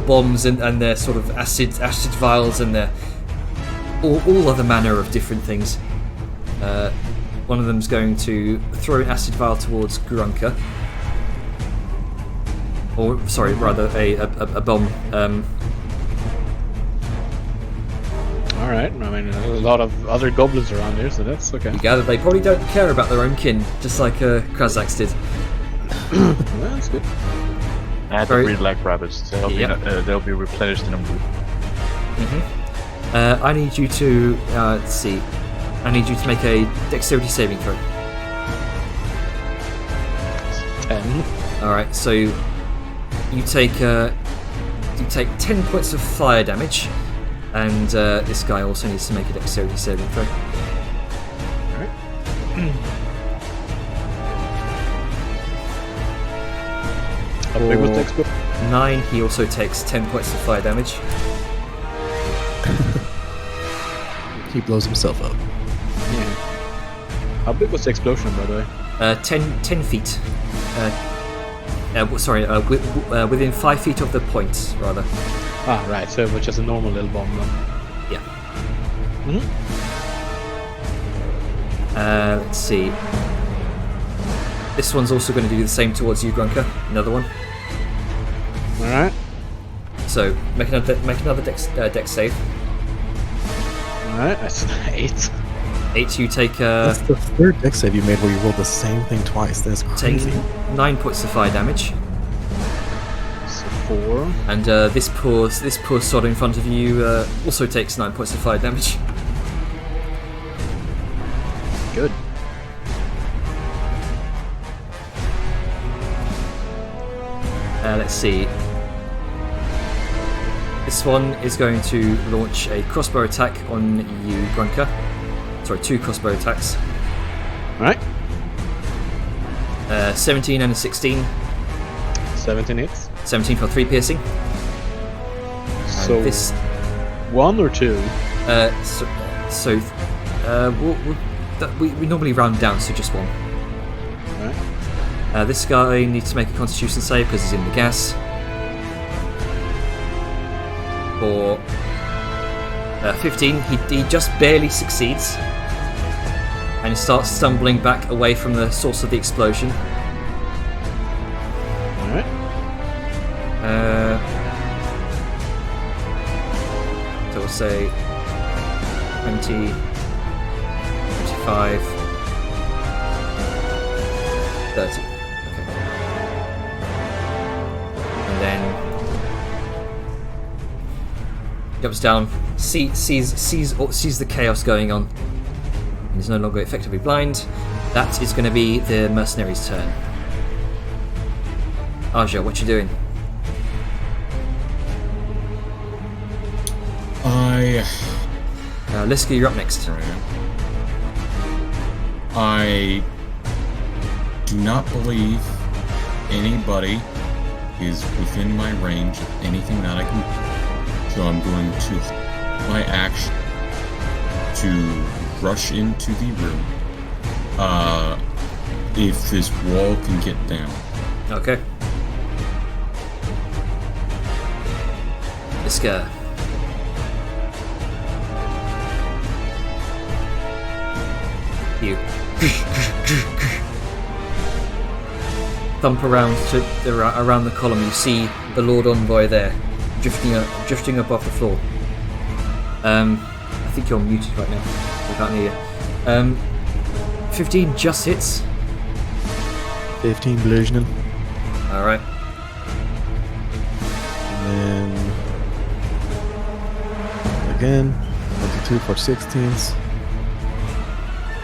bombs and their sort of acid vials and their all other manner of different things. One of them's going to throw an acid vial towards Grunka. Or sorry, rather a bomb. Alright, I mean, there's a lot of other goblins around here, so that's okay. You gather they probably don't care about their own kin, just like Krazzax did. Well, that's good. I had to breed like rabbits. They'll be replenished in a month. I need you to let's see. I need you to make a dexterity saving throw. 10. All right, so you take 10 points of fire damage, and this guy also needs to make a dexterity saving throw. Alright. How big was the explosion? 9, he also takes 10 points of fire damage. He blows himself up. Yeah. How big was the explosion, by the way? 10 feet. Within 5 feet of the point, rather. Ah, right, so it was just a normal little bomb then. Yeah. Mm-hmm. Let's see. This one's also going to do the same towards you, Grunka. Another one. Alright. So make another dex save. Alright, that's 8. 8. You take That's the third dex save you made where you rolled the same thing twice. That's take crazy. 9 points of fire damage. So 4. And this poor sod in front of you also takes 9 points of fire damage. Good. Let's see. This one is going to launch a crossbow attack on you, Grunka. Sorry, 2 crossbow attacks. Alright. 17 and a 16. 17 hits. 17 for 3 piercing. So this 1 or 2? We normally round down, so just 1. Alright. This guy needs to make a Constitution save because he's in the gas. For 15, he just barely succeeds, and he starts stumbling back away from the source of the explosion. Alright. So we'll say 20, 25, 30. Okay. And then jumps down, sees the chaos going on, and is no longer effectively blind. That is going to be the mercenary's turn. Aja, what you doing? Liska, you're up next. I do not believe anybody is within my range of anything that I can. So I'm going to my action to rush into the room. If this wall can get down. Okay. Liska. You thump around around the column. You see the Lord Envoy there, drifting up off the floor. I think you're muted right now. I can't hear you. 15 just hits. 15 bludgeoning. All right. And again, 22 for 16s.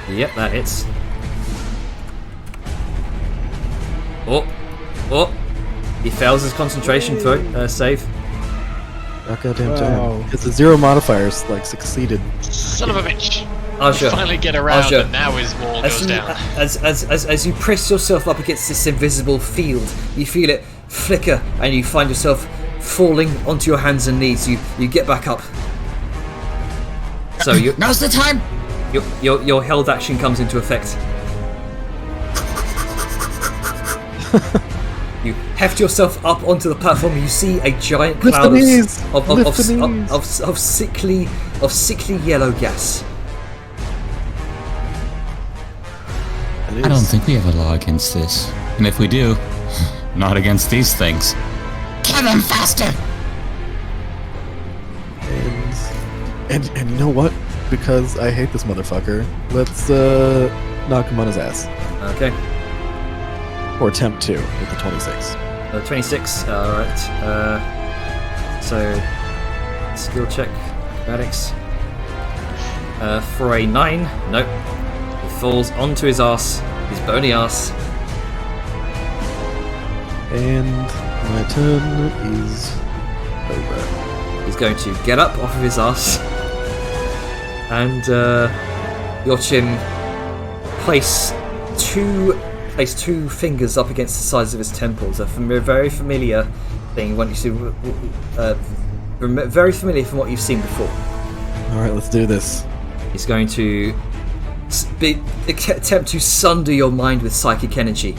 Yep, that hits. Oh, oh! He fails his concentration throw save. Oh, goddamn Wow. time. Because the 0 modifiers, like, succeeded. Son of a bitch! Aja, Finally get around, Aja. and now his wall as goes you, down. as you press yourself up against this invisible field, you feel it flicker, and you find yourself falling onto your hands and knees. You get back up. So Now's the time. your held action comes into effect. You heft yourself up onto the platform. You see a giant Lift cloud the knees! Lift the knees! of sickly yellow gas. I don't think we have a law against this. And if we do, not against these things. Kill them faster! And you know what? Because I hate this motherfucker, let's knock him on his ass. Okay. Or attempt to with the 26. 26. Alright. So, skill check. Acrobatics. For a 9. Nope. He falls onto his ass. His bony ass. And my turn is over. He's going to get up off of his ass. And watch him place two fingers up against the sides of his temples. A very familiar thing. Very familiar from what you've seen before. Alright, let's do this. He's going to attempt to sunder your mind with psychic energy.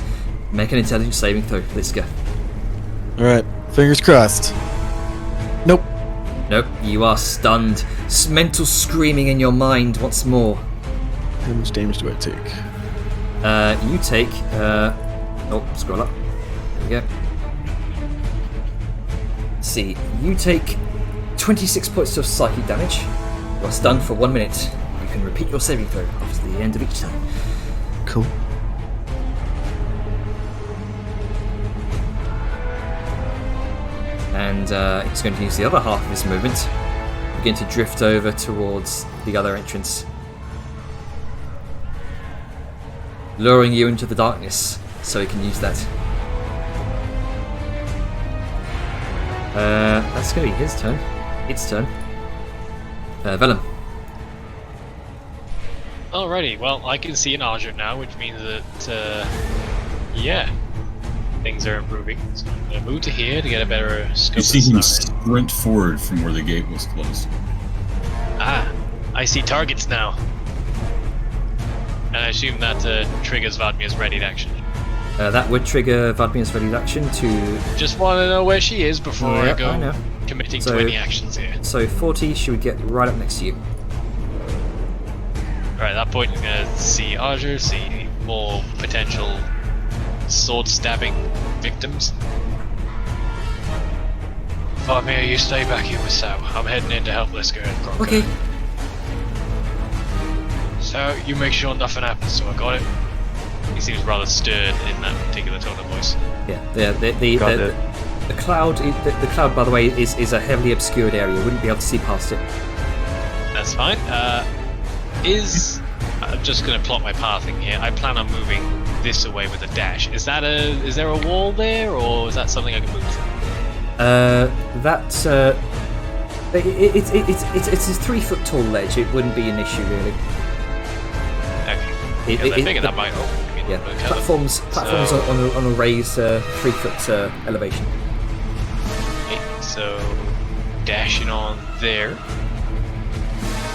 Make an intelligence saving throw. Let's go. Alright, fingers crossed. Nope. Nope, you are stunned. Mental screaming in your mind once more. How much damage do I take? You take. Oh, scroll up. There we go. Let's see. You take 26 points of psychic damage. You are stunned for 1 minute. You can repeat your saving throw after the end of each turn. Cool. And he's going to use the other half of his movement. Begin to drift over towards the other entrance. Luring you into the darkness, so he can use that. That's going to be his turn. Its turn. Vellum. Alrighty, well, I can see an Aja now, which means that, yeah, things are improving. So I'm going to move to here to get a better scope You of see the him scenario. sprint forward from where the gate was closed. Ah, I see targets now. And I assume that triggers Vadmir's ready to action. That would trigger Vadmir's ready action to... Just want to know where she is before I Yep, go I know. committing So- to any actions here. So 40, she would get right up next to you. Alright, at that point I'm going to see Aja, see more potential sword stabbing victims. Vadmir, you stay back here with Sal. I'm heading in to help Liska and Gronka. Okay. So you make sure nothing happens, so I got it. He seems rather stern in that particular tone of voice. Yeah. The cloud. The cloud, by the way, is a heavily obscured area. You wouldn't be able to see past it. That's fine. I'm just gonna plot my pathing here. I plan on moving this away with a dash. Is there a wall there, or is that something I can move through? It's a 3 foot tall ledge. It wouldn't be an issue really. Okay. Because I figured that might open me. Yeah, platforms on a raised 3 foot elevation. Okay, so dashing on there.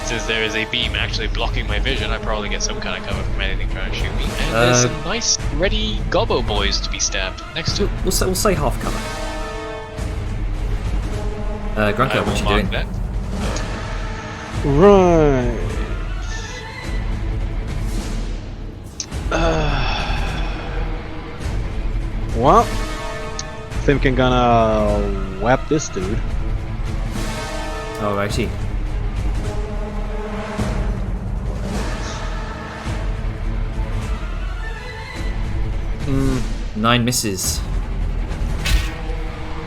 Since there is a beam actually blocking my vision, I probably get some kind of cover from anything trying to shoot me. And there's some nice, ready gobbo boys to be stabbed next to. We'll say half cover. Grunker, I what will you mark doing? that. Right. Well, I think I'm gonna whap this dude. Alrighty. Mm, 9 misses.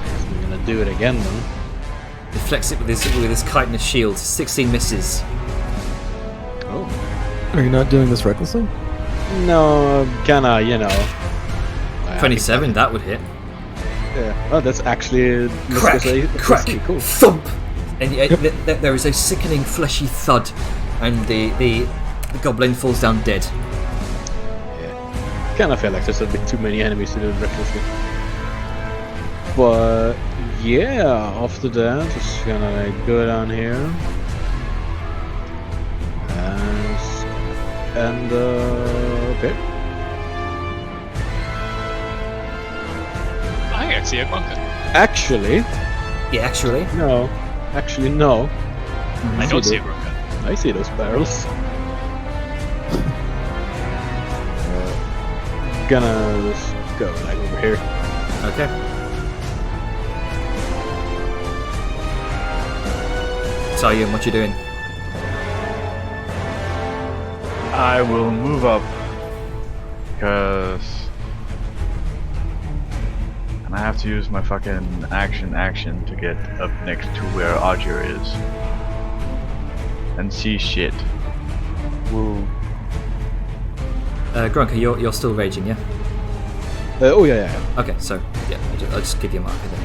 I'm gonna do it again then. Deflects it with his chitinous shield. 16 misses. Oh. Are you not doing this recklessly? No, kinda, you know. 27, that would hit. Yeah. Oh, that's actually Crack, crack, cool. thump, and there is a sickening fleshy thud, and the goblin falls down dead. Yeah. Kinda feel like there's a bit too many enemies to do it recklessly. But yeah, after that, just gonna go down here. And okay. I can see a bunker. Actually, No. no. I don't see a bunker. I see those barrels. Gonna just go like over here. Okay. So, Ian, what you doing? I will move up because I have to use my fucking action to get up next to where Archer is and see shit. Woo. Grunker, you're still raging, yeah? Oh yeah. Okay, so yeah, I'll just give you a marker then.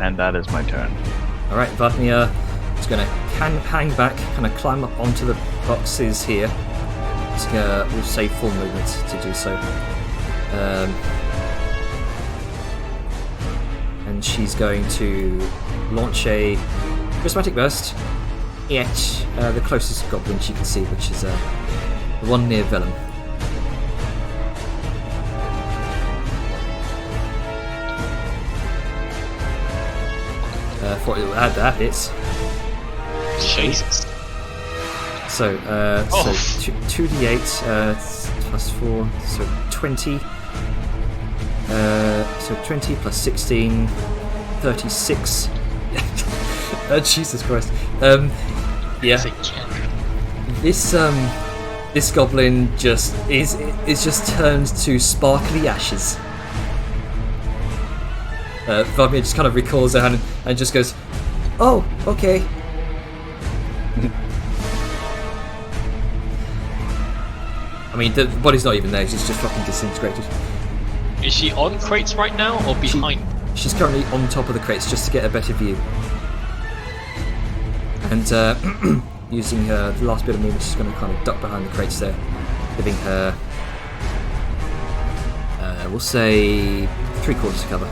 And that is my turn. All right, Vladimir is going to hang back, kind of climb up onto the boxes here. We'll save full movement to do so. And she's going to launch a prismatic burst at the closest goblin she can see, which is the one near Vellum. That hits. Jesus. So, Oh. so 2d8 plus 4, so 20. So 20 plus 16, 36. Jesus Christ. Yeah. This goblin just is just turned to sparkly ashes. Vladimir just kind of recalls her hand and just goes, "Oh, okay." I mean, the body's not even there; she's just fucking disintegrated. Is she on crates right now or behind? She's currently on top of the crates just to get a better view. And using her last bit of movement, she's going to kind of duck behind the crates there, giving her, we'll say, 3/4 cover.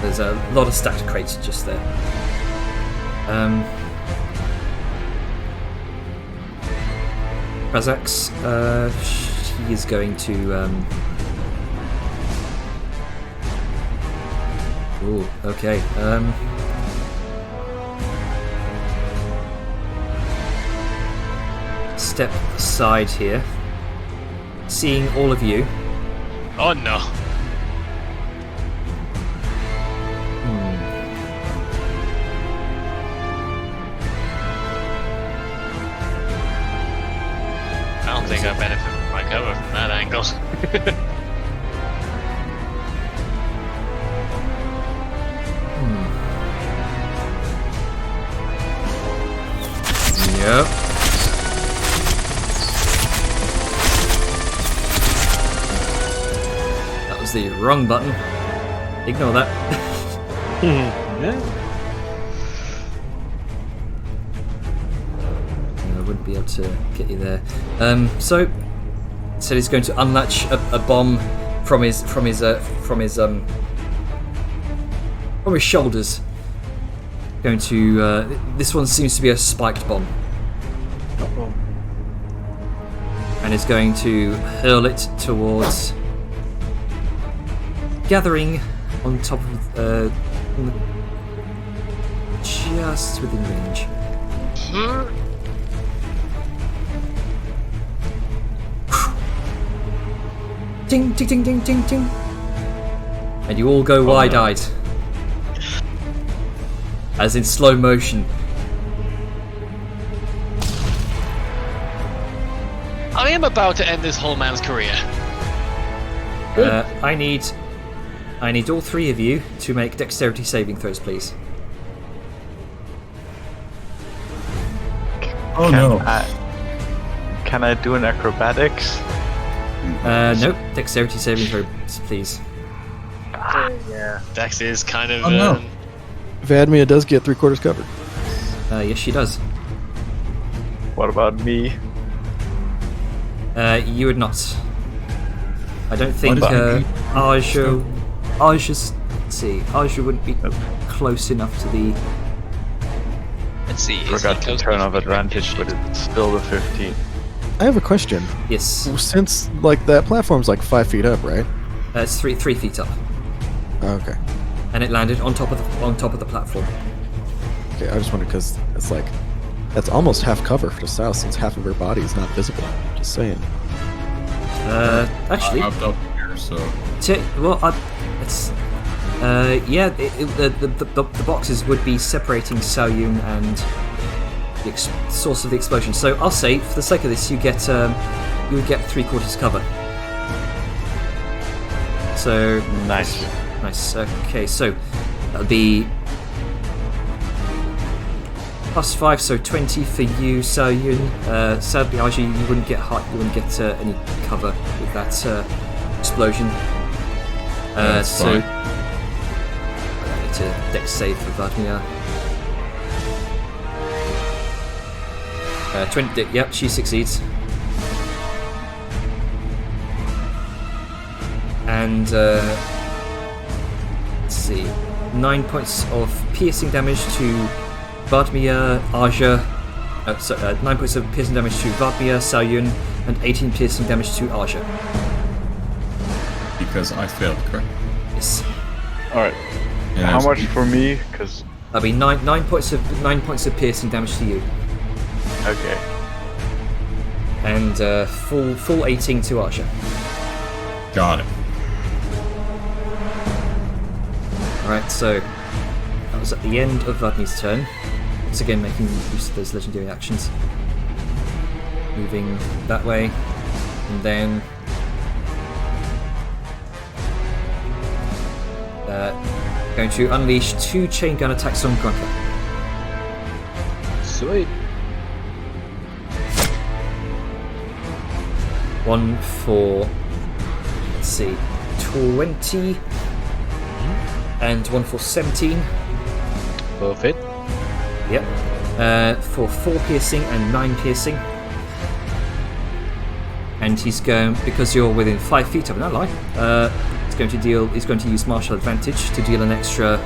There's a lot of stacked crates just there. Krazzax, she is going to. Ooh, okay. Step aside here, seeing all of you. Oh no. I don't think I benefit from my cover from that angle. Yep. That was the wrong button. Ignore that. Yeah. I wouldn't be able to get you there. So he's going to unlatch a bomb from his shoulders. Going to this one seems to be a spiked bomb. Uh-oh. And is going to hurl it towards, gathering on top of just within range. Ding, ding, ding, ding, ding, ding. And you all go wide-eyed. As in slow motion. I am about to end this whole man's career. I need I need all three of you to make dexterity saving throws, please. Oh no. Can I do an acrobatics? Nope. Dexterity saving throws, please. Yeah. Dex is kind of. Oh, no. Vadmia does get 3/4 covered. Yes, she does. What about me? You would not. I don't think What is Aja. Let's see. Aja wouldn't be close enough to the. Let's see. is Forgot it to close turn enough off for range? advantage, but it's still the 15. I have a question. Yes. Since like that platform's like 5 feet up, right? It's 3 feet up, Okay. and it landed on top of the platform. Okay, I just wondered because it's like that's almost half cover for South since half of her body is not visible. Just saying. Actually, I'm up here, so it's yeah. The boxes would be separating Xiao Yun and the source of the explosion. So I'll say, for the sake of this, you would get 3/4 cover. So Nice. nice. Okay, so that'll be +5, so 20 for you, Xiao Yun. Sadly, Aja, you wouldn't get any cover with that explosion. That's So fine. I need to dex save for Vladimir. 20. Yep, she succeeds. And let's see, 9 points of piercing damage to Vladimir, Aja. 9 points of piercing damage to Vladimir, Xiao Yun, and 18 piercing damage to Aja. because I failed, correct? Yes, Alright. And How there's- much for me? Because. that'll be 9 points of piercing damage to you, Okay. and full 18 to Aja. Got it. Alright, so that was at the end of Vladmir's turn. Once again, making use of those legendary actions. Moving that way, and then going to unleash 2 chain gun attacks on Grunker. Sweet. One for, let's see, 20, and one for 17. Both hit. Yep. For 4 piercing and 9 piercing. And he's going, because you're within 5 feet of him, no lie. He's going to use martial advantage to deal an extra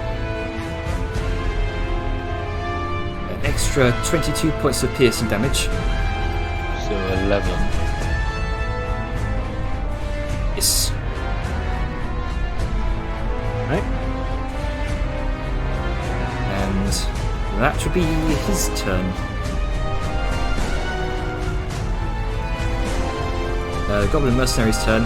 22 points of piercing damage. So 11. Yes. Right. And that should be his turn. Goblin Mercenary's turn.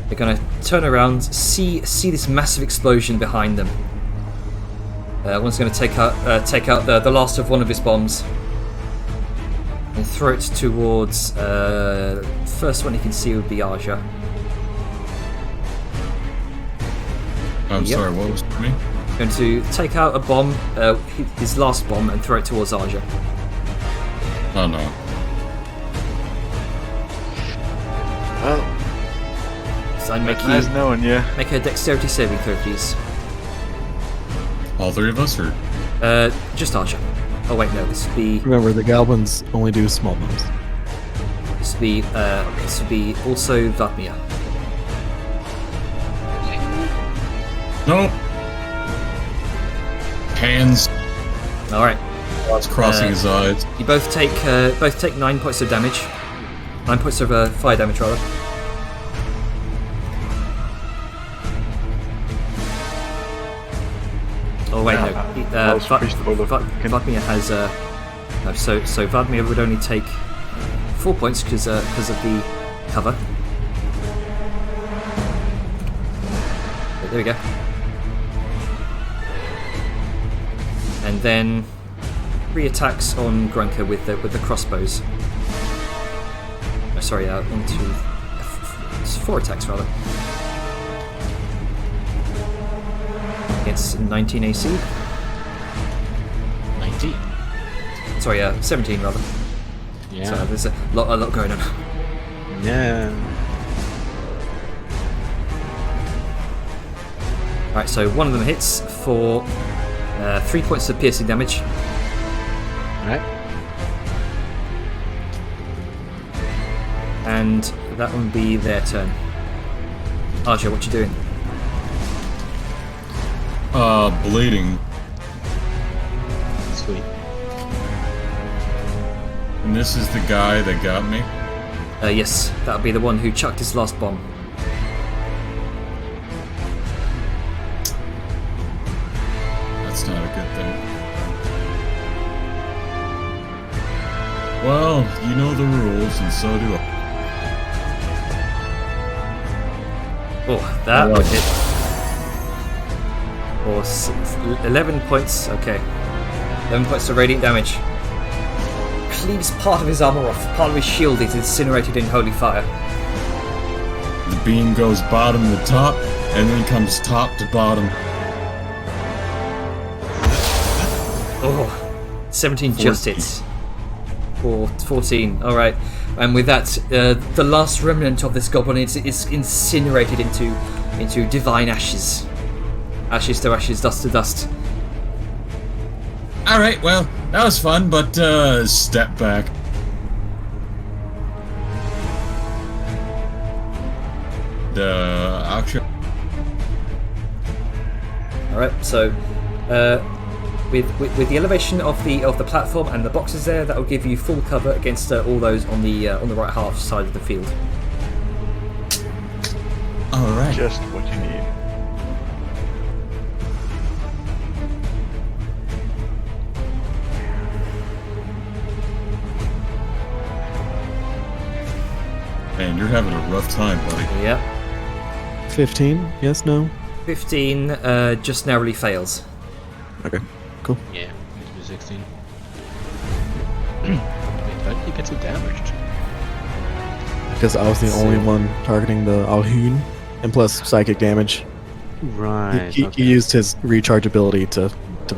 They're gonna turn around, see this massive explosion behind them. One's gonna take out the last of one of his bombs and throw it towards. First one he can see would be Aja. I'm Yep. sorry, what was it for me? Going to take out a bomb, his last bomb, and throw it towards Aja. Oh no. Well, So I'd make nice you knowing you. make a dexterity saving throw, please. All three of us, or? Just Aja. Oh wait, no. This would be Remember, the goblins only do small bombs. this would be also Vladimir. Nope. Hands. All right. Thoughts crossing his eyes. You both take 9 points of damage. 9 points of fire damage, rather. Oh wait, no. that was pretty spoiler. Vladimir has no. So Vladimir would only take 4 points because of the cover. There we go. And then 3 attacks on Grunker with the crossbows. Oh, sorry, 1, 2, 4 attacks rather. Against 19 AC. 19. Sorry, 17 rather. Yeah. So there's a lot going on. Yeah. Alright, so one of them hits for 3 points of piercing damage. Alright. And that would be their turn. Arja, what you doing? Bleeding. Sweet. And this is the guy that got me. Yes, that would be the one who chucked his last bomb. That's not a good thing. Well, you know the rules, and so do I. Oh, that would hit. Or 11 points, okay. 11 points of radiant damage. Cleaves part of his armor off, part of his shield is incinerated in holy fire. The beam goes bottom to top, and then comes top to bottom. Oh, 17 just hits. 14, alright. And with that, the last remnant of this goblin is incinerated into divine ashes. Ashes to ashes, dust to dust. Alright, well, that was fun, but step back. Actually, Alright, so with the elevation of the platform and the boxes there, that will give you full cover against all those on the right half side of the field. alright. Just what you need. Man, you're having a rough time, buddy. Yep. 15? Yes, no? 15 just narrowly fails. Okay, cool. Yeah. It was 16. Wait, how did you get so damaged? Because I was the only one targeting the Alhun, and plus psychic damage. Right. He used his recharge ability to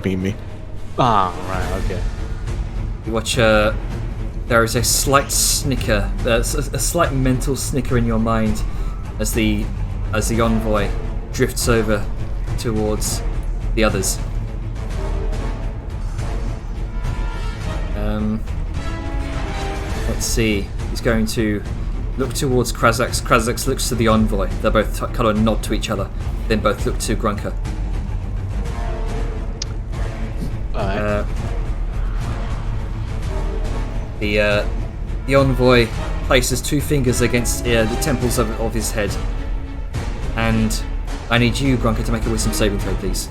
beam me. Ah, right, okay. You watch. There is a slight snicker, a slight mental snicker in your mind as the envoy drifts over towards the others. Let's see. He's going to look towards Krazzax. Krazzax looks to the envoy. They both kind of nod to each other, then both look to Grunker. Alright. The envoy places 2 fingers against the temples of his head, and I need you, Grunker, to make a wisdom saving throw, please.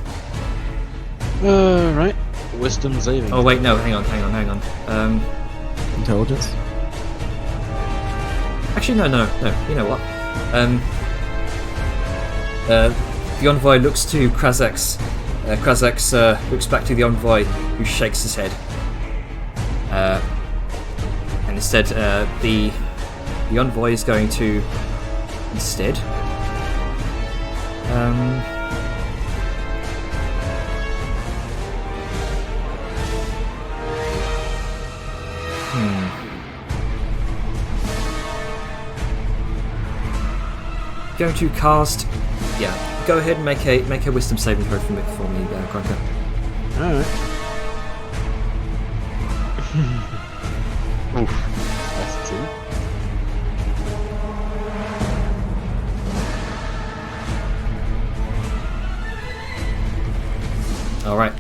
Right. Wisdom saving. Oh wait, no, hang on. Intelligence? Actually, no. You know what? The envoy looks to Krazzax. Krazzax looks back to the envoy, who shakes his head. And instead, the envoy is going to instead. Going to cast. Yeah, go ahead and make a wisdom saving throw for me, Grunker. Alright. Oof. That's 2. All right.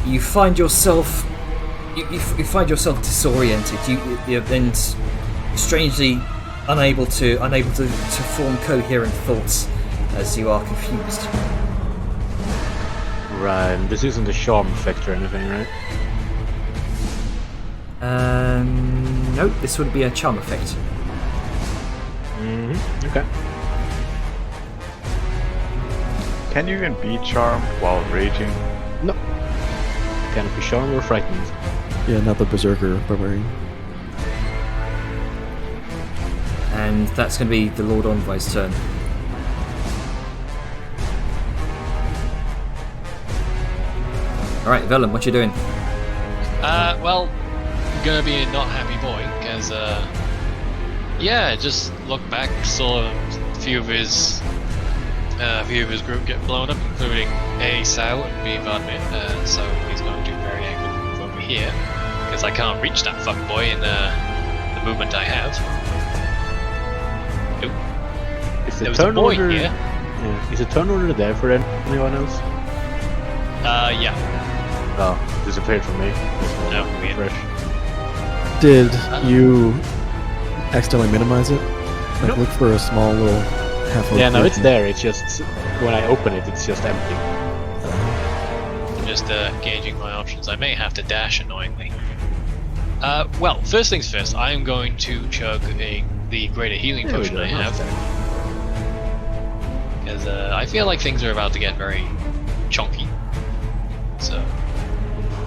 You find yourself. You find yourself disoriented. You're then strangely unable to form coherent thoughts as you are confused. Right, and this isn't a charm effect or anything, right? Nope. This would be a charm effect. Okay. Can you even be charmed while raging? No. Cannot be charmed or frightened. Yeah, not the Berserker Barbarian. And that's going to be the Lord Envoy's turn. Alright, Vellum, what you doing? Well, I'm gonna be a not happy boy, because, yeah, just look back, saw a few of his group get blown up, including A, Sao, and B, Vladimir, so he's going to very angry move over here, because I can't reach that fuckboy in, the movement I have. Oop. Is There the was a turn boy order? here. Yeah. Is the turn order there for anyone else? Yeah. Oh, disappeared from me. No, weird. Fresh. Did you accidentally minimize it? Like, Nope. look for a small little half. Yeah, no, it's there. It's just when I open it, it's just empty. I'm just gauging my options. I may have to dash annoyingly. Well, first things first, I am going to chug the greater healing There we potion go, I that's have. there. Because I feel like things are about to get very chunky. So,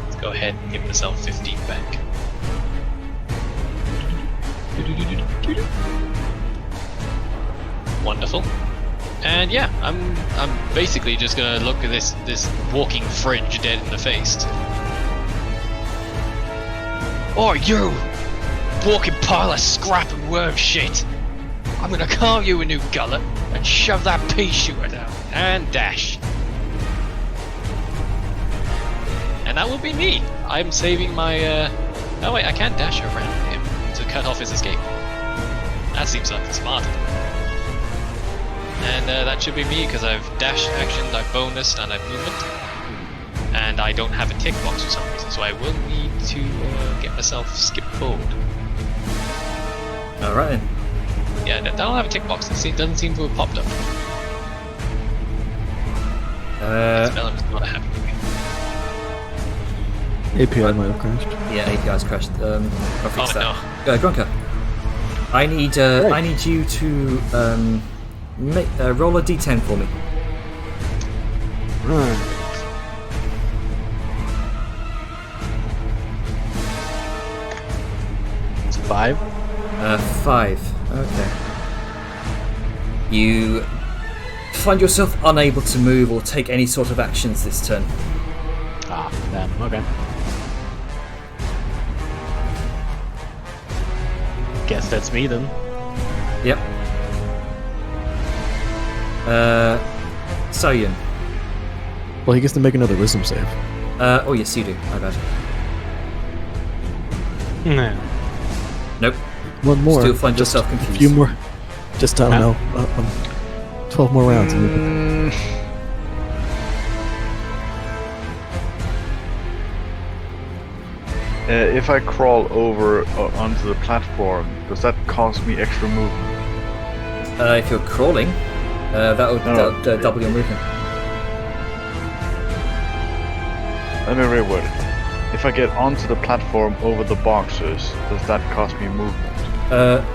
let's go ahead and give myself 15 back. Wonderful. And yeah, I'm basically just gonna look at this walking fridge dead in the face. Oh, you walking pile of scrap and worm shit! I'm gonna carve you a new gullet and shove that pea shooter down and dash. And that will be me. I'm saving my. Oh wait, I can't dash around him to cut off his escape. That seems like the smart. And that should be me because I've dash actioned, I've bonused, and I've movement. And I don't have a tick box for some reason, so I will need to get myself skip forward. Alright then. Yeah, I don't have a tick box. It doesn't seem to have popped up. Spelling is not happy with me. API might have crashed. Yeah, API's crashed. I'll fix Oh, that. Grunker, I need you to roll a d10 for me. Right. It's 5. 5. Okay. You find yourself unable to move or take any sort of actions this turn. Ah, damn. Okay. Guess that's me then. Yep. Soyun. Well, he gets to make another wisdom save. Oh yes, you do. My bad. Nah. Nope. One more. Still find just yourself a confused. few more. Just I don't Huh? know. 12 more rounds. If I crawl over onto the platform, does that cost me extra movement? If you're crawling, that would double your movement. Let me reword it. If I get onto the platform over the boxes, does that cost me movement?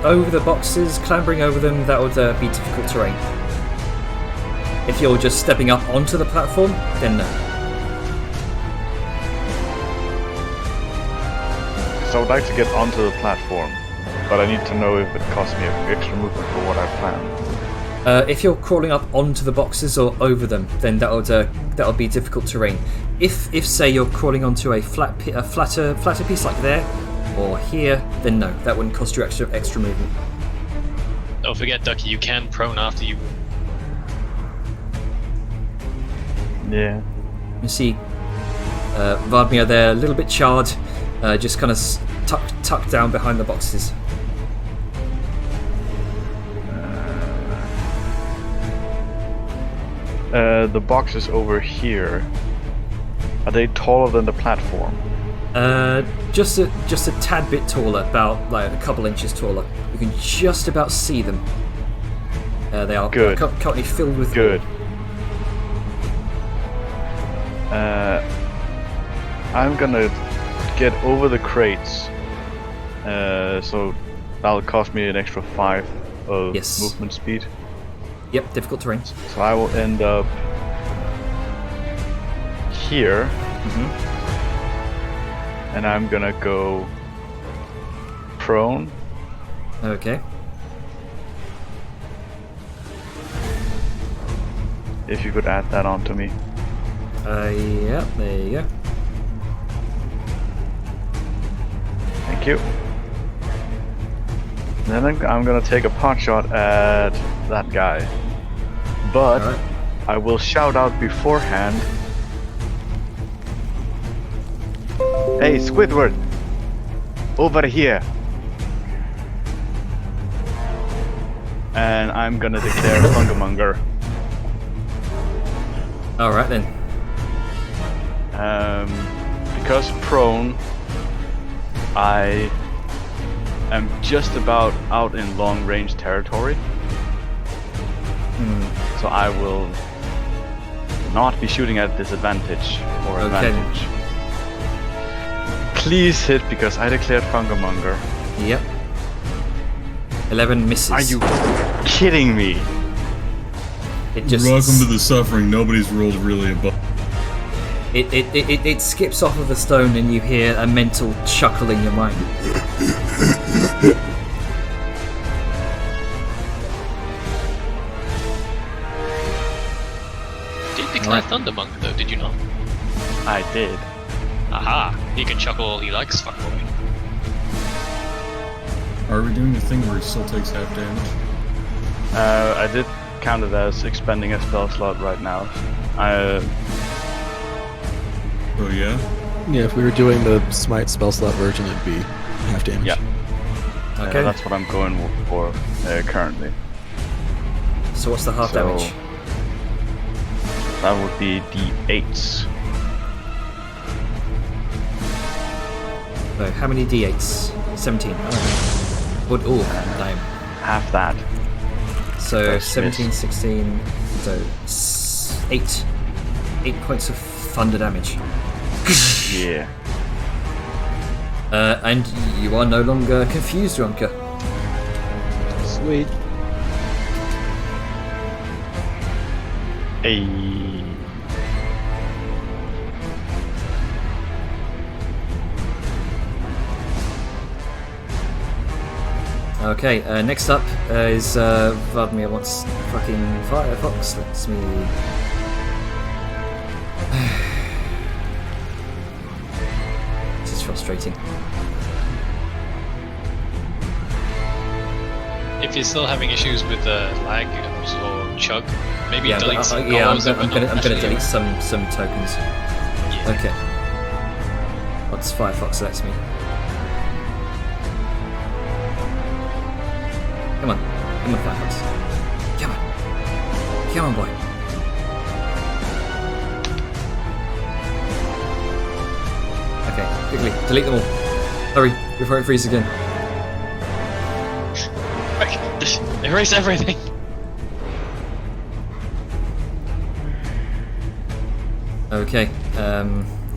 Over the boxes, clambering over them, that would be difficult terrain. If you're just stepping up onto the platform, then no. So I would like to get onto the platform, but I need to know if it costs me extra movement for what I planned. If you're crawling up onto the boxes or over them, then that would be difficult terrain. If say you're crawling onto a flatter piece like there or here, then no, that wouldn't cost you extra movement. Don't forget, Ducky, you can prone after you. Yeah. You see Vladimir there, a little bit charred, just kind of tucked down behind the boxes. The boxes over here, are they taller than the platform? Just a tad bit taller, about like a couple inches taller. You can just about see them. They are Good. currently filled with Good. I'm gonna get over the crates, so that'll cost me an extra 5 of Yes. movement speed. Yep, difficult terrain. So I will end up here, and I'm gonna go prone. Okay. If you could add that on to me. Yeah, there you go. Thank you. Then I'm gonna take a pot shot at that guy. But Alright. I will shout out beforehand. Hey, Squidward! Over here! And I'm gonna declare Thundermonger. Alright then. Because prone, I am just about out in long range territory. So I will not be shooting at disadvantage or Okay. advantage. Please hit because I declared Thundermonger. Yep. 11 misses. Are you kidding me? It just Welcome to the suffering. Nobody's rolled really above. it skips off of the stone and you hear a mental chuckle in your mind. Did you declare Thundermonger though, did you not? I did. Aha! He can chuckle all he likes, fuckboy. Are we doing the thing where he still takes half damage? I did count it as expending a spell slot right now. Oh yeah? Yeah, if we were doing the smite spell slot version, it'd be half damage. Yeah. Okay. That's what I'm going for currently. So what's the half So- damage? That would be D8s. So how many d8s? 17. Would all damn. Half that. So That's 17, miss. 16, so 8 points of thunder damage. Yeah. And you are no longer confused, Ronka. Sweet. Hey. Okay, next up is Vladimir wants fucking Firefox. Let's me. This is frustrating. If you're still having issues with lag or chug, maybe Yeah, delete some I'm colors gonna and not actually- delete some tokens. Yeah. Okay. What's Firefox lets me? Come on, Firefox. Come on, boy. Okay, quickly, delete them all. Hurry, before it freezes again. Quick, just erase everything. Okay,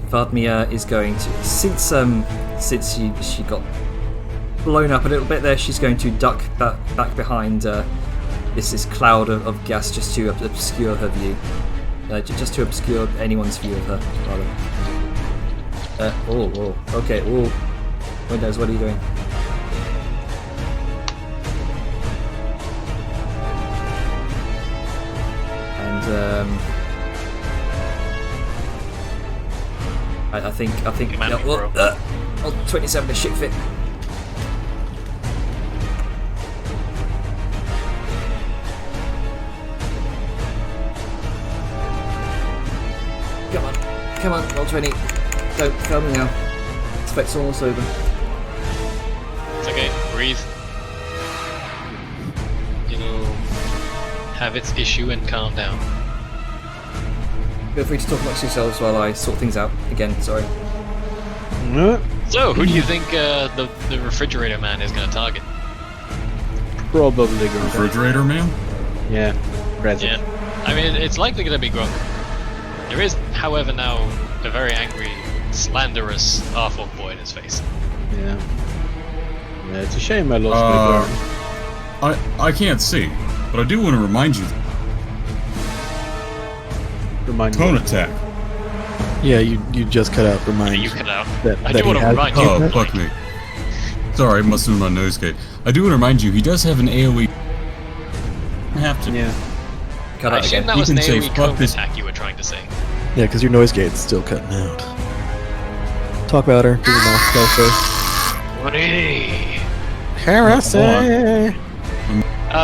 Vladimir is going to, since she got blown up a little bit there, she's going to duck back behind this cloud of gas just to obscure her view. Just to obscure anyone's view of her, rather. Okay, Windows, what are you doing? And, I think, Command me, bro. 27 is shit fit. Come on, roll 20. Don't fail me now. Spec's almost over. It's okay, breathe. It'll have its issue and calm down. Feel free to talk amongst yourselves while I sort things out. Again, sorry. So, who do you think the refrigerator man is going to target? Probably Grunk. Refrigerator man? Yeah. Krazzax. Yeah. I mean, it's likely going to be Grunk. There is, however, now a very angry, slanderous half-orc boy in his face. Yeah. Yeah, it's a shame I lost my gun. I can't see, but I do want to remind you. Remind Cone me. attack. Yeah, you just cut out. Remind You cut out. that, I that do he want to has- remind you. Oh, fuck me. Sorry, it must have been my nose gate. I do want to remind you, he does have an AoE. Have to. Yeah. Cut I out assume again. that You was an can say, AoE "Fuck cone this." attack you were trying to say. Yeah, because your noise gate's still cutting out. Talk louder. Do your mouth closer. What Heresy.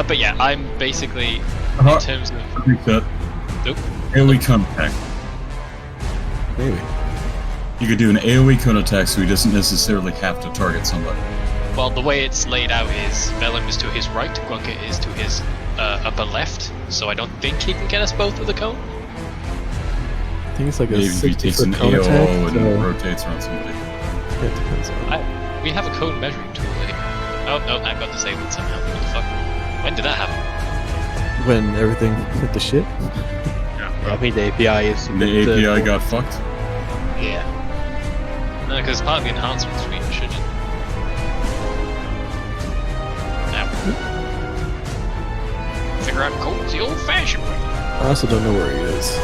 But yeah, I'm basically, in Uh-huh. terms of... Reset. Nope. AoE cone attack. Maybe. You could do an AoE cone attack so he doesn't necessarily have to target somebody. Well, the way it's laid out is Vellum is to his right, Grunker is to his upper left, so I don't think he can get us both with a cone. I think it's like a Maybe if he 60 takes foot an cone AOO attack. and So rotates around somebody. it depends on. We have a cone measuring tool here. Oh, no, I got disabled somehow. What the fuck? When did that happen? When everything went to shit. I mean, the API is. a The bit, API got fucked. Yeah. No, because part of the enhancement screen, shouldn't it? Now. Figure out codes the old-fashioned way. I also don't know where he is.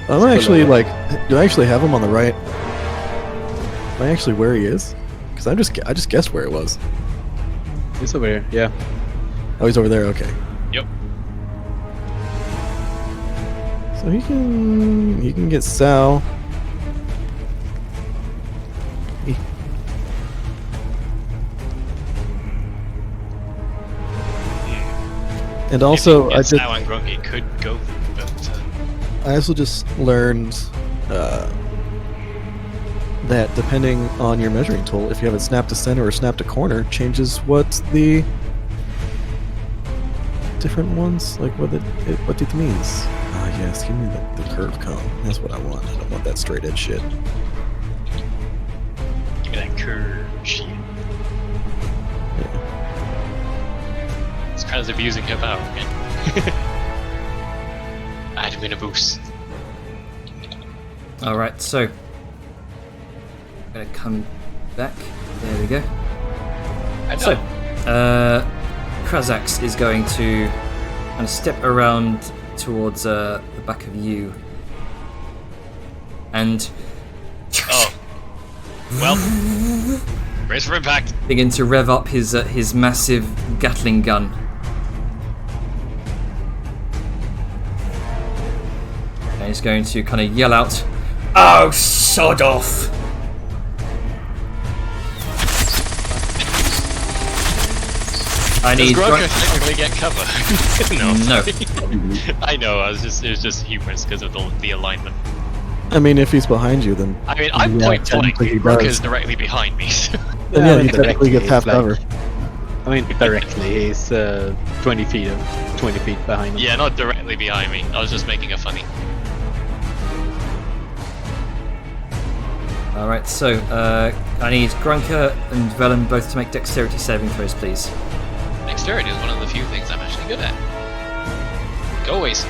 I'm actually like, do I actually have him on the right? Am I actually where he is? Because I just guessed where it was. It's over here. Yeah. Oh, he's over there. Okay. Yep. So he can get Sal. And also, I just now and Grunky could go, but I also just learned that depending on your measuring tool, if you have it snap to center or snap to corner, changes what the different ones, like what it means. Ah, yes, give me the curve cone. That's what I want. I don't want that straight edge shit. give me that curve shit. It's kind of abusing her power again. I had to win a boost. Alright, so. I'm gonna come back. There we go. I know. So, Krazzax is going to kind of step around towards the back of you. And Oh. Well. Brace for impact. begin to rev up his massive Gatling gun. And he's going to kind of yell out, "Oh, sod off!" I Does need. Grunker technically get cover? No. No. I know. It was just humorous because of the alignment. I mean, if he's behind you, then I mean, I'm yeah, point blank. technically he Grunker's does. directly behind me. So. Then Yeah, yeah, he directly technically gets is half like- cover. I mean, directly, he's 20 feet behind him. Yeah, not directly behind me. I was just making a funny. Alright, so I need Grunker and Vellum both to make dexterity saving throws, please. Dexterity is one of the few things I'm actually good at. Go away, sir.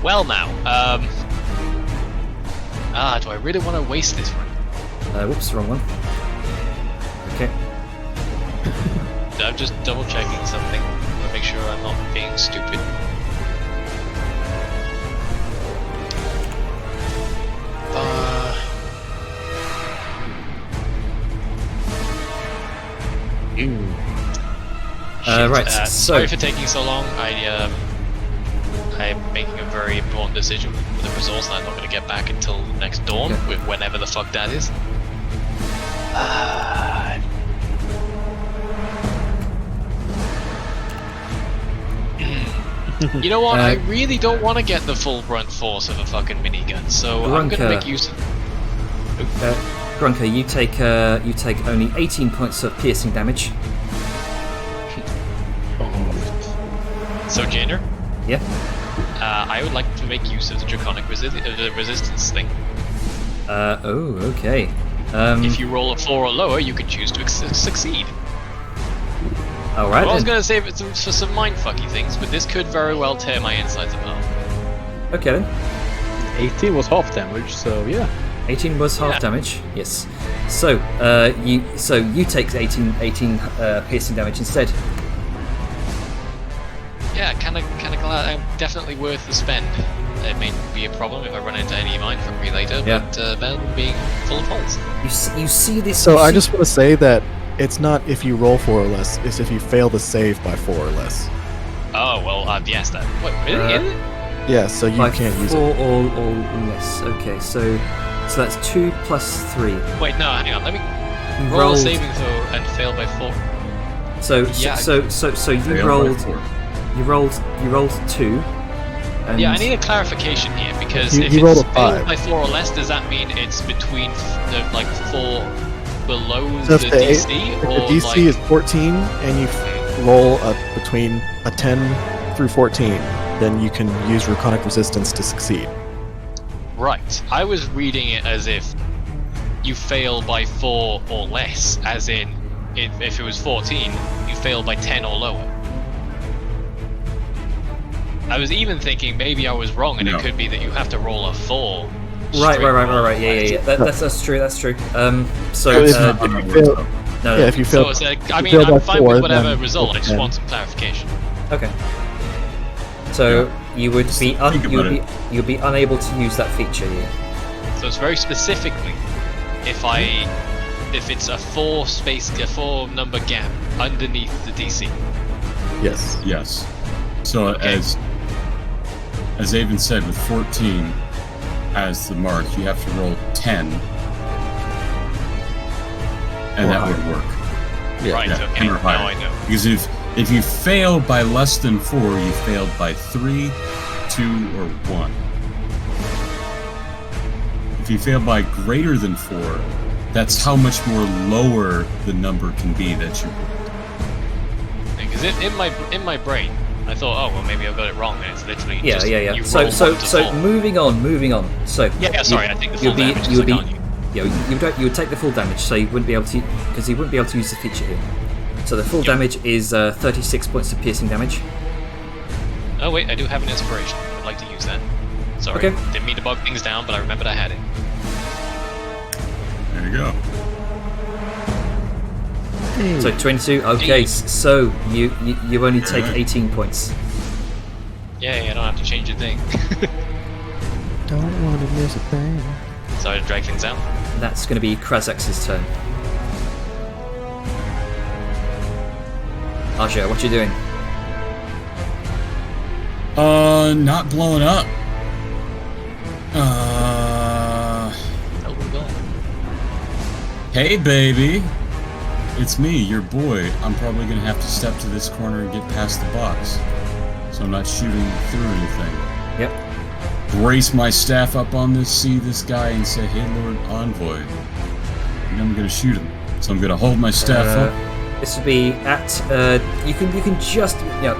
Well now, do I really want to waste this one? Whoops, wrong one. Okay. I'm just double checking something to make sure I'm not being stupid. Right, so sorry for taking so long. I'm making a very important decision with the resource, and I'm not going to get back until next dawn, Okay. with whenever the fuck that is. You know what? I really don't want to get the full brunt force of a fucking minigun, so I'm going to Grunker. make use of. Grunker, you take only 18 points of piercing damage. So, Janer, Yeah. I would like to make use of the draconic resistance thing. Oh, okay. If you roll a 4 or lower, you can choose to succeed. Alright I was then. going to save it for some mindfucky things, but this could very well tear my insides apart. Okay then. 18 was half damage, so yeah. 18 was half Yeah. damage. Yes. So you take 18 piercing damage instead. Yeah, kind of glad. definitely worth the spend. It may be a problem if I run into any mindfuckery later, Yeah. but better than being full of holes. You see this. So you I see- just want to say that it's not if you roll 4 or less, it's if you fail the save by 4 or less. Oh, well, yes, that. Wait, really? Is it? Yeah, so you by can't use 4 it. or less. Okay, so that's 2 plus 3. Wait, no, hang on. Let me You roll a rolled. saving throw and fail by 4. So Yeah. so you Fail by rolled. 4. You rolled 2. And Yeah, I need a clarification here because He- if he it's rolled a failed 5. by 4 or less, does that mean it's between like 4 below So if the the, DC, if or the DC like is 14 and you roll between a 10 through 14, then you can use Draconic Resistance to succeed. right? I was reading it as if you fail by 4 or less, as in if it was 14, you fail by 10 or lower. I was even thinking maybe I was wrong, and No. it could be that you have to roll a 4. Right. straight roll. Yeah. That's true. That's true. So So if uh, you fail, no, yeah, if you fail, So it's if I you mean, fail by I'm fine 4, with whatever then result. I it's just 10. want some clarification. okay. So you would be think about it. you'd be unable to use that feature here. So it's very specifically if it's a 4 number gap underneath the DC. Yes. Yes. So Okay. as Avon said, with 14 as the mark, you have to roll 10, and Or that higher. would work. Right, Yeah, okay, 10 or now higher. I know. Because if you fail by less than 4, you failed by 3, 2, or 1. If you fail by greater than 4, that's how much more lower the number can be that you. Because in my brain, I thought, oh well, maybe I got it wrong, and it's literally Yeah, just yeah. you So roll so one to so fall. moving on. So Yeah, sorry, I think the full you'll be damage is you'll be on you. you would take the full damage, so you wouldn't be able to because you wouldn't be able to use the feature here. So the full damage is 36 points of piercing damage. Oh wait, I do have an inspiration. I'd like to use that. Sorry, Okay. didn't mean to bog things down, but I remembered I had it. There you go. So 22. Okay, so you only take Alright. 18 points. Yay, I don't have to change a thing. Don't want to miss a thing. Sorry to drag things out. That's going to be Krazzax's turn. Aja, what you doing? Not blowing up. Oh, we're gone. Hey, baby. It's me, your boy. I'm probably gonna have to step to this corner and get past the box, so I'm not shooting through anything. Yep. Brace my staff up on this, see this guy, and say, "Hey, Lord Envoy," and I'm gonna shoot him. So I'm gonna hold my staff up. This would be at you can just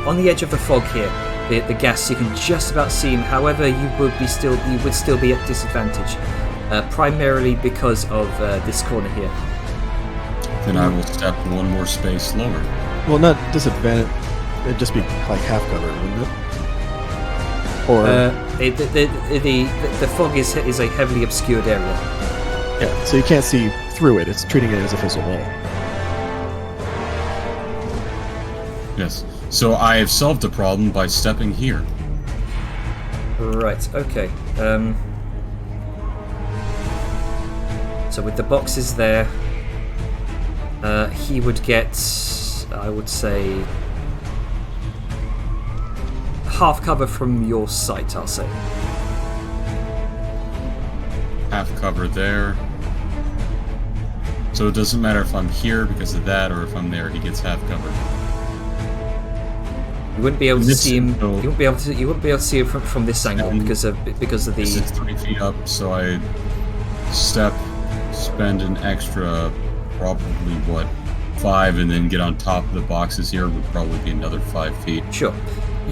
on the edge of the fog here. The gas, you can just about see him. However, you would still be at disadvantage, primarily because of this corner here. Then I will step one more space lower. Well, not disadvantage. It'd just be like half covered, wouldn't it? Or The fog is a heavily obscured area. yeah, so you can't see through it. It's treating it as if it's a wall. Yes. So I have solved the problem by stepping here. Right. Okay. So with the boxes there, he would get, I would say, half cover from your sight. I'll say. Half cover there. So it doesn't matter if I'm here because of that, or if I'm there, he gets half cover. You wouldn't be able to This- see him. no. You wouldn't be able to see him from this angle because of the. This is 3 feet up, so I step, spend an extra, probably 5, and then get on top of the boxes here would probably be another 5 feet. Sure.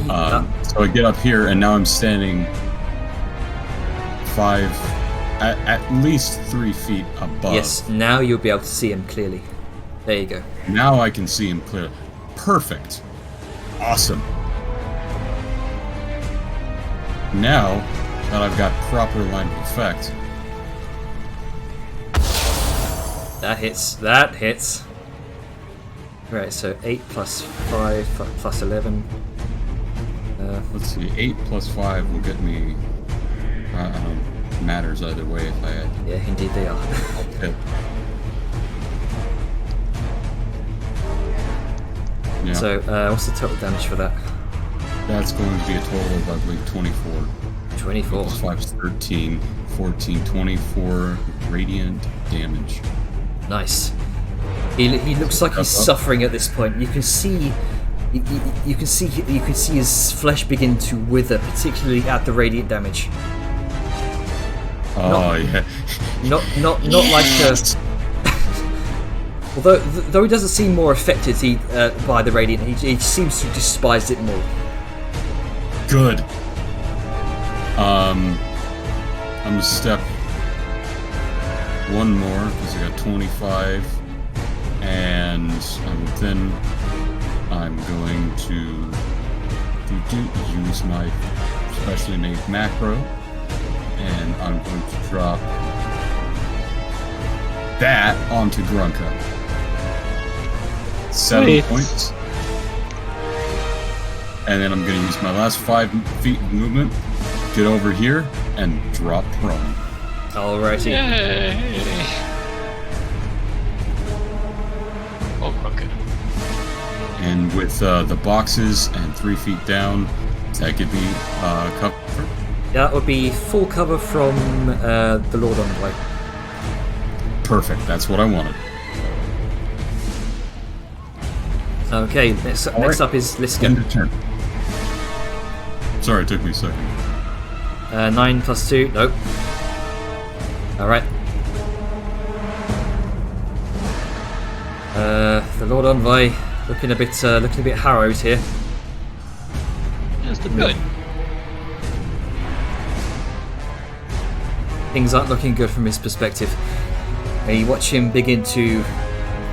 So I get up here, and now I'm standing 5, at least 3 feet above. Yes. Now you'll be able to see him clearly. There you go. Now I can see him clearly. Perfect. Awesome. Now that I've got proper line of effect, That hits. That hits. Right, so 8 plus 5 plus 11. Let's see, 8 plus 5 will get me. Matters either way if I add. Yeah, indeed they are. Okay. Yeah, So, what's the total damage for that? that's going to be a total of, I believe, 24. 24. Plus 5 is 13, 14, 24 radiant damage. Nice. He looks like he's suffering at this point. You can see, you can see his flesh begin to wither, particularly at the radiant damage. Oh, yeah. Not like. Though he doesn't seem more affected by the radiant, he seems to despise it more. Good. I'm gonna step one more because I got 25, and then I'm going to use my specially made macro, and I'm going to drop that onto Grunka. 7 Sweet. points. And then I'm going to use my last 5 feet of movement, get over here, and drop prone. Alrighty. Yay! Oh, Grunka. And with the boxes and 3 feet down, that could be cover. That would be full cover from the Lord on the way. Perfect, that's what I wanted. Okay, next up is Liska. End of turn. Sorry, it took me a second. 9 plus 2, nope. Alright. The Lord Envoy looking a bit harrowed here. Just a good. Things aren't looking good from his perspective. And you watch him begin to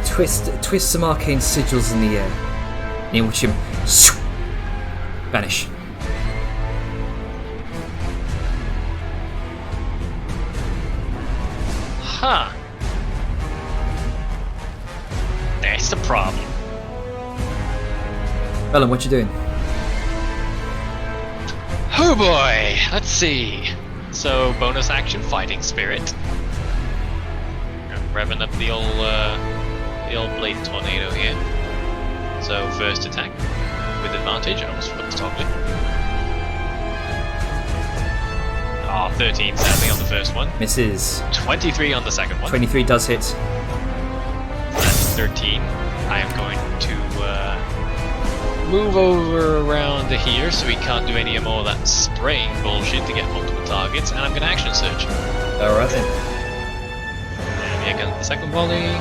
twist some arcane sigils in the air. And you watch him vanish. Huh. That's the problem. Bellum, what you doing? Oh boy, let's see. So, bonus action, Fighting Spirit. Revving up the old Blade Tornado here. So, first attack with advantage. I almost forgot to toggle it. Oh, 13 sadly on the first one. Misses. 23 on the second one. 23 does hit. That's 13. I am going to move over around to here so we can't do any more of that spraying bullshit to get multiple targets, and I'm going to action search. Alright then. And here comes the second volley.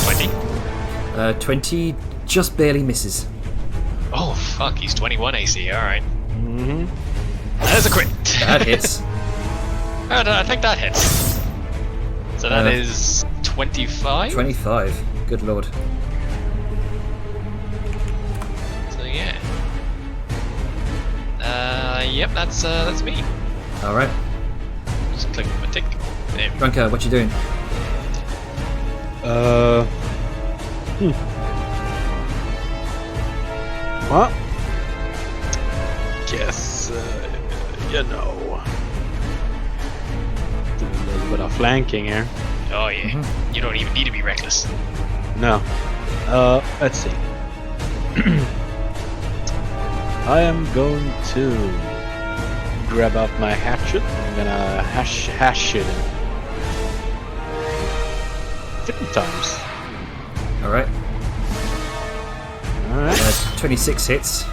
20. 20 just barely misses. Oh fuck, he's 21 AC, alright. Mm-hmm. That is a crit. That hits. I think that hits. So that is 25? 25. Good lord. So yeah. Yep, that's me. Alright. Just click my tick. There. Drunker, what you doing? Well, guess, you know, do a little bit of flanking here. Oh yeah. You don't even need to be reckless. No. Let's see. I am going to grab out my hatchet. I'm gonna hash it 50 times. Alright. Alright. 26 hits.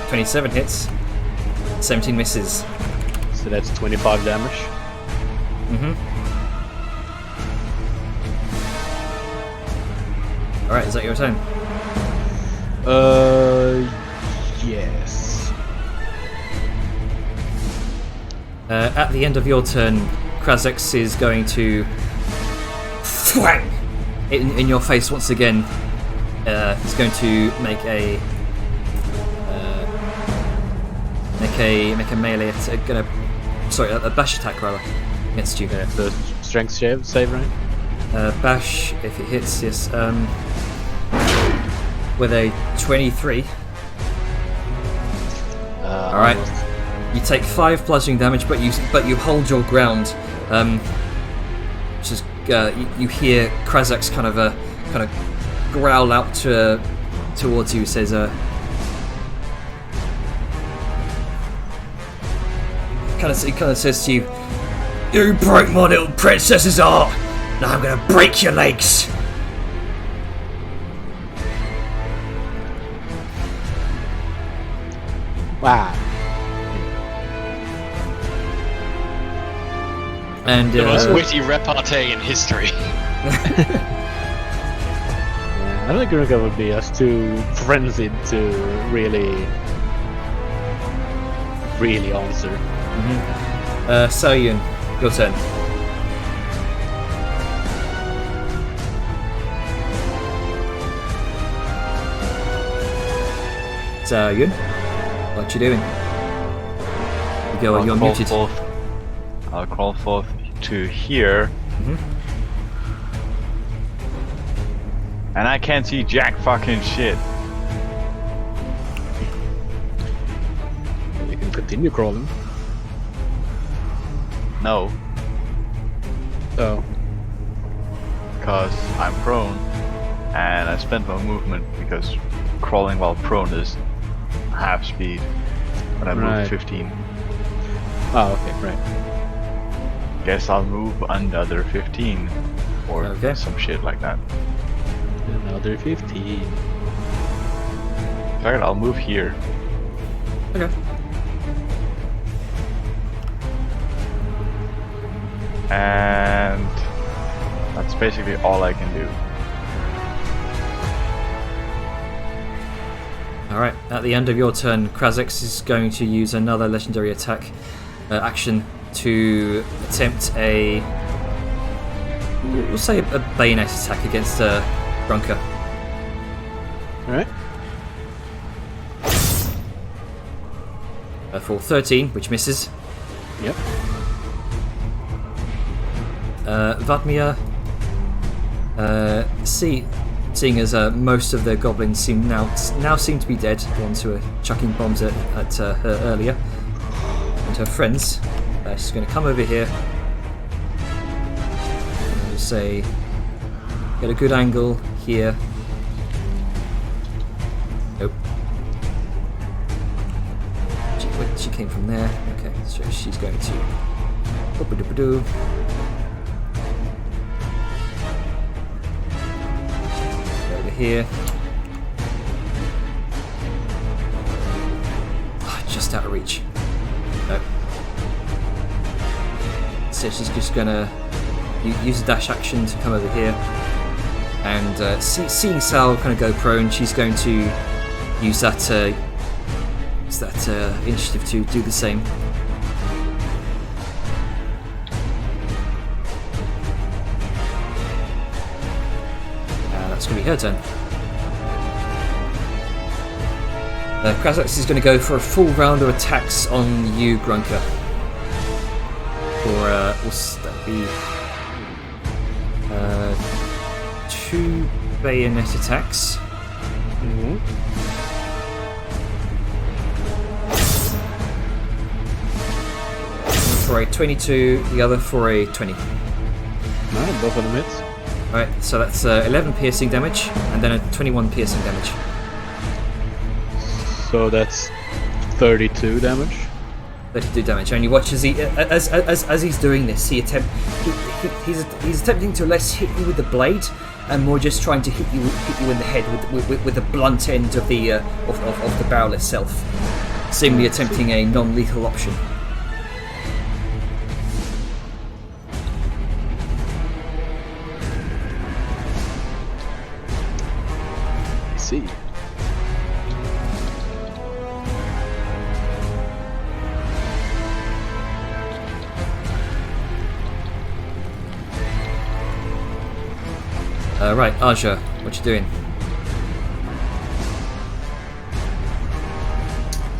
27 hits. 17 misses. So that's 25 damage. Alright, is that your turn? Yes. At the end of your turn, Krazzax is going to thwang in your face once again. He's going to make a melee attack, a bash attack rather against you. Yeah, the strength save, right? Bash, if it hits, yes. With a 23. All right. You take 5 bludgeoning damage, but you hold your ground. Just you hear Krazzax kind of growl out towards you. He says, he kind of says to you, "You broke my little princess's heart. Now I'm gonna break your legs." Wow. And The most witty repartee in history. Yeah, I think Grunka would be us too frenzied to really answer. Saoyun, your turn. Saoyun, what you doing? You're muted. I'll crawl forth to here. And I can't see jack fucking shit. You can continue crawling. No, Oh. because I'm prone, and I spent my movement because crawling while prone is half speed. But I moved Right. 15. Oh, okay, right. Guess I'll move another 15, or Okay. some shit like that. Another 15. Alright, I'll move here. Okay. And that's basically all I can do. Alright, at the end of your turn, Krazzax is going to use another legendary attack action to attempt we'll say a bayonet attack against Grunka. Alright. For 13, which misses. Yep. Vadmir, seeing as most of the goblins now seem to be dead, the ones who were chucking bombs at her earlier, and her friends, she's going to come over here and say, get a good angle here. Nope. She came from there. Okay, so she's going to. Boop-a-doop-a-doo. Over here. Just out of reach. No. So she's just gonna use a dash action to come over here. And seeing Sal kind of go prone, she's going to use that initiative to do the same. That's going to be her turn. Krazzax is going to go for a full round of attacks on you, Grunka. Or will that be 2 bayonet attacks. Mm-hmm. One for a 22, the other for a 20. No, both of them hits. Alright, so that's 11 piercing damage, and then a 21 piercing damage. So that's 32 damage. 32 damage. And you watch as he's doing this, he's attempting to less hit you with the blade, and more just trying to hit you in the head with the blunt end of the of the barrel itself, seemingly attempting a non-lethal option. I see. Right, Aja, what you doing?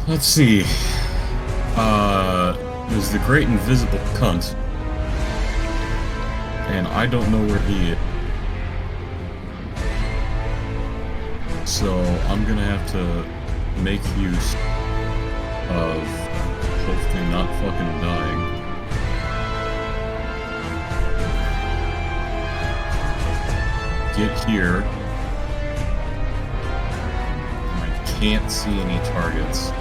Let's see. There's the great invisible cunt. And I don't know where he is. So I'm gonna have to make use of hopefully not fucking dying. Get here. I can't see any targets.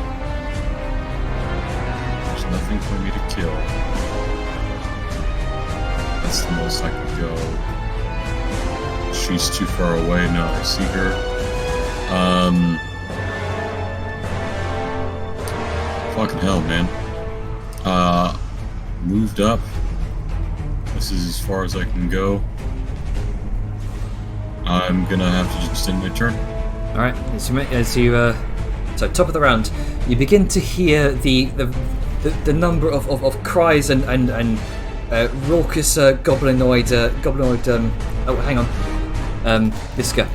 There's nothing for me to kill. That's the most I can go. She's too far away. No, I see her. Fucking hell, man. Moved up. This is as far as I can go. I'm gonna have to just end my turn. Alright, so top of the round, you begin to hear the number of cries and raucous goblinoid oh, hang on. Liska.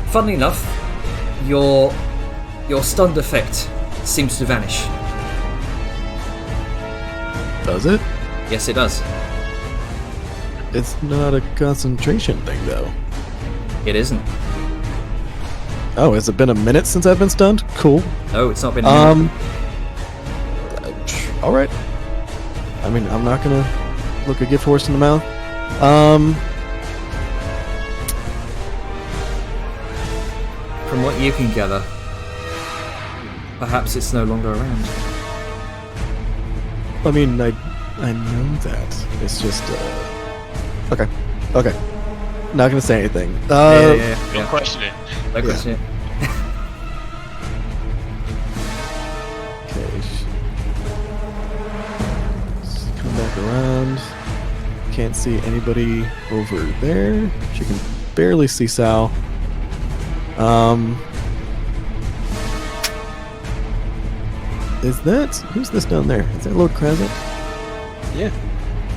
Funnily enough, your stunned effect seems to vanish. Does it? Yes, it does. It's not a concentration thing, though. It isn't. Oh, has it been a minute since I've been stunned? Cool. No, it's not been a minute. Alright. I mean, I'm not gonna look a gift horse in the mouth. From what you can gather, perhaps it's no longer around. I mean, I know that. It's just, Okay. Not gonna say anything. Don't question it. No question it. Okay. Just come back around. Can't see anybody over there. She can barely see Sal. Who's this down there? Is that Lord Krazzax? Yeah.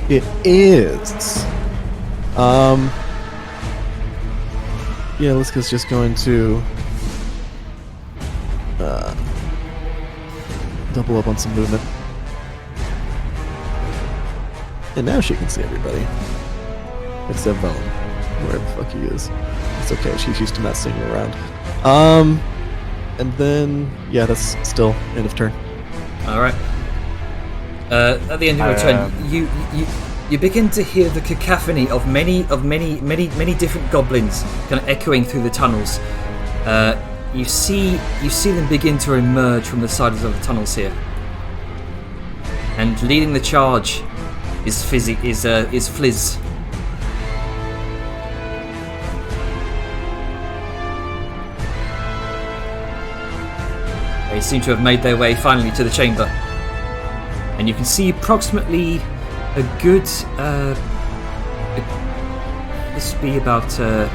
It is. Yeah, Liska's just going to double up on some movement. And now she can see everybody. Except Vellum, where the fuck he is. It's okay, she's used to not seeing him around. And then, yeah, that's still end of turn. Alright. At the end of your turn, you begin to hear the cacophony of many different goblins kind of echoing through the tunnels. You see them begin to emerge from the sides of the tunnels here. And leading the charge is Fliz. They seem to have made their way finally to the chamber. And you can see approximately a good this would be about a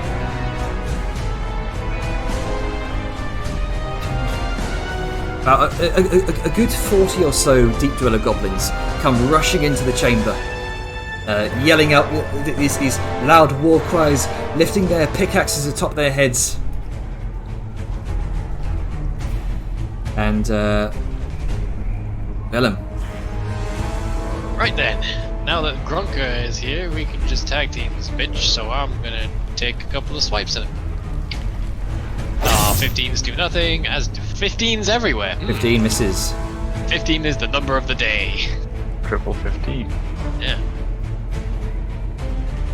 good 40 or so deep dweller goblins come rushing into the chamber, yelling out these loud war cries, lifting their pickaxes atop their heads. And Vellum. Right then, now that Grunka is here, we can just tag team this bitch, so I'm gonna take a couple of swipes at him. 15s do nothing, as 15s everywhere. 15 misses. 15 is the number of the day. Triple 15. Yeah.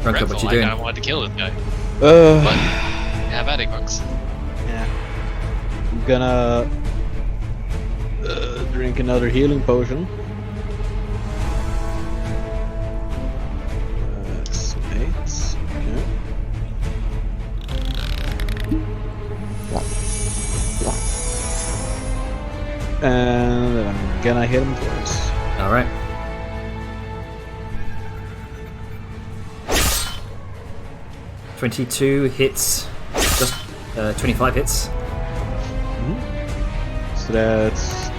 Grunka, what you doing? I wanted to kill this guy. But, have at it, Grunks. Yeah. I'm gonna drink another healing potion. Eight. Okay. And then I'm gonna hit him twice. Alright. $22 hits. Just 25 hits. So that's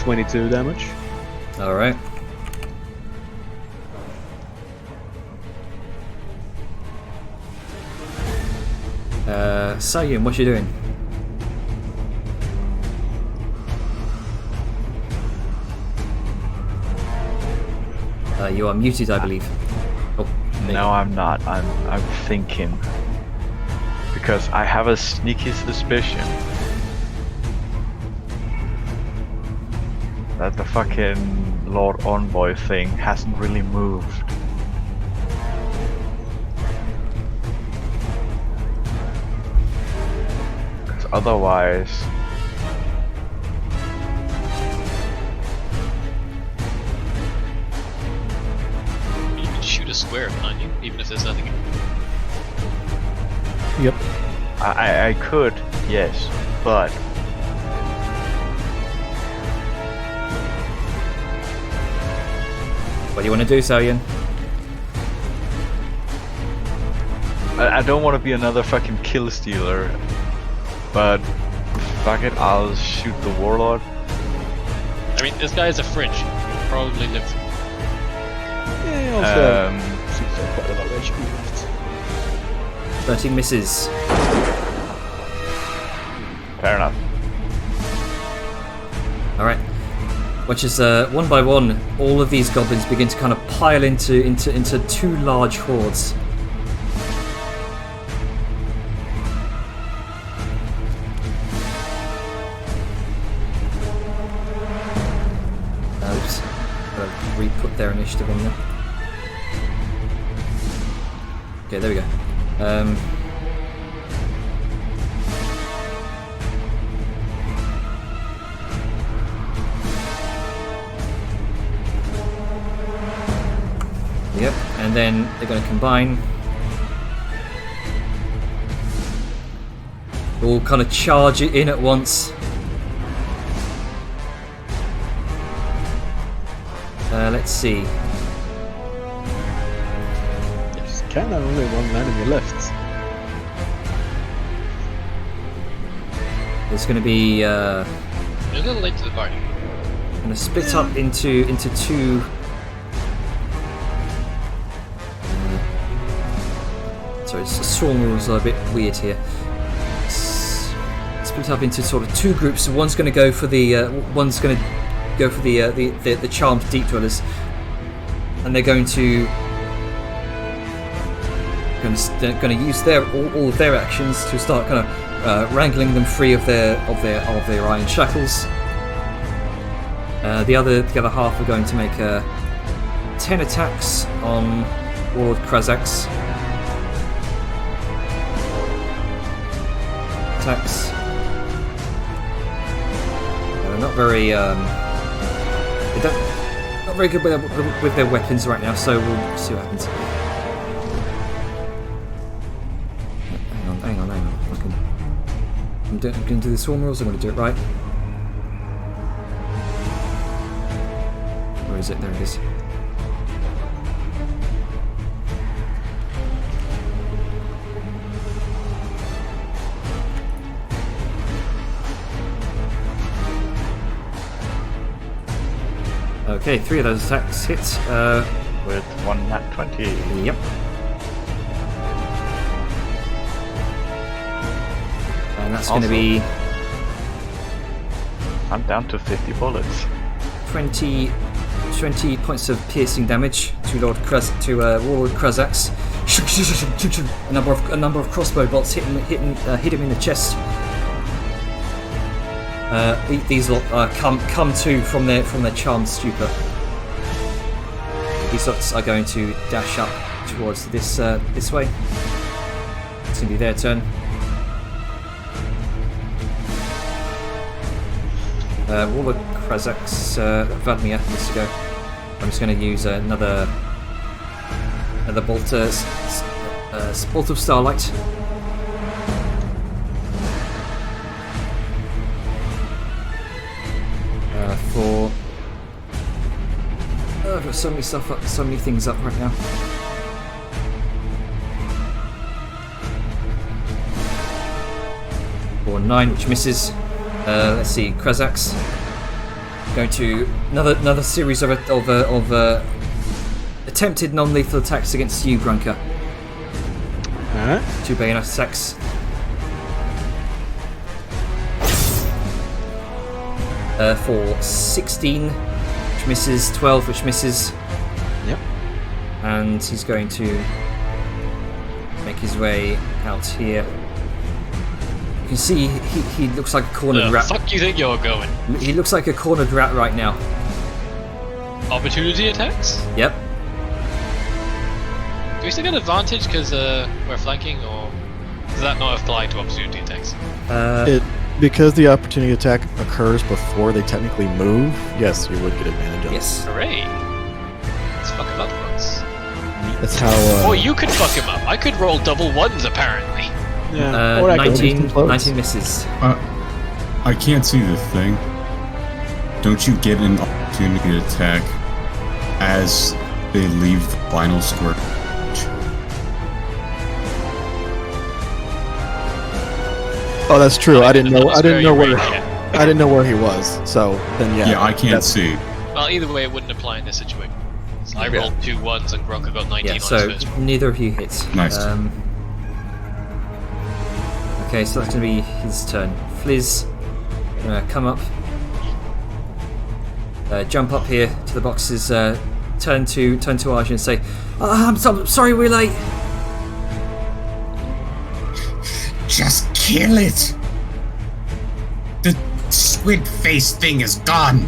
22 damage. Alright. Sayun, what you doing? You are muted, I believe. Oh, No, I'm not. I'm thinking. Because I have a sneaky suspicion that the fucking Lord Envoy thing hasn't really moved. Because otherwise... You can shoot a square, can't you? Even if there's nothing. Yep. I could, yes, but... What do you want to do, Salian? I don't want to be another fucking kill stealer, but fuck it, I'll shoot the Warlord. I mean, this guy is a fringe. He'll probably live. Yeah, also seems like quite a lot of HP left. 13 misses. Fair enough. Alright. Which is one by one, all of these goblins begin to kind of pile into two large hordes. Oops. Gotta re-put their initiative on there. Okay, there we go. Yep, and then they're going to combine. All kind of charge it in at once. Let's see. There's kind of only one enemy left. There's going to be You're a little late to the party. going to split up into two. Sorry, the swarm rules are a bit weird here. Split up into sort of two groups. One's going to go for the the charmed deep dwellers, and they're going to use all of their actions to start kind of wrangling them free of their iron shackles. The other half are going to make 10 attacks on Warlord Krazzax. Attacks. Not very not very good with their weapons right now, so we'll see what happens. Hang on. I'm going to do the swarm rules. I'm going to do it right. Where is it? There it is. Okay, 3 of those attacks hit. With one nat 20. Yep. And that's going to be I'm down to 50 bullets. 20 points of piercing damage to Warlord Krazzax. A number of crossbow bolts hit him in the chest. These lot come to from their charmed stupor. These lots are going to dash up towards this way. It's going to be their turn. Warlord Krazzax, Vadmir needs to go. I'm just going to use another bolt of starlight. I've got so many things up right now. Or 9, which misses. Let's see, Krazzax going to another series of attempted non-lethal attacks against you, Grunker. 2 bayonet attacks. For 16, which misses, 12, which misses. Yep. And he's going to make his way out here. You can see he looks like a cornered rat. Fuck you think you're going? He looks like a cornered rat right now. opportunity attacks? Yep. Do we still get advantage because we're flanking, or does that not apply to opportunity attacks? Because the opportunity attack occurs before they technically move, yes, you would get advantage of it. Yes. Hooray! Let's fuck him up once. That's how. Or you could fuck him up. I could roll double ones apparently. Yeah. Or I could 19, close. 19 misses. I can't see the thing. Don't you get an opportunity to attack as they leave the final square? Oh, that's true. I didn't know. I didn't know where. Yeah. I didn't know where he was. So then, yeah. Yeah, I can't that's- see. Well, either way, it wouldn't apply in this situation. So I rolled 2 1s and Gronka got 19 Yeah, on his so first one. neither of you hit. Nice. Okay, so that's going to be his turn. Fliz, come up. Jump up here to the boxes. Turn to Arjun and say, I'm sorry we're late. Just kill it! The squid face thing is gone!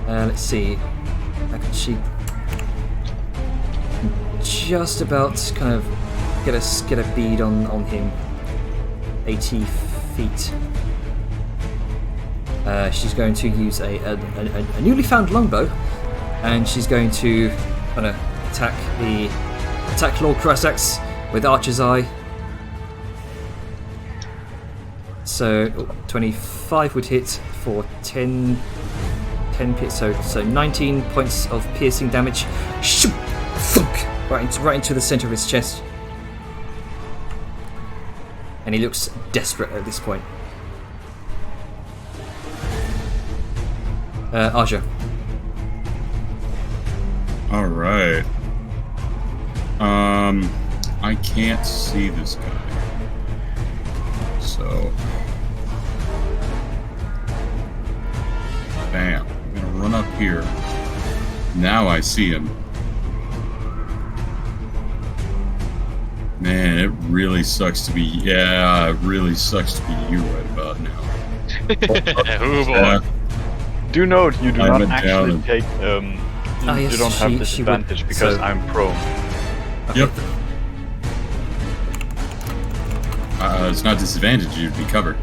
Let's see. How can she just about kind of get a bead on him? 80 feet. She's going to use a newly found longbow, and she's going to kind of attack Lord Krazzax with Archer's Eye. So 25 would hit for 10 so 19 points of piercing damage. Shoop! Thunk! Right into the center of his chest. And he looks desperate at this point. Arja. Alright. I can't see this guy. So. Bam. I'm gonna run up here. Now I see him. Man, it really sucks to be. Yeah, it really sucks to be you right about now. Oh boy. Do note you do I not went actually down. take yes, you don't have she disadvantage would, because so- I'm prone. Yep. It's not disadvantage, you'd be covered.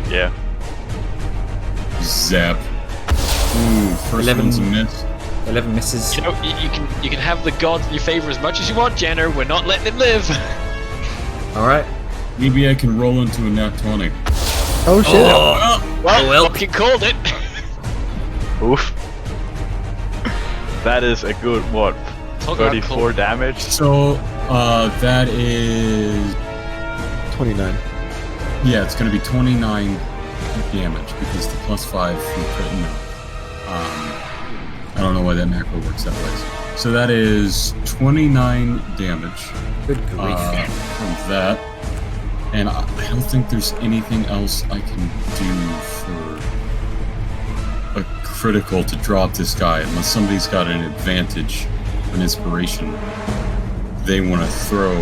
Yeah. Zap. Ooh, first 11. one's a miss. 11 misses. You know, you can have the gods in your favor as much as you want, Jenner. We're not letting him live. Alright. Maybe I can roll into a nat 20. Oh shit! Well, fucking called it. Oof. That is a good what? Talk about 34 cold. damage. So, that is... 29. Yeah, it's gonna be 29 damage because the +5 from crit no. I don't know why that macro works that way. So that is 29 damage Good grief. from that. And I don't think there's anything else I can do for a critical to drop this guy unless somebody's got an advantage, an inspiration they want to throw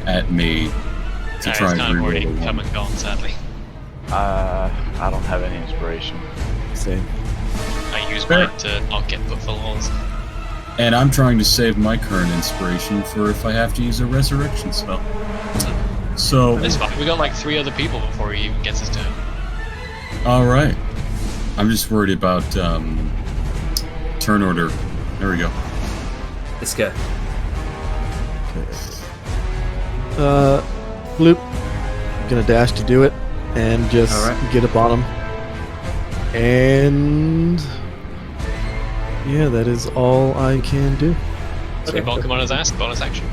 at me to Nah, try it's and kind of already reroll come one. and gone, sadly. I don't have any inspiration. Same. I use Fair. mine to not get put full walls. And I'm trying to save my current inspiration for if I have to use a resurrection spell. So, It's fine. We got like 3 other people before he even gets his turn. alright. I'm just worried about turn order. There we go. Let's go. Bloop. Gonna dash to do it, and just Alright. get up on him. And yeah, that is all I can do. Okay, bonk him on his ass, bonus action.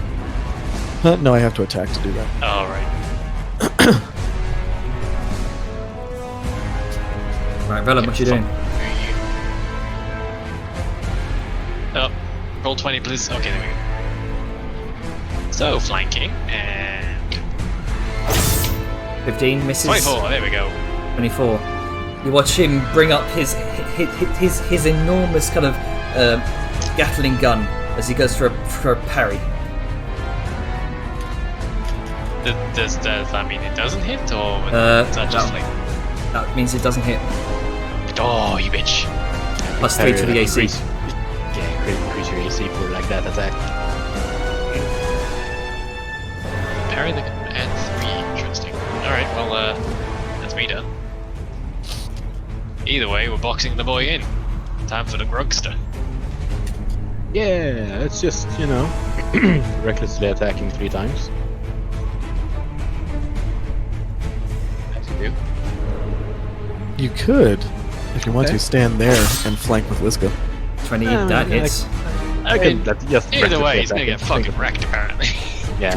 No, I have to attack to do that. Alright. Right, Vellum, what you doing? Oh, roll 20, please. Okay, there we go. So, flanking, and 15 misses. 24, there we go. 24. You watch him bring up his enormous kind of Gatling gun as he goes for a parry. Does that mean it doesn't hit, or Uh, is that just no. like... That means it doesn't hit. Oh, you bitch. Plus 3 to the AC. Increase your AC for like that attack. Parry the and 3. Interesting. Alright, well, that's me done. Either way, we're boxing the boy in. Time for the grugster. Yeah, it's just, recklessly attacking 3 times. As you do. You could, if you want Okay. to, stand there and flank with Liska. 20, that hits. I can just Either way, he's recklessly gonna get attacking. fucking wrecked, apparently. Yeah.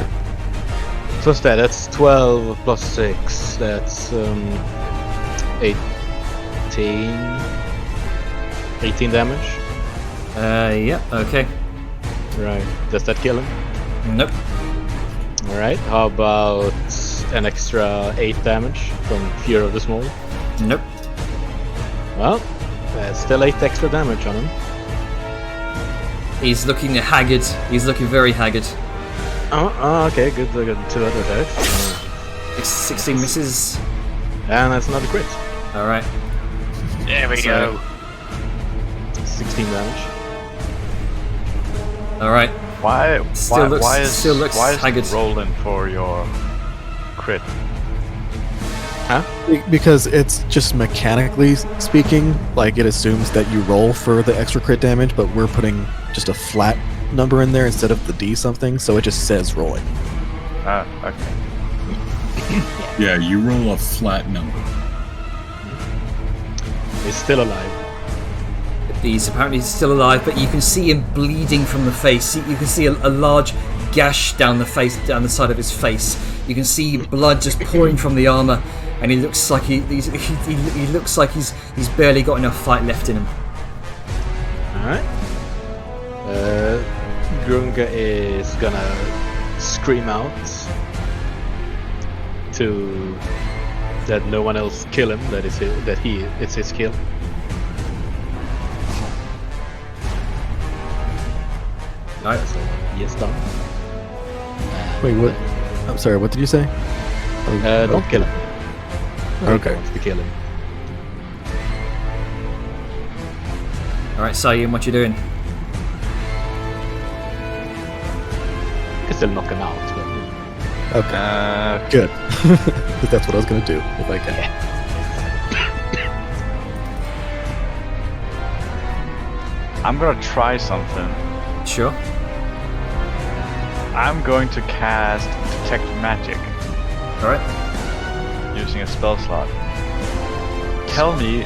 So what's that? That's 12 plus 6. That's 18 damage. Yeah, okay. Right. Does that kill him? Nope. Alright. How about an extra 8 damage from Fear of the Small? Nope. Well, that's still 8 extra damage on him. He's looking haggard. He's looking very haggard. Okay, good. I got 2 other attacks. 16 misses. And that's another crit. Alright. There we So- go. 16 damage. Alright. Why Still looks is haggard. rolling for your crit? Because it's just mechanically speaking, like it assumes that you roll for the extra crit damage, but we're putting just a flat number in there instead of the D something, so it just says rolling. Okay. Yeah, you roll a flat number. He's still alive. He's apparently still alive, but you can see him bleeding from the face. You can see a large gash down the side of his face. You can see blood just pouring from the armor, and he looks like he looks like he's barely got enough fight left in him. Alright. Grunga is gonna scream out to that no one else kill him, it's his kill. Right. So he is done. Wait, what? I'm sorry, what did you say? Don't kill him. Okay. Wants to kill him. Alright, Sayun, what you doing? You can still knock him out. But Okay, good. 'Cause that's what I was gonna do, if I can. I'm gonna try something. Sure. I'm going to cast Detect Magic Alright. using a spell slot. Tell me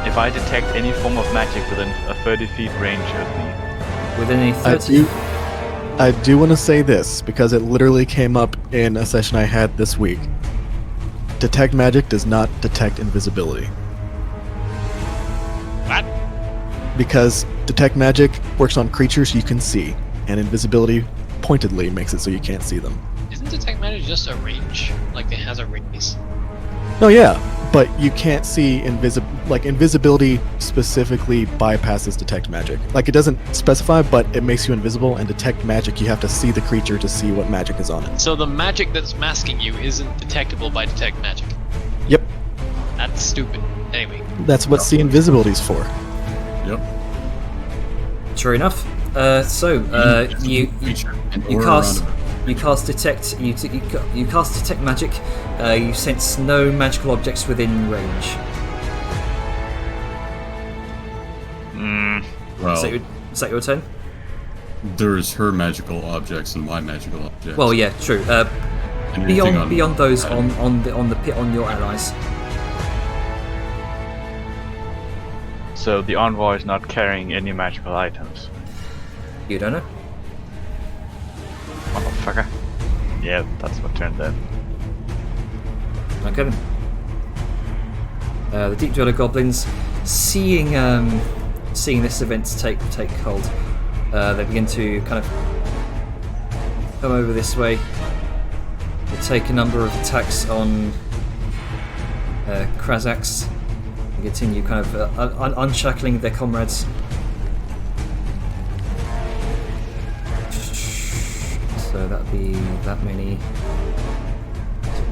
if I detect any form of magic within a 30 feet range of me. Within a 30. I do want to say this, because it literally came up in a session I had this week. Detect Magic does not detect invisibility. What? Because Detect Magic works on creatures you can see, and invisibility pointedly makes it so you can't see them. Isn't Detect Magic just a range? Like, it has a radius. No, yeah, but you can't see invisibility specifically bypasses Detect Magic. Like, it doesn't specify, but it makes you invisible, and Detect Magic, you have to see the creature to see what magic is on it. So the magic that's masking you isn't detectable by Detect Magic. Yep, That's stupid. Anyway. that's what see invisibility is for. Yep. Sure enough. You Creature and you aura cast around it. you cast detect you cast detect magic. You sense no magical objects within range. Well, Is that your turn? there's her magical objects and my magical objects. Well, yeah, true. And anything on- Beyond those on the pit on your allies. So the envoy is not carrying any magical items. You don't know. Motherfucker. Yeah, that's my turn then. Okay then. The Deep Dweller Goblins, seeing this event take hold, they begin to kind of come over this way. They take a number of attacks on Krazzax and continue kind of unshackling their comrades. So that'd be that many.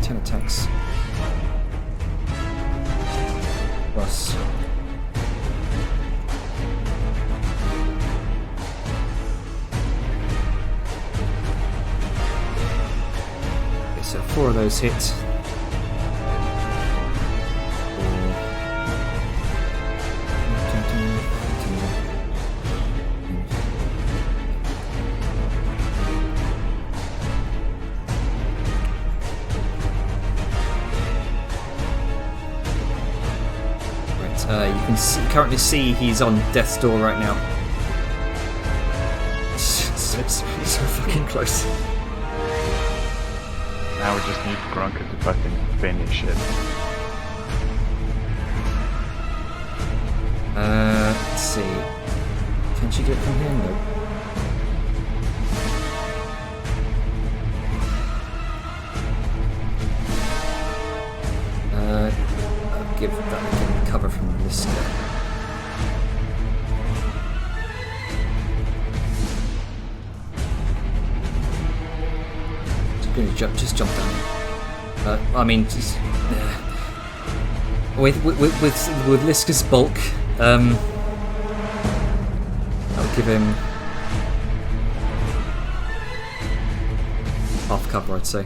10 attacks. Plus 4 of those hit. You can currently see he's on death's door right now. So fucking close. Now we just need Grunker to fucking finish it. Let's see. Can she get from here? No. I'll give that cover from this guy. Just jump down. I mean, just with Liska's bulk, I'll give him half cover, I'd say.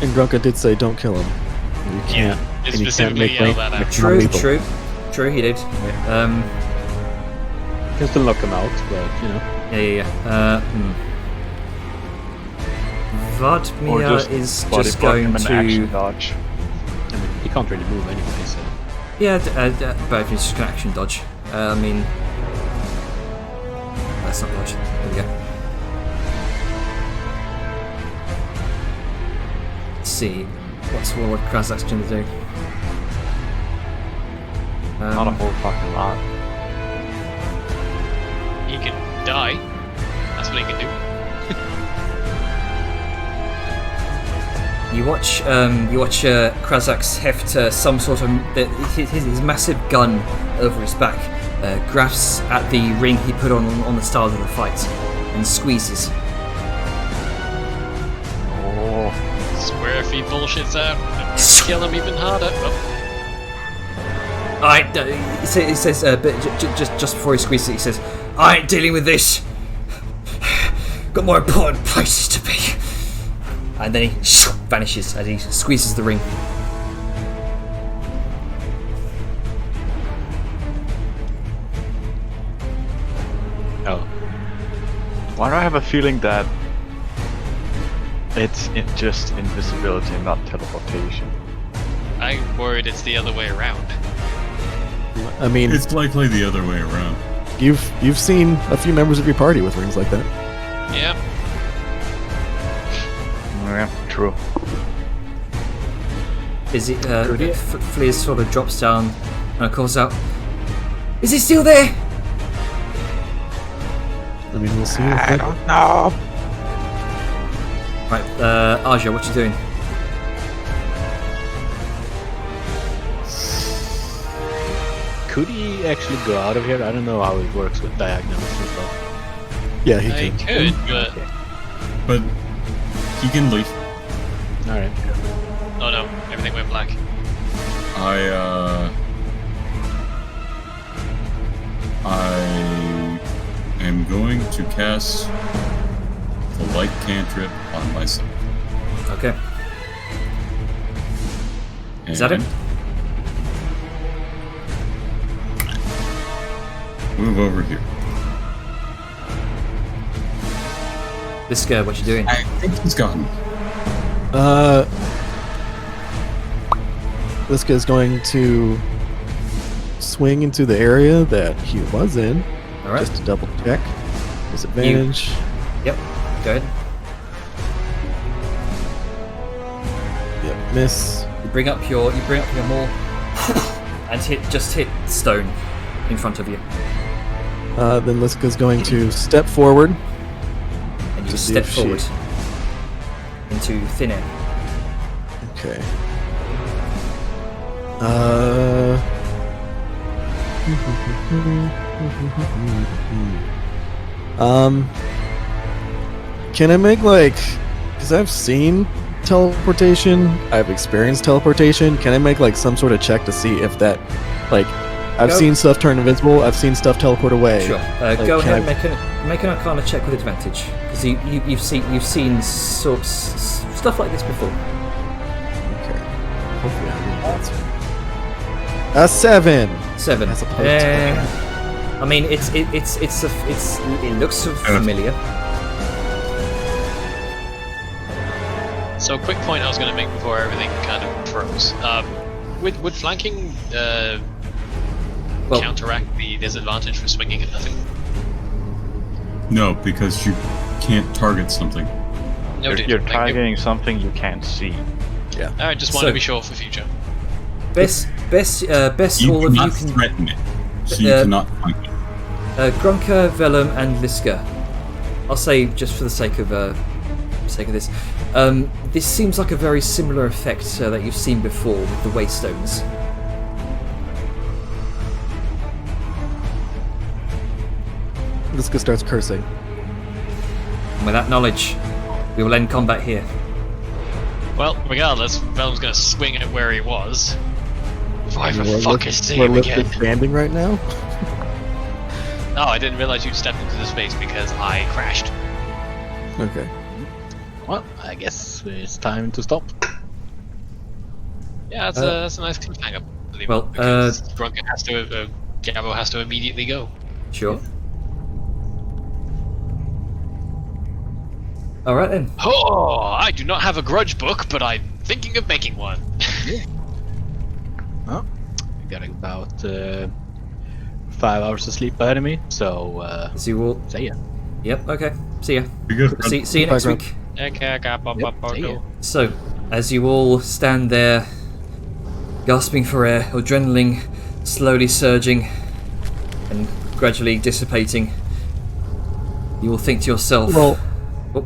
And Grunka did say, "Don't kill him." You can't. Yeah, and you can't specifically make yell lane- that out. make True, non-lethal. true, he did. Can still knock him out, but you know. Yeah. Or Vladimir is body just block going him and action to. dodge. I mean, he can't really move anyway, so. Yeah, both he's just gonna action dodge. I mean, that's not dodge. There we go. Let's see, what's Warlord Krazzax going to do? Not a whole fucking lot. He can die. That's what he can do. You watch Krazzax heft some sort of his massive gun over his back, grasps at the ring he put on the start of the fight, and squeezes. Oh, Swear if he bullshits out, kill him even harder. Oh, He says, but just before he squeezes it, he says, "I ain't dealing with this. Got more important places to be." And then he vanishes as he squeezes the ring. Oh. why do I have a feeling that it's just invisibility and not teleportation? I'm worried it's the other way around. I mean, It's likely the other way around. you've seen a few members of your party with rings like that. Yeah. Yeah, true. Is it? Fleer sort of drops down and calls out, "Is he still there?" I mean, we'll see. I don't know. Right, Aja, what you doing? Could he actually go out of here? I don't know how it works with diagonals and stuff. Yeah, he I can. could, but But he can leave. Alright. oh no, everything went black. I am going to cast the light cantrip on myself. Okay. Is that it? Move over here. This guy, what you doing? I think he's gone. Liska is going to swing into the area that he was in, All right. just to double check. Disadvantage. Yep. Go ahead. Yep, miss. You bring up your maul and hit stone in front of you, Then Liska's going to step forward. and you To see step if she- forward into thin air. Okay. Can I make because I've seen teleportation, I've experienced teleportation. Can I make some sort of check to see if that, I've Go. seen stuff turn invisible, I've seen stuff teleport away. Sure. Like, Go can ahead. Make an Arcana check with advantage, because So you've seen stuff like this before. Okay. Hopefully I will. A 7. 7. As opposed to- I mean, it looks familiar. So, a quick point I was going to make before everything kind of froze. Would flanking counteract the disadvantage for swinging at nothing? No, because you can't target something. You're targeting something you can't see. Yeah. Alright, just want to be sure for future. Best You all of you cannot can. threaten it, so you cannot fight it. Grunka, Vellum, and Liska. I'll say just for the sake of this. This seems like a very similar effect that you've seen before with the Waystones. Liska starts cursing. And with that knowledge, we will end combat here. Well, regardless, Vellum's going to swing at where he was. Why the We're fuck is we're him literally again? standing right now. Oh, I didn't realize you'd stepped into the space because I crashed. Okay. Well, I guess it's time to stop. Yeah, that's a nice cliffhanger. Well, because Grunka has to, Gabo has to immediately go. Sure. Alright then. Oh, I do not have a grudge book, but I'm thinking of making one. Well, I got about 5 hours of sleep ahead of me, so See you all. see ya. Yep, okay. See ya. Because See you next Bye, week. See ya. So, as you all stand there, gasping for air, adrenaline slowly surging and gradually dissipating, you will think to yourself, Well, Oh.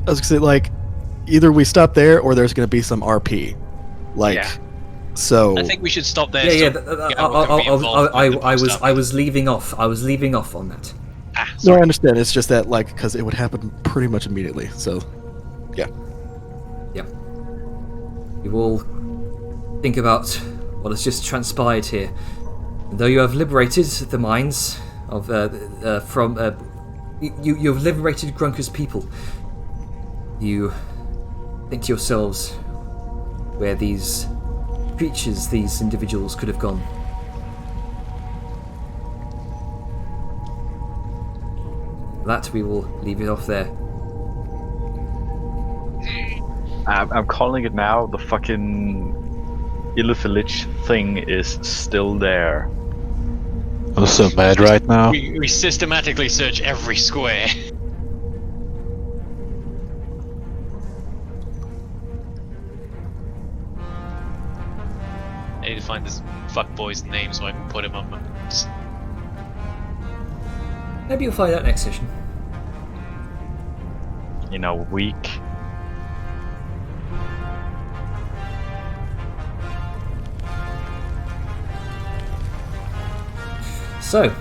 I was gonna say, like, either we stop there or there's gonna be some RP. Like, Yeah. so. I think we should stop there. yeah, so yeah. Gabo can be involved with the I was post-up. I was leaving off. I was leaving off on that. Ah, No, sorry. I understand. It's just that, like, because it would happen pretty much immediately. So, yeah. Yeah. You all think about what has just transpired here. And though you have liberated the minds of you have liberated Grunker's people, you think to yourselves where these creatures, these individuals could have gone. That we will leave it off there. I'm calling it now. The fucking Illufilich thing is still there. I'm so mad right now. We systematically search every square. I need to find this fuckboy's name so I can put him on my... Maybe you'll find out next session. In a week. So,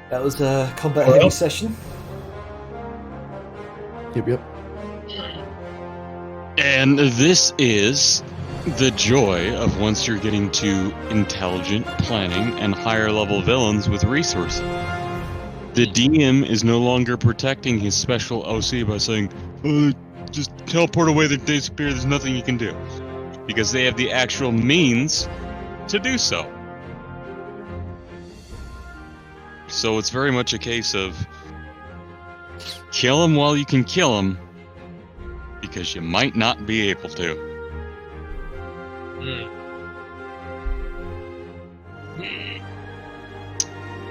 that was a combat heavy session. Yep. And this is the joy of once you're getting to intelligent planning and higher level villains with resources. The DM is no longer protecting his special OC by saying, just teleport away, they disappear, there's nothing you can do. Because they have the actual means to do so. So it's very much a case of kill him while you can kill him, because you might not be able to.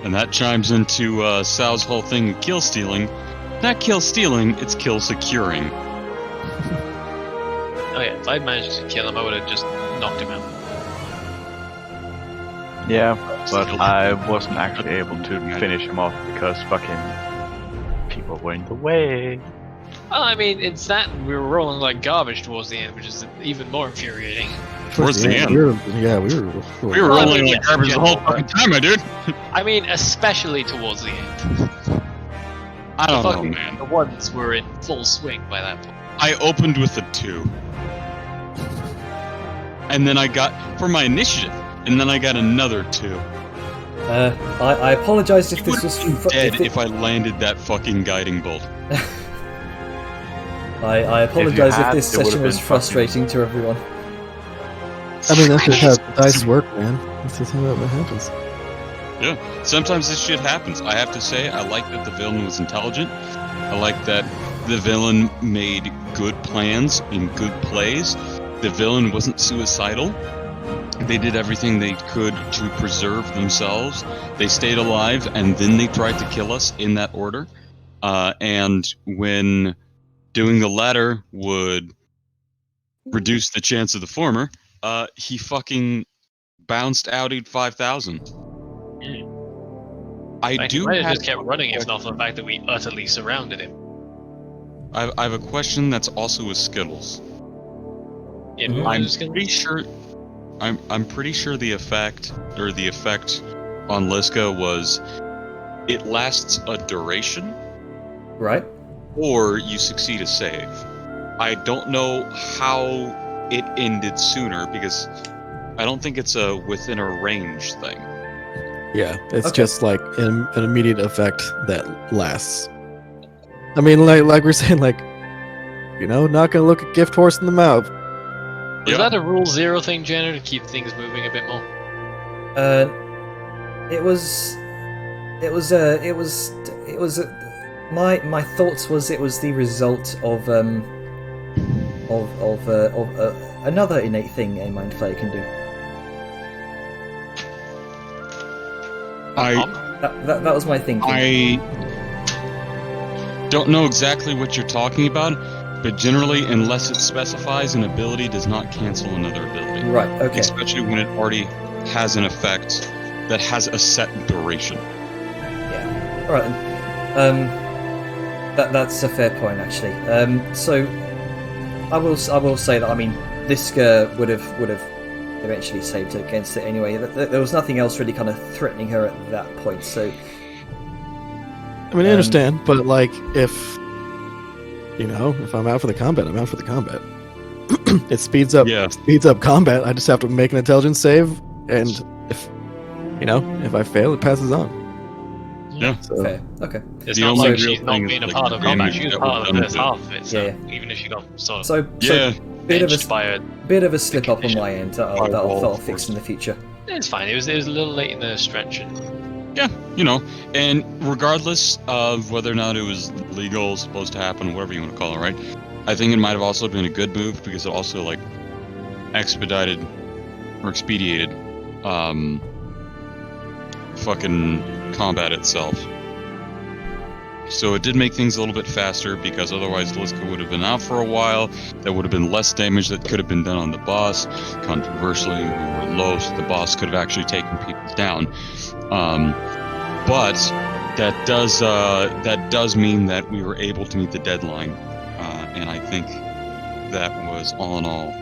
And that chimes into Sal's whole thing of kill stealing. Not kill stealing, it's kill securing. Oh yeah, if I'd managed to kill him, I would have just knocked him out. Yeah, but I wasn't actually able to finish him off because fucking people were in the way. Well, I mean, it's that we were rolling like garbage towards the end, which is even more infuriating. Towards the end. We were We were Well, rolling yeah, like garbage the whole fucking time, my dude. I mean, especially towards the end. I don't know, Fucking- man. The ones were in full swing by that point. I opened with a 2. And then I got, for my initiative, and then I got another 2. I apologize if this was Dead if I landed that fucking guiding bolt. I apologize if had, this it would've session was been frustrating to everyone. I mean, that's just how dice work, man. That's just how that happens. Yeah, sometimes this shit happens. I have to say, I like that the villain was intelligent. I like that the villain made good plans and good plays. The villain wasn't suicidal. They did everything they could to preserve themselves. They stayed alive, and then they tried to kill us in that order. And when doing the latter would reduce the chance of the former, he fucking bounced out at 5,000. I He do might have have just kept running if not for the fact that we utterly surrounded him. I have a question that's also with Skittles. Yeah, Mhm. I'm just gonna- pretty sure. I'm pretty sure the effect on Liska was it lasts a duration, Right? or you succeed a save. I don't know how it ended sooner because I don't think it's a within a range thing. Yeah, it's Okay. just like an immediate effect that lasts. I mean, like we're saying, like, not gonna look a gift horse in the mouth. Was that a rule 0 thing, Jenner, to keep things moving a bit more? My thoughts was it was the result of another innate thing a mind flayer can do. That was my thinking. I don't know exactly what you're talking about, but generally, unless it specifies, an ability does not cancel another ability. Right. Okay. Especially when it already has an effect that has a set duration. Yeah. All right. Then. That's a fair point, actually. So I will say that Liska would have eventually saved against it anyway. There was nothing else really kind of threatening her at that point. So I mean, I understand, but like, if I'm out for the combat, I'm out for the combat. It speeds up combat. I just have to make an intelligence save, and if I fail, it passes on. Yeah. So, fair. Okay. It's The not only like real she's not thing is, being a like, part of damage combat. She was that part was of the done first to- half of it, so Yeah. even if she got sort of So Yeah. bit of benched by a... a slip up on my end that I'll fix in the future. It's fine. It was a little late in the stretch. And Yeah, and regardless of whether or not it was legal, supposed to happen, whatever you want to call it, right? I think it might have also been a good move because it also like expedited or expedited fucking combat itself. So it did make things a little bit faster because otherwise Liska would have been out for a while. There would have been less damage that could have been done on the boss. Controversially, we were low, so the boss could have actually taken people down. But that does mean that we were able to meet the deadline, and I think that was all in all,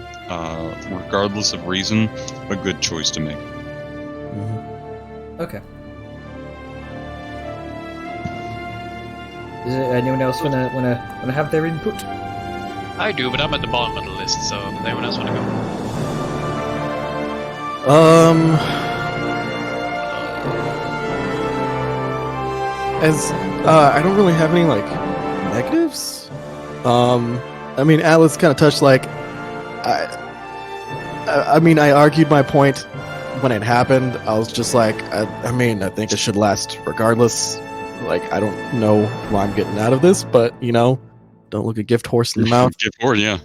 regardless of reason, a good choice to make. Okay. Does anyone else wanna have their input? I do, but I'm at the bottom of the list, so does anyone else want to go? I don't really have any like negatives. I mean, Alice kind of touched like, I mean, I argued my point when it happened. I was just like, I think it should last regardless. Like, I don't know what I'm getting out of this, but don't look a gift horse in the mouth. Gift horse, yeah.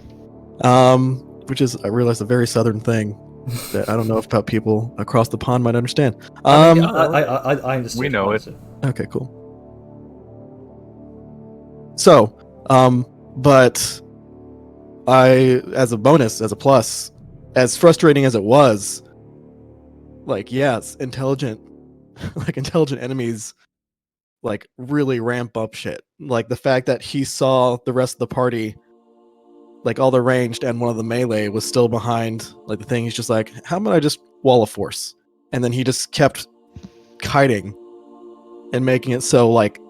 Which is, I realize, a very southern thing that I don't know if people across the pond might understand. I understand. We know it. Okay, cool. So, but I, as a bonus, as a plus, as frustrating as it was, like, yes, intelligent enemies, like, really ramp up shit. Like, the fact that he saw the rest of the party, like, all the ranged and one of the melee was still behind, like, the thing, he's just like, how about I just wall of force? And then he just kept kiting and making it so, like,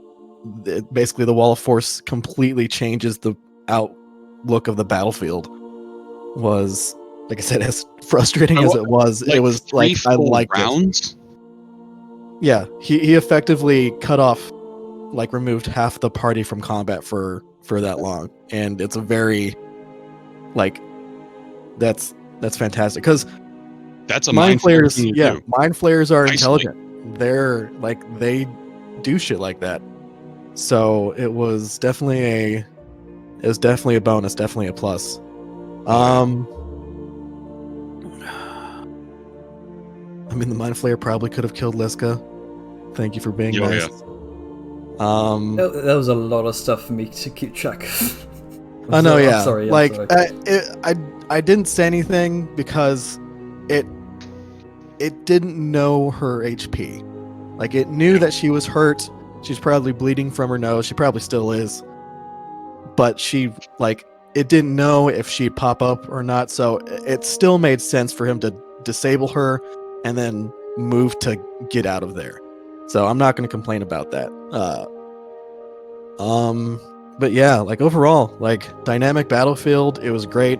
basically the wall of force completely changes the outlook of the battlefield. Was, like I said, as frustrating as it was, Like it was like, I liked rounds? Yeah, he effectively cut off, like removed half the party from combat for that long, and it's a very, like, that's fantastic because That's a mind flayers, thing to yeah, do. mind flayers are Nicely. intelligent. They're like they do shit like that. So it was definitely a bonus, definitely a plus. I mean, the mind flayer probably could have killed Liska. Thank you for being Oh, nice. There was a lot of stuff for me to keep track of. I know, yeah. I'm sorry. Like, sorry. I didn't say anything because it didn't know her HP. Like, it knew that she was hurt. She's probably bleeding from her nose. She probably still is. But she, like, it didn't know if she'd pop up or not. So it still made sense for him to disable her and then move to get out of there. So I'm not going to complain about that. But yeah, like overall, like dynamic battlefield, it was great.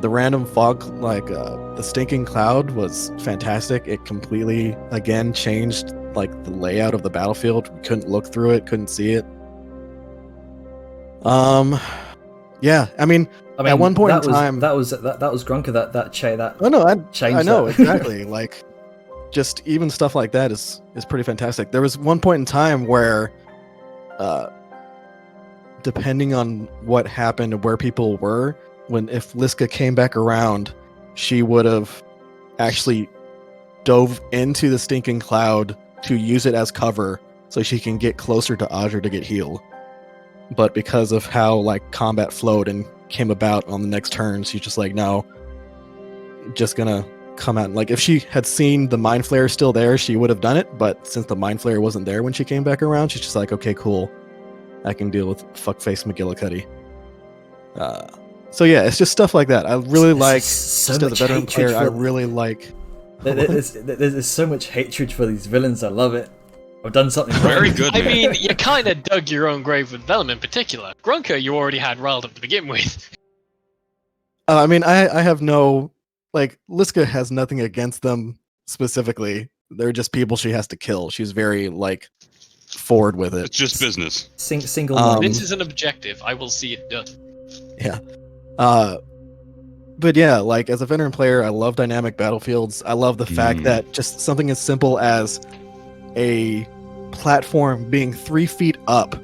The random fog, like the stinking cloud, was fantastic. It completely again changed like the layout of the battlefield. We couldn't look through it, couldn't see it. Yeah, I mean, at one point in time, that was Grunker that oh no, changed. I know that. exactly. Like, just even stuff like that is pretty fantastic. There was one point in time where, depending on what happened and where people were, if Liska came back around, she would have actually dove into the stinking cloud to use it as cover so she can get closer to Aja to get healed. But because of how like combat flowed and came about on the next turn, she's just like, no, just gonna come out. Like, if she had seen the mind flare still there, she would have done it. But since the mind flare wasn't there when she came back around, she's just like, okay, cool, I can deal with fuckface McGillicuddy. So yeah, it's just stuff like that. I really like, so just as a much veteran hatred player, I for- really like. There's so much hatred for these villains. I love it. I've done something wrong. Very good, I man. mean, you kind of dug your own grave with Vellum in particular. Grunker you already had riled up to begin with. I mean, I have no, like, Liska has nothing against them specifically. They're just people she has to kill. She's very like forward with it. It's just business. Single Um, minded. This is an objective. I will see it done. Yeah. But yeah, like as a veteran player, I love dynamic battlefields. I love the fact that just something as simple as a platform being 3 feet up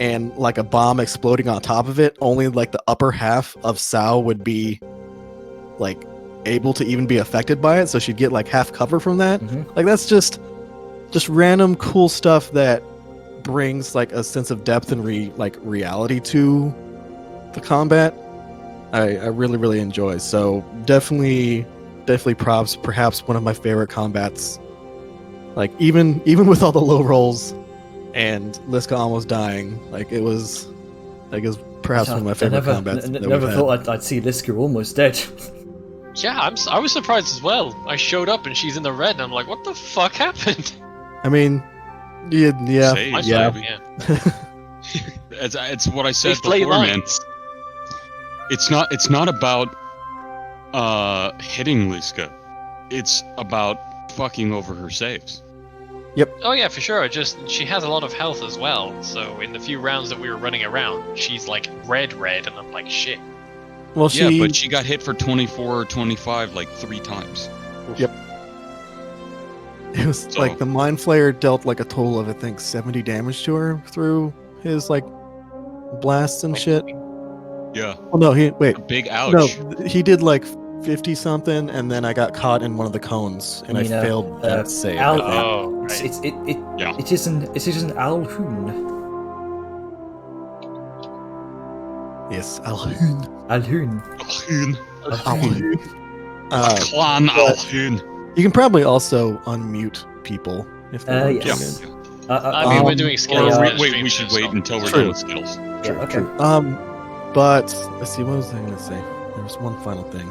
and like a bomb exploding on top of it, only like the upper half of Sao would be like able to even be affected by it, so she'd get like half cover from that. Like, that's just random cool stuff that brings like a sense of depth and reality to the combat. I really enjoy. So definitely props. Perhaps one of my favorite combats. Like, even with all the low rolls and Liska almost dying, like it was perhaps one of my favorite combats. Never thought I'd see Liska almost dead. Yeah, I was surprised as well. I showed up and she's in the red, and I'm like, what the fuck happened? I mean, yeah. Save, I Yeah. saw it, yeah. It's what I said They play before, man. lines. It's not about hitting Liska. It's about fucking over her saves. Oh yeah, for sure. She has a lot of health as well. So in the few rounds that we were running around, she's like red, and I'm like, shit. Well, Yeah, but she got hit for 24 or 25 like 3 times. Yep. It was So- like the Mind Flayer dealt like a total of, I think, 70 damage to her through his like blasts and shit. Yeah. Oh no, wait. A big ouch. No, he did like 50 something, and then I got caught in one of the cones, and I You know, failed that save. Oh, right. Yeah. It isn't Alhoon. Yes, Alhoon. Alhoon. Alhoon. Alhoon. Clan but- Alhoon. You can probably also unmute people if they want to Yes. join in. I mean, we're doing skills. Or on the wait, stream, we should so wait it's until we're True. done with skills. Yeah, okay. But let's see, what was I gonna say? There was one final thing.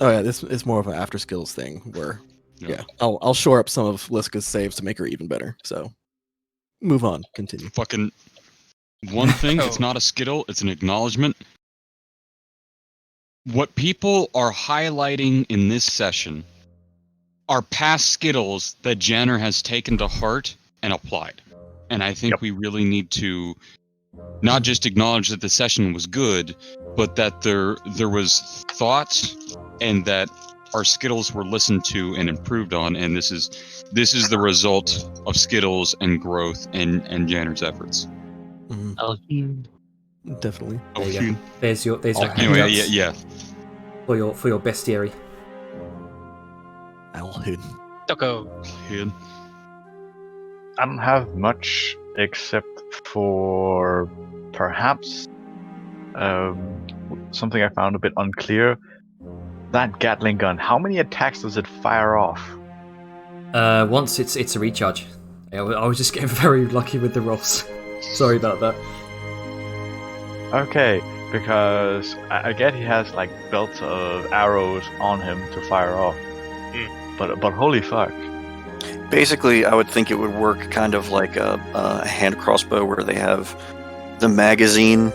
Oh yeah, this is more of an after skills thing where, yeah, I'll shore up some of Liska's saves to make her even better. So, move on, continue. Fucking one thing, it's Oh. not a skittle, it's an acknowledgement. What people are highlighting in this session are past Skittles that Janner has taken to heart and applied. And I think we really need to not just acknowledge that the session was good, but that there was thoughts and that our Skittles were listened to and improved on, and this is the result of Skittles and growth and Janner's efforts. Definitely. There you go. There's your Anyway, handouts yeah. for your bestiary. Alhood. Doko. Kid. I don't have much except for perhaps something I found a bit unclear. That Gatling gun, how many attacks does it fire off? Once it's a recharge. I was just getting very lucky with the rolls. Sorry about that. Okay, because I get he has like belts of arrows on him to fire off. But holy fuck. Basically, I would think it would work kind of like a hand crossbow where they have the magazine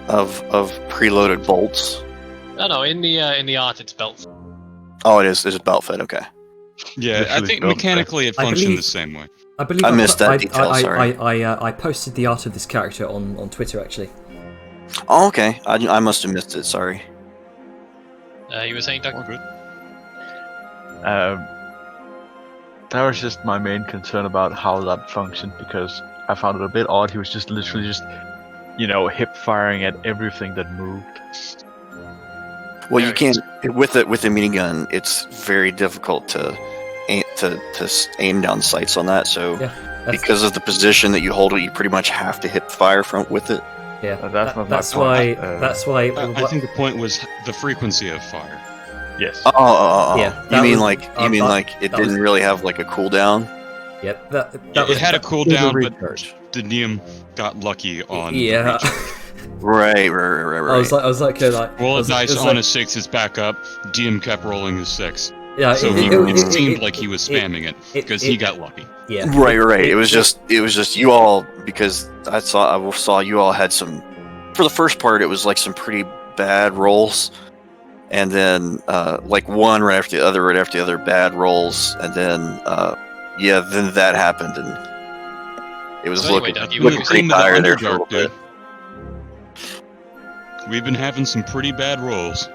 of preloaded bolts. No, in the art it's belt. Oh, it is. Is it belt fed? Okay. Yeah, I Literally think built mechanically it I functioned believe- the same way. I believe I missed that detail, sorry. I posted the art of this character on Twitter actually. Oh, okay. I must have missed it. Sorry. You were saying, Doug? Good. That was just my main concern about how that functioned, because I found it a bit odd. He was just literally just, hip firing at everything that moved. Well, you can't with a minigun. It's very difficult to aim down sights on that. So because of the position that you hold it, you pretty much have to hip fire with it. Yeah, That's not my that's point. why. That's why. I think the point was the frequency of fire. Yes. Oh. Yeah, You that mean was- like it that was- didn't really have like a cooldown? Yep, that It was had a cooldown, but recharge. the Neum got lucky on the yeah. recharge. Right. I was like, Roll a it dice was on like- a 6, it's back up. DM kept rolling his 6. Yeah, So it seemed like he was it- spamming it because he got lucky. Yeah. Right. It was just you all, because I saw you all had some. For the first part, it was like some pretty bad rolls, and then like one right after the other bad rolls, and then then that happened, and it was So anyway, looking Doug, you looking were pretty Into the tired there for a Underdark, little bit. dude. We've been having some pretty bad rolls.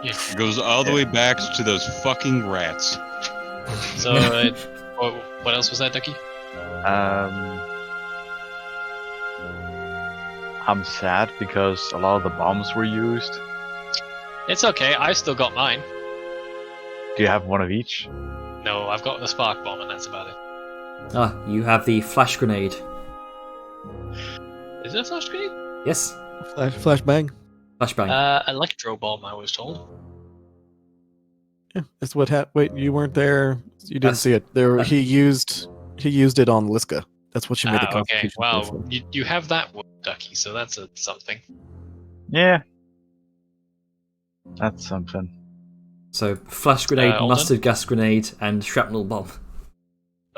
Yeah. It goes all the way back to those fucking rats. So, what else was that, Ducky? I'm sad because a lot of the bombs were used. It's okay, I still got mine. Do you have one of each? No, I've got the spark bomb, and that's about it. Ah, you have the flash grenade. Is it a flash grenade? Yes, Flashbang. flashbang. Electro bomb, I was told. Yeah, that's what happened. Wait, you weren't there. You didn't That's- see it. He used it on Liska. That's what she made the Okay, Constitution wow. for. You have that one, Ducky, so that's something. Yeah. That's something. So flash grenade, Alden? mustard gas grenade, and shrapnel bomb.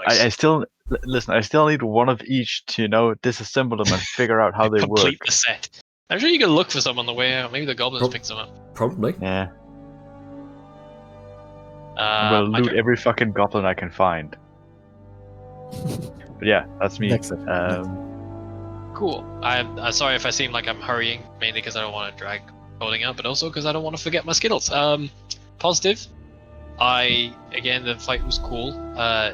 Nice. I still listen. I still need one of each to disassemble them and figure out how they Complete work. the set. I'm sure you can look for some on the way out. Maybe the goblins Prob- picked some up. Probably. Yeah. I'm gonna my loot turn. every fucking goblin I can find. But yeah, that's me. Next session, Cool. I'm sorry if I seem like I'm hurrying, mainly because I don't want to drag holding out, but also because I don't want to forget my Skittles. Positive. Again, the fight was cool.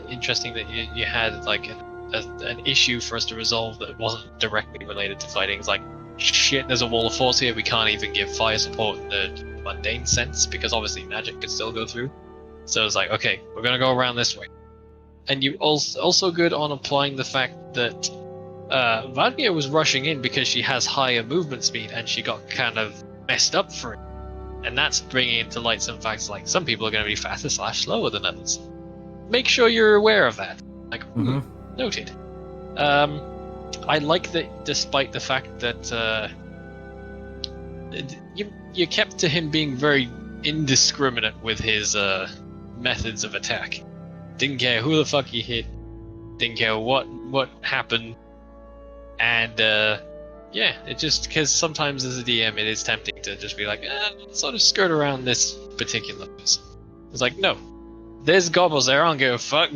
Interesting that you had like an issue for us to resolve that wasn't directly related to fighting. It's like, shit, there's a wall of force here. We can't even give fire support in the mundane sense because obviously magic could still go through. So it's like, okay, we're gonna go around this way. And you also good on applying the fact that Vadmir was rushing in because she has higher movement speed and she got kind of messed up for it. And that's bringing into light some facts like some people are going to be faster / slower than others. Make sure you're aware of that. Like, noted. I like that despite the fact that you kept to him being very indiscriminate with his methods of attack. Didn't care who the fuck he hit, didn't care what happened, and Yeah, it just because sometimes as a DM it is tempting to just be like, let's sort of skirt around this particular person. It's like, no, there's goblins there. I don't give a fuck.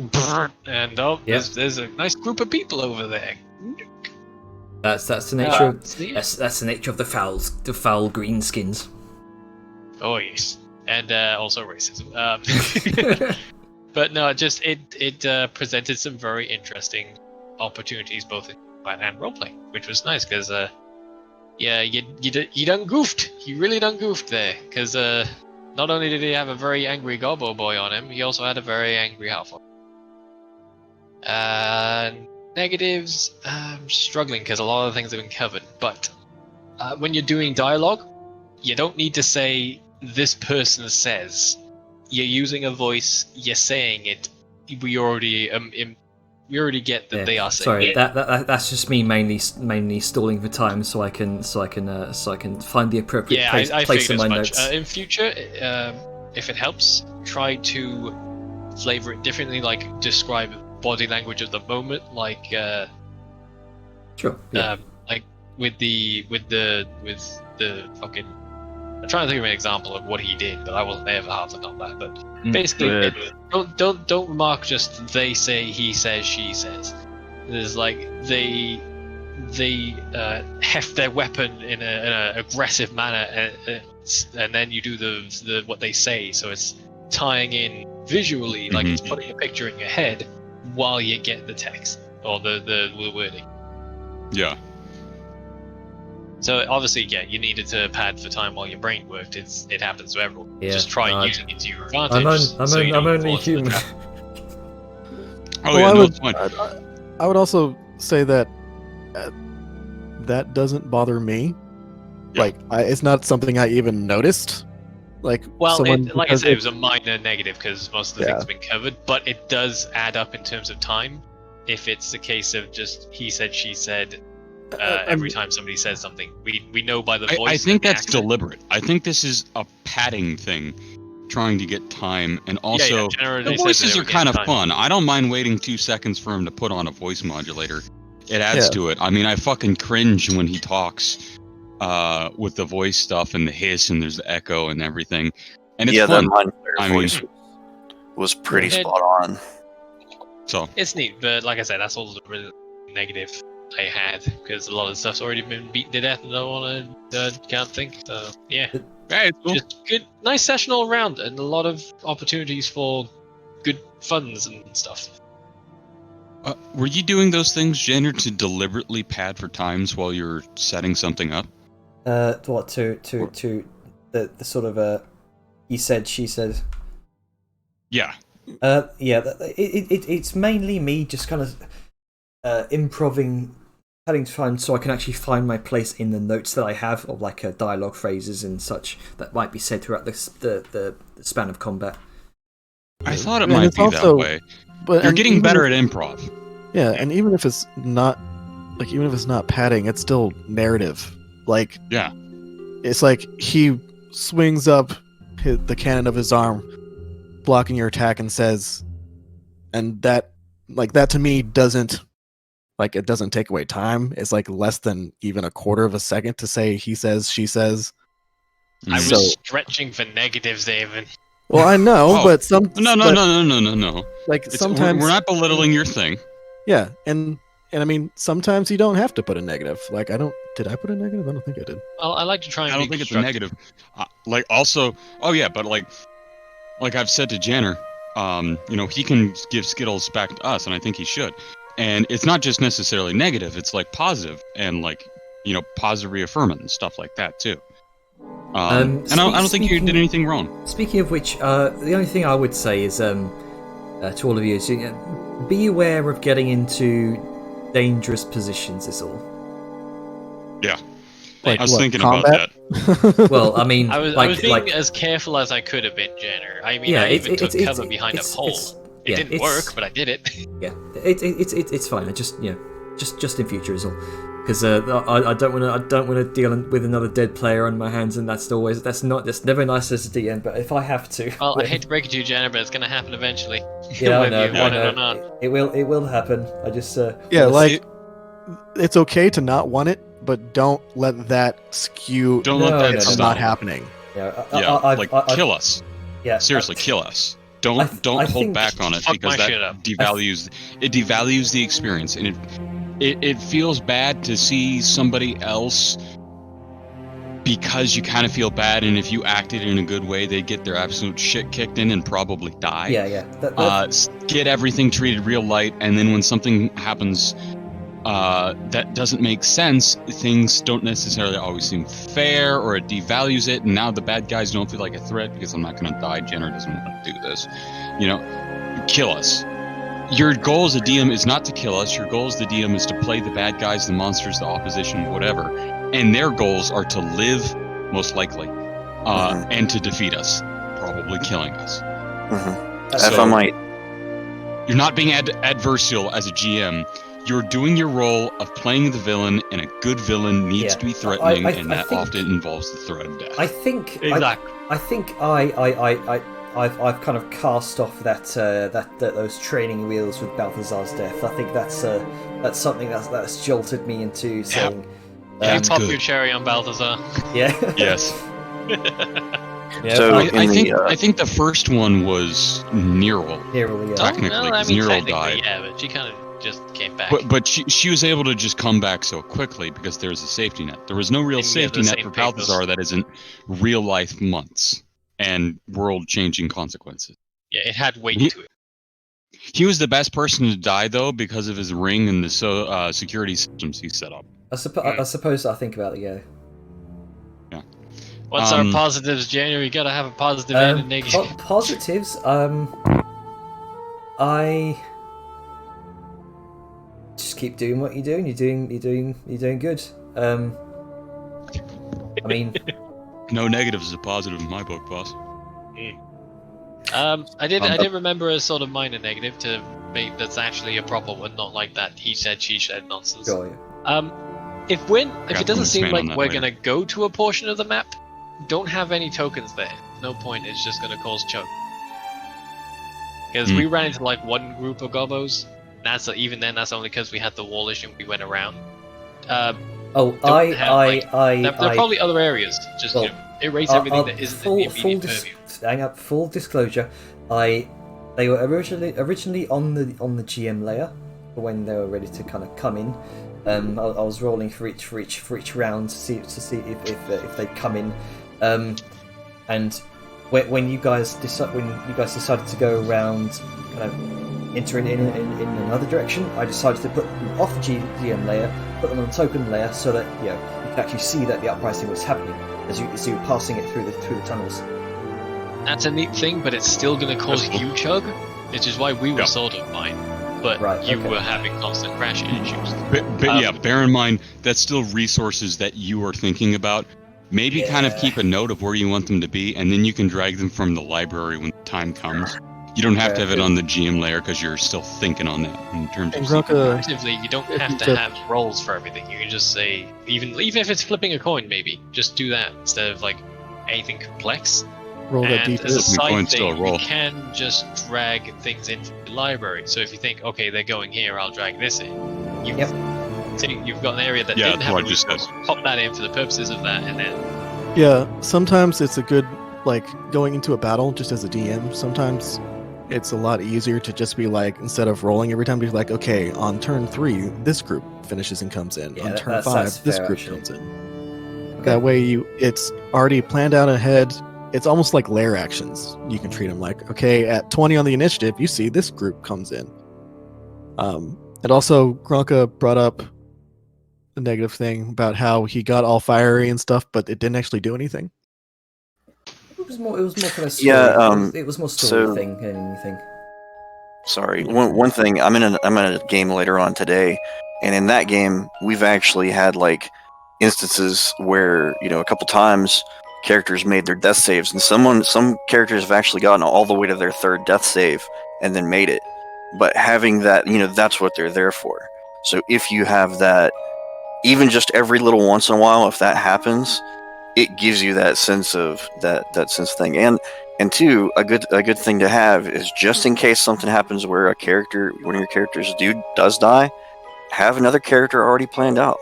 And there's a nice group of people over there. That's the nature of So yeah. that's the nature of the foul greenskins. Oh yes, and also racism. But no, it presented some very interesting opportunities both in combat and roleplay, which was nice because yeah, you done goofed. You really done goofed there because not only did he have a very angry Gobbo boy on him, he also had a very angry half-orc. Negatives, I'm struggling because a lot of things have been covered, but when you're doing dialogue, you don't need to say this person says. You're using a voice. You're saying it. We already get that they are saying. Sorry, it. that's just me mainly stalling for time so I can find the appropriate place in my notes. In future, if it helps, try to flavor it differently. Like describe body language at the moment, like sure, yeah. like with the fucking. I'm trying to think of an example of what he did, but I wasn't there for half the time that. But basically, don't remark just they say, he says, she says. There's like they heft their weapon in an aggressive manner, and then you do the what they say. So it's tying in visually, like it's putting a picture in your head while you get the text or the wording. Yeah. So obviously, yeah, you needed to pad for time while your brain worked. It happens to everyone. Yeah, Just try using it to your advantage. I'm only human. Oh yeah, it's fine. I would also say that that doesn't bother me. Yeah. Like, it's not something I even noticed. Like, well, someone, like I said, it was a minor negative because most of the things have been covered, but it does add up in terms of time. If it's a case of just he said, she said, every time somebody says something, we know by the voice. I think that's accent. deliberate. I think this is a padding thing, trying to get time, and also the voices are kind of fun. I don't mind waiting 2 seconds for him to put on a voice modulator. It adds to it. I mean, I fucking cringe when he talks with the voice stuff and the hiss and there's the echo and everything, and it's fun. That mind voice was pretty spot on. So it's neat, but like I said, that's all the really negative I had because a lot of stuff's already been beaten to death and I don't want to can't think. So yeah, it's cool. Just good, nice session all around and a lot of opportunities for good funds and stuff. Were you doing those things, Jenner, to deliberately pad for times while you're setting something up? What to the sort of he said, she said. Yeah. Yeah. It's mainly me just kind of improving, having to find so I can actually find my place in the notes that I have, or like dialogue phrases and such that might be said throughout the span of combat. I thought it might be that way. But you're getting better at improv. Yeah, and even if it's not padding, it's still narrative. Like, yeah, it's like he swings up the cannon of his arm, blocking your attack, and says, and that to me doesn't take away time. It's like less than even a quarter of a second to say he says, she says. I was stretching for negatives, David. Well, I know, but no. Like sometimes we're not belittling your thing. Yeah, and I mean sometimes you don't have to put a negative. Like did I put a negative? I don't think I did. Well, I like to try and I don't think it's a negative. Like also, but like I've said to Janner, he can give Skittles back to us, and I think he should. And it's not just necessarily negative; it's like positive and like positive reaffirming and stuff like that too. And I don't think you did anything wrong. Speaking of which, the only thing I would say is to all of you is be aware of getting into dangerous positions. Is all. Yeah, like, I was thinking combat? About that. Well, I mean, I was being as careful as I could have been, Jenner. I mean, I even took cover behind a pole. It didn't work, but I did it. Yeah, it's fine. I just just in future is all. Because I don't want to deal with another dead player on my hands, and that's never nice as a DM. But if I have to, well, I hate to break it to you, Jenna, but it's going to happen eventually. Yeah, I know. It will happen. I just like it's okay to not want it, but don't let that skew. Don't No, let that no, It's no, stop. not happening. Yeah, Kill us. Yeah, Seriously, kill us. I Don't hold think- back on it Fuck because my that shit up. devalues the experience, and it feels bad to see somebody else because you kind of feel bad, and if you acted in a good way, they get their absolute shit kicked in and probably die. Yeah. Get everything treated real light, and then when something happens that doesn't make sense, things don't necessarily always seem fair, or it devalues it, and now the bad guys don't feel like a threat because I'm not going to die. Jenner doesn't want to do this. Kill us. Your goal as a DM is not to kill us. Your goal as the DM is to play the bad guys, the monsters, the opposition, whatever. And their goals are to live, most likely, and to defeat us, probably killing us. If I might, You're not being adversarial as a GM. You're doing your role of playing the villain, and a good villain needs to be threatening, and that often involves the threat of death. I think Exactly. I think I've kind of cast off that those training wheels with Balthazar's death. I think that's something that's jolted me into saying. Yeah, That's pop good. your cherry on Balthazar. Yeah. Yes. Yeah. So- I think the first one was Neril. Neril, yeah. Technically, Well, I 'cause mean, Neril technically, died. yeah, but she kind of just came back. But she was able to just come back so quickly because there was a safety net. There was no real And you have safety the net same for Balthazar that isn't real life months and world changing consequences. Yeah, it had weight He- to it. He was the best person to die though because of his ring and the security systems he set up. I suppose I think about it. Yeah. What's our positives, January? You gotta have a positive and a negative. Positives. I just keep doing what you're doing. You're doing good. I mean, No negatives is a positive in my book, boss. I did remember a sort of minor negative to make that's actually a proper one, not like that he said, she said nonsense. sure, yeah. If it to doesn't seem expand on like that we're later. gonna go to a portion of the map, don't have any tokens there. No point. It's just gonna cause choke. Because we ran into like one group of gobos. Even then, that's only because we had the wallish and we went around. There There are probably other areas. Just erase everything that isn't in the immediate purview. hang up. Full disclosure, they were originally on the GM layer when they were ready to kind of come in. I was rolling for each round to see if they come in, and when you guys decided to go around, kind of enter in another direction, I decided to put them off the GM layer, put them on the token layer, so that you could actually see that the uprising was happening as you were passing it through the tunnels. That's a neat thing, but it's still going to cause you chug, which is why we were sort of fine. But you were having constant crashing issues. But bear in mind that's still resources that you are thinking about. Maybe kind of keep a note of where you want them to be, and then you can drag them from the library when the time comes. You don't have to have it on the GM layer because you're still thinking on that in terms of. Effectively, you don't have to have rolls for everything. You can just say, even if it's flipping a coin, maybe just do that instead of like anything complex. Roll that And as a d4. side thing, you can just drag things into the library. So if you think, okay, they're going here, I'll drag this in. You've got an area that didn't have a resource, pop that in for the purposes of that, and then. Yeah, sometimes it's a good, like, going into a battle just as a DM. Sometimes it's a lot easier to just be like, instead of rolling every time, be like, okay, on turn 3, this group finishes and comes in. On turn 5, this group comes in. Okay. That way, it's already planned out ahead. It's almost like lair actions. You can treat them like, okay, at 20 on the initiative, you see this group comes in. And also, Gronka brought up the negative thing about how he got all fiery and stuff, but it didn't actually do anything. It was more kind of story. It was more story thing than anything. Sorry, one thing. I'm in a game later on today, and in that game, we've actually had like instances where a couple times characters made their death saves, and some characters have actually gotten all the way to their 3rd death save and then made it. But having that, that's what they're there for. So if you have that, even just every little once in a while, if that happens, it gives you that sense of that sense of thing. And two, a good thing to have is just in case something happens where one of your characters does die, have another character already planned out.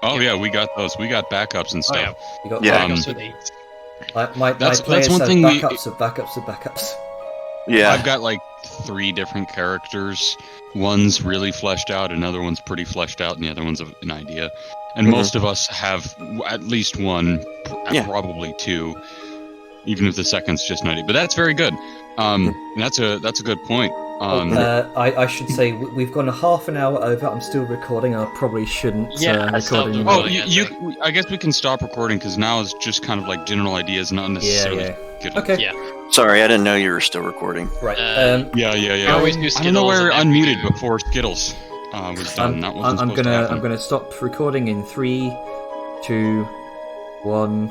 Oh yeah, we got those. We got backups and Oh, stuff. yeah. You got Yeah. backups. So these- My That's players one have thing we- backups of backups of backups. Yeah. I've got like 3 different characters. One's really fleshed out, another one's pretty fleshed out, and the other one's an idea. And Mhm. most of us have at least one, Yeah. probably 2, even if the second's just an idea. But that's very good. And that's a good point. I should say we've gone a half an hour over. I'm still recording. I probably shouldn't. Yeah, I stopped recording. recording. I guess we can stop recording because now it's just kind of like general ideas, not necessarily. Yeah. Good. Okay. Yeah. Sorry, I didn't know you were still recording. Right. Yeah. I always do I don't know where Skittles I and then unmuted do- before Skittles was done. That wasn't I'm supposed to happen. gonna stop recording in 3, 2, 1.